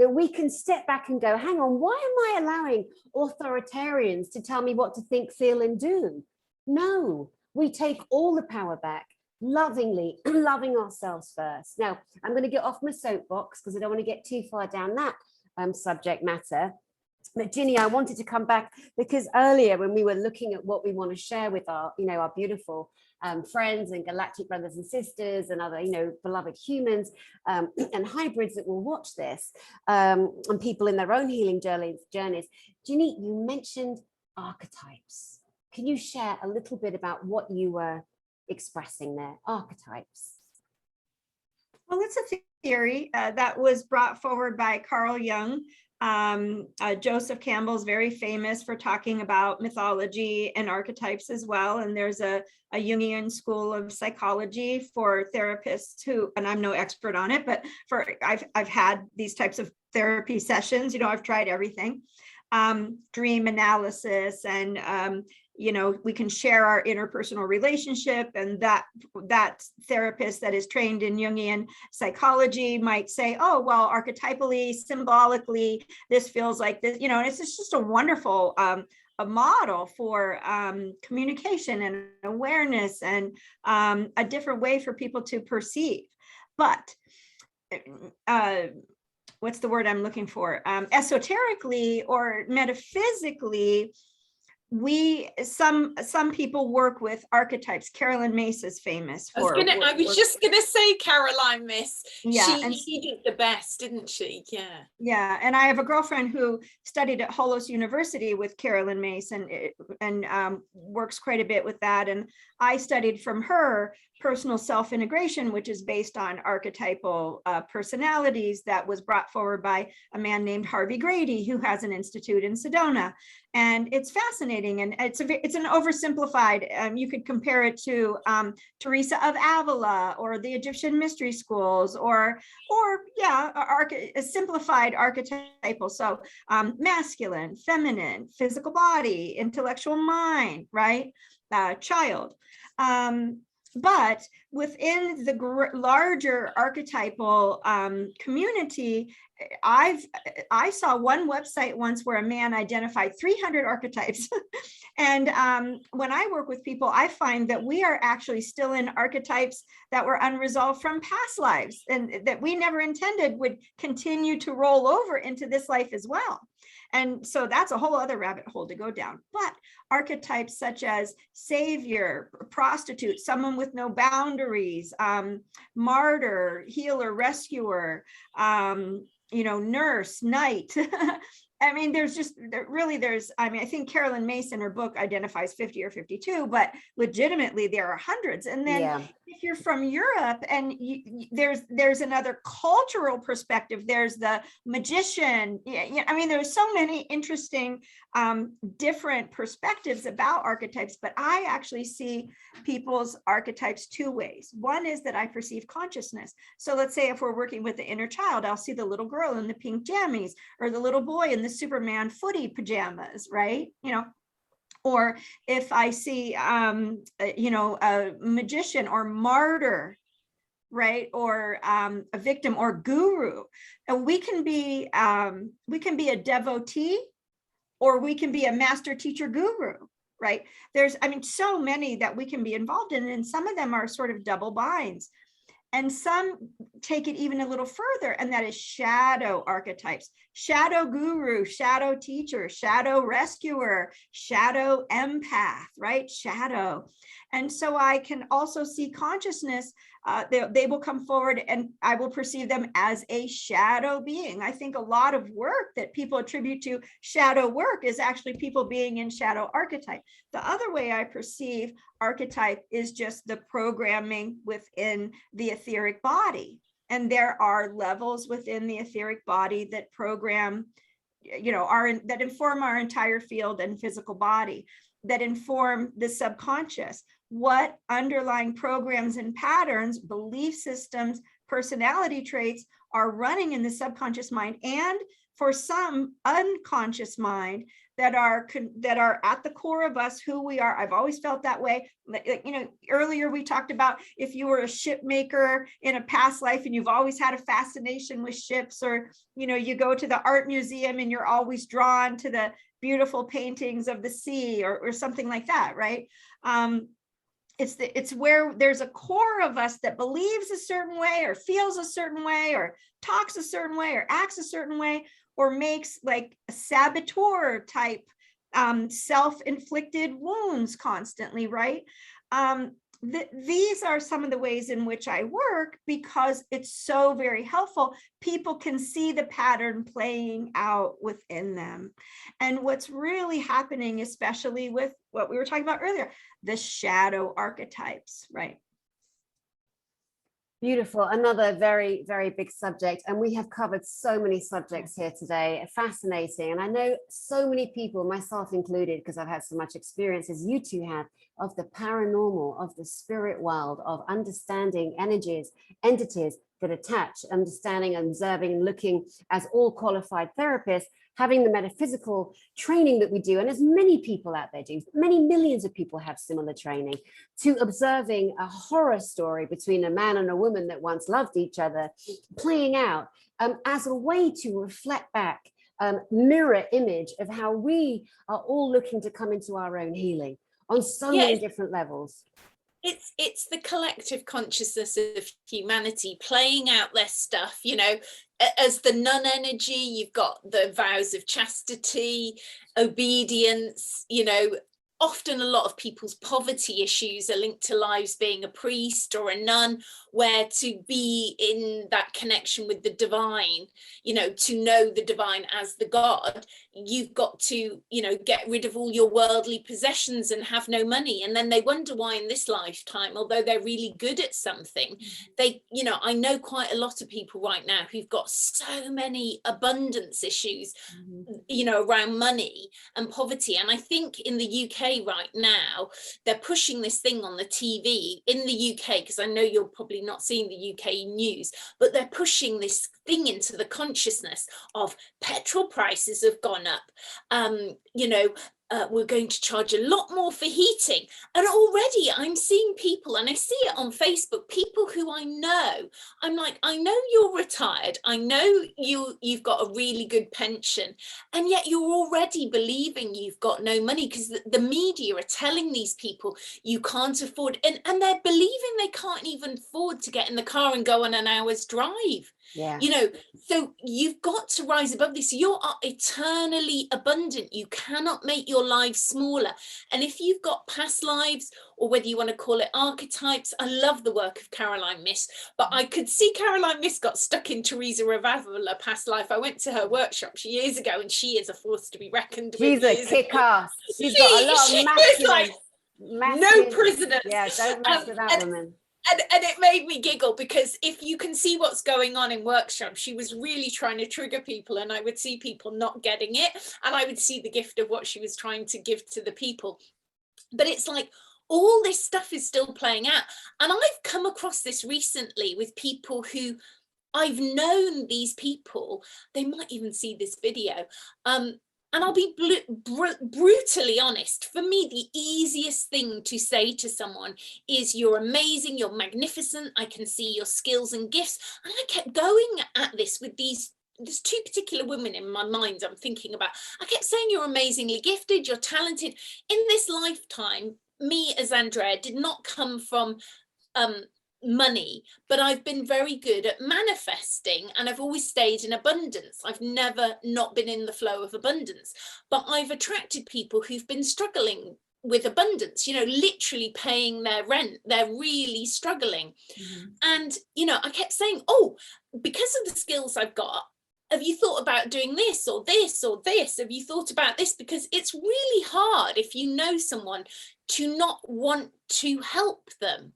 Speaker 1: we can step back and go, hang on, why am I allowing authoritarians to tell me what to think, feel, and do? No, we take all the power back, lovingly, loving ourselves first. Now, I'm going to get off my soapbox because I don't want to get too far down that subject matter. But Ginny, I wanted to come back because earlier when we were looking at what we want to share with our, our beautiful friends and galactic brothers and sisters and other, beloved humans and hybrids that will watch this and people in their own healing journeys. Ginny, you mentioned archetypes. Can you share a little bit about what you were expressing there? Archetypes.
Speaker 3: Well, it's a theory that was brought forward by Carl Jung. Joseph Campbell's very famous for talking about mythology and archetypes as well. And there's a Jungian school of psychology for therapists who, and I'm no expert on it, but I've had these types of therapy sessions. I've tried everything, dream analysis, and we can share our interpersonal relationship, and that therapist that is trained in Jungian psychology might say, oh, well, archetypally, symbolically, this feels like this, and it's just a wonderful a model for communication and awareness and a different way for people to perceive. But what's the word I'm looking for? Esoterically or metaphysically, some people work with archetypes. Carolyn Mace is famous for.
Speaker 2: I was just gonna say Caroline Miss.
Speaker 3: Yeah,
Speaker 2: She did the best, didn't she? Yeah.
Speaker 3: Yeah, and I have a girlfriend who studied at Holos University with Carolyn Mace and works quite a bit with that. And I studied from her personal self-integration, which is based on archetypal personalities that was brought forward by a man named Harvey Grady, who has an institute in Sedona. And it's fascinating, and it's an oversimplified. You could compare it to Teresa of Avila or the Egyptian mystery schools, or a simplified archetypal. So masculine, feminine, physical body, intellectual mind, right? Child. But within the larger archetypal community, I saw one website once where a man identified 300 archetypes. And when I work with people, I find that we are actually still in archetypes that were unresolved from past lives, and that we never intended would continue to roll over into this life as well. And so that's a whole other rabbit hole to go down. But archetypes such as savior, prostitute, someone with no boundaries, martyr, healer, rescuer, nurse, knight. I mean, I think Carolyn Mace in her book identifies 50 or 52, but legitimately there are hundreds. And then if you're from Europe, and there's another cultural perspective, there's the magician. I mean, there's so many interesting different perspectives about archetypes, but I actually see people's archetypes two ways. One is that I perceive consciousness. So let's say if we're working with the inner child, I'll see the little girl in the pink jammies, or the little boy in the Superman footy pajamas, right? Or if I see, a magician or martyr, right? Or a victim or guru, and we can be a devotee, or we can be a master teacher guru, right? There's, so many that we can be involved in, and some of them are sort of double binds. And some take it even a little further, and that is shadow archetypes: shadow guru, shadow teacher, shadow rescuer, shadow empath, right? Shadow. And so I can also see consciousness. They will come forward, and I will perceive them as a shadow being. I think a lot of work that people attribute to shadow work is actually people being in shadow archetype. The other way I perceive archetype is just the programming within the etheric body. And there are levels within the etheric body that program, that inform our entire field and physical body, that inform the subconscious. What underlying programs and patterns, belief systems, personality traits are running in the subconscious mind, and for some unconscious mind that are at the core of us, who we are. I've always felt that way. Earlier we talked about if you were a ship maker in a past life and you've always had a fascination with ships, or you go to the art museum and you're always drawn to the beautiful paintings of the sea, or something like that, right? It's where there's a core of us that believes a certain way, or feels a certain way, or talks a certain way, or acts a certain way, or makes like a saboteur type self-inflicted wounds constantly, right? These are some of the ways in which I work, because it's so very helpful. People can see the pattern playing out within them. And what's really happening, especially with what we were talking about earlier, the shadow archetypes, right?
Speaker 1: Beautiful. Another very, very big subject. And we have covered so many subjects here today. Fascinating. And I know so many people, myself included, because I've had so much experience as you two have, of the paranormal, of the spirit world, of understanding energies, entities that attach, understanding, observing, looking, as all qualified therapists, having the metaphysical training that we do, and as many people out there do, many millions of people have similar training, to observing a horror story between a man and a woman that once loved each other playing out as a way to reflect back, mirror image of how we are all looking to come into our own healing on so many different levels.
Speaker 2: It's the collective consciousness of humanity playing out their stuff, you know. As the nun energy, you've got the vows of chastity, obedience, you know. Often a lot of people's poverty issues are linked to lives being a priest or a nun, where to be in that connection with the divine, you know, to know the divine as the God, you've got to, you know, get rid of all your worldly possessions and have no money. And then they wonder why in this lifetime, although they're really good at something, they, you know, I know quite a lot of people right now who've got so many abundance issues, you know, around money and poverty. And I think in the UK right now, they're pushing this thing on the TV in the UK, because I know you're probably not seeing the UK news, but they're pushing this thing into the consciousness of petrol prices have gone up, you know, we're going to charge a lot more for heating. And already I'm seeing people, and I see it on Facebook, people who I know, I'm like, I know you're retired, I know you've got a really good pension, and yet you're already believing you've got no money, because the media are telling these people you can't afford, and they're believing they can't even afford to get in the car and go on an hour's drive.
Speaker 1: Yeah.
Speaker 2: You know, so you've got to rise above this. You are eternally abundant. You cannot make your life smaller. And if you've got past lives, or whether you want to call it archetypes, I love the work of Caroline Myss, but I could see Caroline Myss got stuck in Teresa Revavala past life. I went to her workshop years ago, and she is a force to be reckoned with.
Speaker 1: She's a kick-ass. She's got a lot of masculine,
Speaker 2: no prisoners.
Speaker 1: Yeah, don't mess with that woman.
Speaker 2: And it made me giggle, because if you can see what's going on in workshops, she was really trying to trigger people, and I would see people not getting it, and I would see the gift of what she was trying to give to the people. But it's like all this stuff is still playing out. And I've come across this recently with people who I've known these people, they might even see this video. And I'll be brutally honest, for me, the easiest thing to say to someone is, you're amazing, you're magnificent, I can see your skills and gifts. And I kept going at this with there's two particular women in my mind I'm thinking about. I kept saying, you're amazingly gifted, you're talented. In this lifetime, me as Andrea did not come from money, but I've been very good at manifesting, and I've always stayed in abundance. I've never not been in the flow of abundance, but I've attracted people who've been struggling with abundance, you know, literally paying their rent. They're really struggling. And, you know, I kept saying, oh, because of the skills I've got, have you thought about doing this or this or this? Have you thought about this? Because it's really hard, if you know someone, to not want to help them.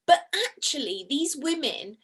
Speaker 2: But actually, these women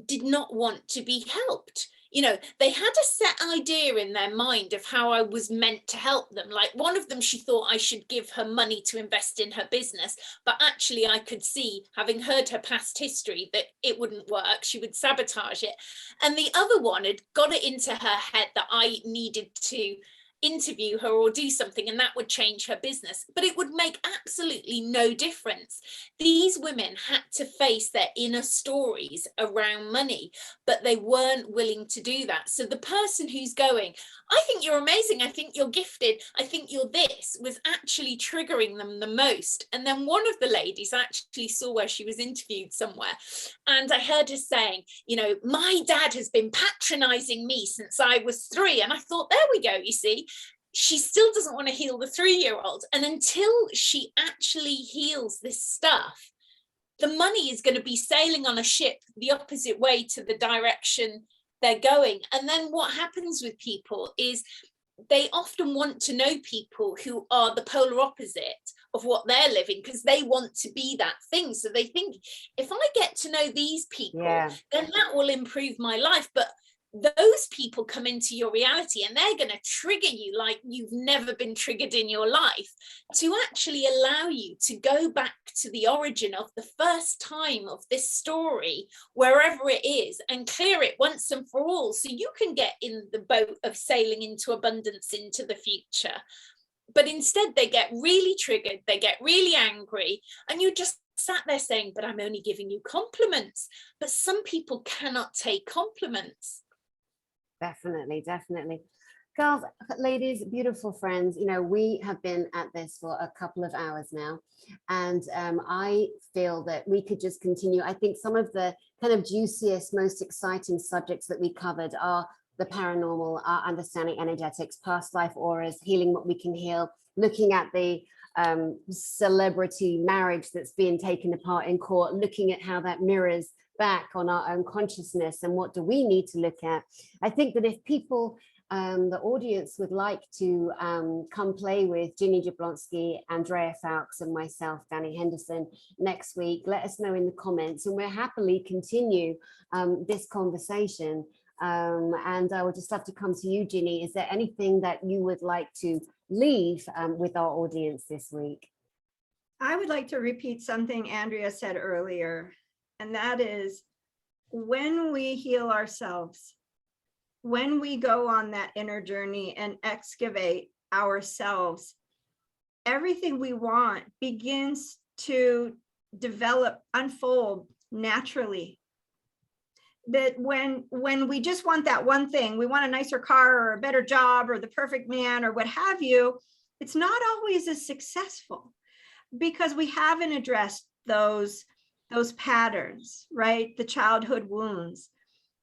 Speaker 2: did not want to be helped. You know, they had a set idea in their mind of how I was meant to help them. Like, one of them, she thought I should give her money to invest in her business. But actually, I could see, having heard her past history, that it wouldn't work. She would sabotage it. And the other one had got it into her head that I needed to interview her or do something, and that would change her business, but it would make absolutely no difference. These women had to face their inner stories around money, but they weren't willing to do that. So the person who's going, I think you're amazing, I think you're gifted, I think you're this, was actually triggering them the most. And then one of the ladies actually saw where she was interviewed somewhere, and I heard her saying, you know, my dad has been patronizing me since I was 3. And I thought, there we go, you see, she still doesn't want to heal the 3-year-old. And until she actually heals this stuff, the money is going to be sailing on a ship the opposite way to the direction they're going. And then what happens with people is they often want to know people who are the polar opposite of what they're living, because they want to be that thing. So they think, if I get to know these people, then that will improve my life. But those people come into your reality, and they're going to trigger you like you've never been triggered in your life, to actually allow you to go back to the origin of the first time of this story, wherever it is, and clear it once and for all, so you can get in the boat of sailing into abundance into the future. But instead, they get really triggered, they get really angry, and you just sat there saying, but I'm only giving you compliments. But some people cannot take compliments.
Speaker 1: Definitely. Girls, ladies, beautiful friends, you know, we have been at this for a couple of hours now, and I feel that we could just continue. I think some of the kind of juiciest, most exciting subjects that we covered are the paranormal, our understanding energetics, past life auras, healing what we can heal, looking at the celebrity marriage that's being taken apart in court, looking at how that mirrors back on our own consciousness and what do we need to look at. I think that if people, the audience would like to come play with Ginny Jablonski, Andrea Foulkes and myself, Dani Henderson, next week, let us know in the comments and we'll happily continue this conversation. And I would just love to come to you, Ginny. Is there anything that you would like to leave with our audience this week?
Speaker 3: I would like to repeat something Andrea said earlier, and that is when we heal ourselves, when we go on that inner journey and excavate ourselves, everything we want begins to develop, unfold naturally. That when we just want that one thing, we want a nicer car or a better job or the perfect man or what have you, it's not always as successful because we haven't addressed those patterns, right? The childhood wounds.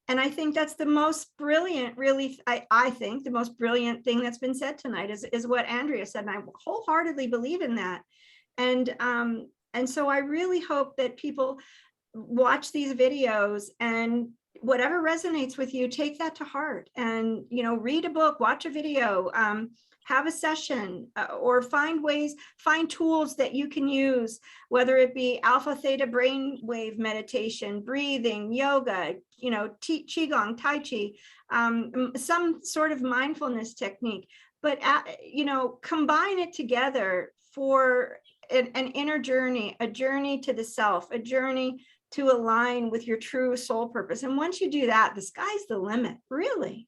Speaker 3: And I think that's the most brilliant, really, I think the most brilliant thing that's been said tonight is what Andrea said. And I wholeheartedly believe in that. And so I really hope that people watch these videos and whatever resonates with you, take that to heart and, you know, read a book, watch a video, have a session, or find tools that you can use, whether it be alpha theta brainwave meditation, breathing, yoga, you know, qigong, tai chi, some sort of mindfulness technique, but you know, combine it together for an inner journey, a journey to the self, a journey to align with your true soul purpose. And once you do that, the sky's the limit, really.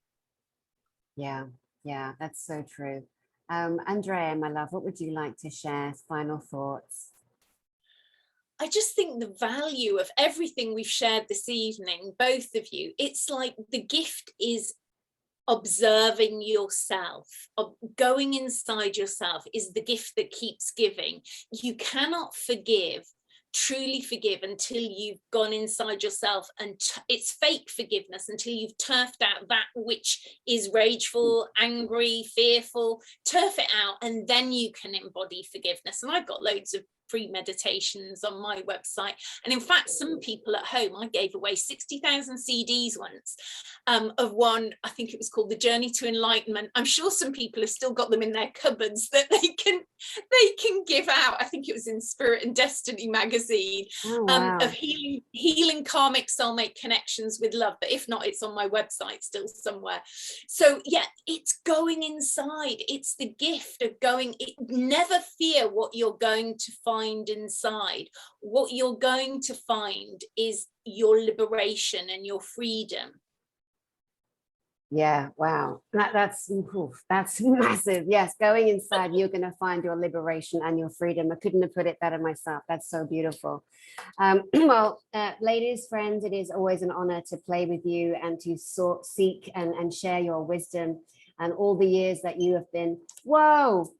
Speaker 1: Yeah, that's so true. Andrea, my love, what would you like to share? Final thoughts?
Speaker 2: I just think the value of everything we've shared this evening, both of you, it's like the gift is observing yourself, going inside yourself is the gift that keeps giving. You cannot truly forgive until you've gone inside yourself, and it's fake forgiveness until you've turfed out that which is rageful, angry, fearful. Turf it out and then you can embody forgiveness. And I've got loads of free meditations on my website, and in fact some people at home, I gave away 60,000 CDs once of one, I think it was called The Journey to Enlightenment. I'm sure some people have still got them in their cupboards that they can give out. I think it was in Spirit and Destiny magazine.
Speaker 1: Oh, wow.
Speaker 2: Of healing karmic soulmate connections with love, but if not, it's on my website still somewhere. So yeah, it's going inside, it's the gift of going. Never fear what you're going to find inside. What you're going to find is your liberation and your freedom.
Speaker 1: Yeah, wow, that's massive. Yes, going inside, you're going to find your liberation and your freedom. I couldn't have put it better myself. That's so beautiful. Well, ladies, friends, it is always an honor to play with you and to seek and share your wisdom and all the years that you have been. Whoa,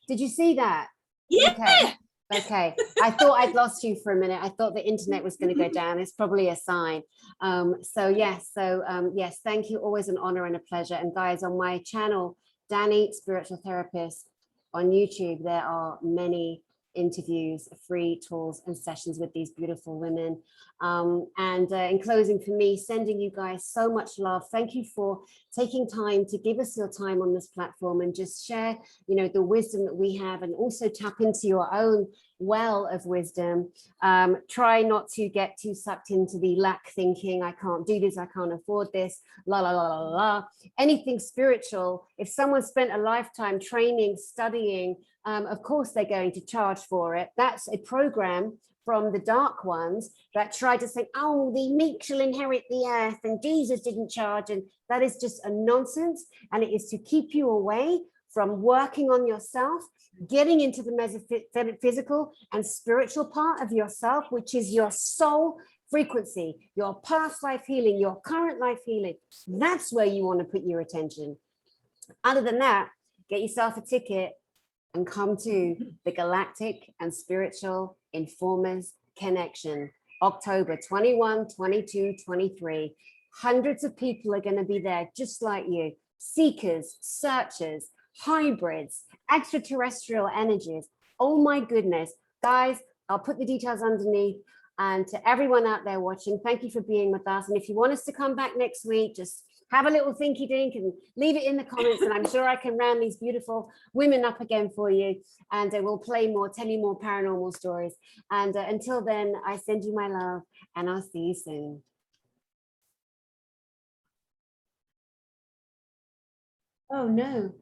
Speaker 1: did you see that?
Speaker 2: Yeah.
Speaker 1: Okay. I thought I'd lost you for a minute. I thought the internet was going to go down. It's probably a sign. Yes, thank you. Always an honor and a pleasure. And guys, on my channel, Dani Spiritual Therapist on YouTube, there are many interviews, free tools and sessions with these beautiful women. In closing, for me, sending you guys so much love. Thank you for taking time to give us your time on this platform and just share, you know, the wisdom that we have, and also tap into your own well of wisdom. Try not to get too sucked into the lack thinking. I can't do this, I can't afford this, la la la la la. Anything spiritual, if someone spent a lifetime training, studying, of course they're going to charge for it. That's a program from the dark ones that try to say, oh, the meek shall inherit the earth and Jesus didn't charge. And that is just a nonsense. And it is to keep you away from working on yourself, getting into the metaphysical and spiritual part of yourself, which is your soul frequency, your past life healing, your current life healing. That's where you want to put your attention. Other than that, get yourself a ticket and come to the Galactic and Spiritual Informers Connection, October 21, 22, 23. Hundreds of people are going to be there just like you. Seekers, searchers, hybrids, extraterrestrial energies. Oh my goodness. Guys, I'll put the details underneath. And to everyone out there watching, thank you for being with us. And if you want us to come back next week, just have a little thinky dink and leave it in the comments, and I'm sure I can round these beautiful women up again for you, and we'll play more, tell you more paranormal stories. And until then, I send you my love, and I'll see you soon. Oh no.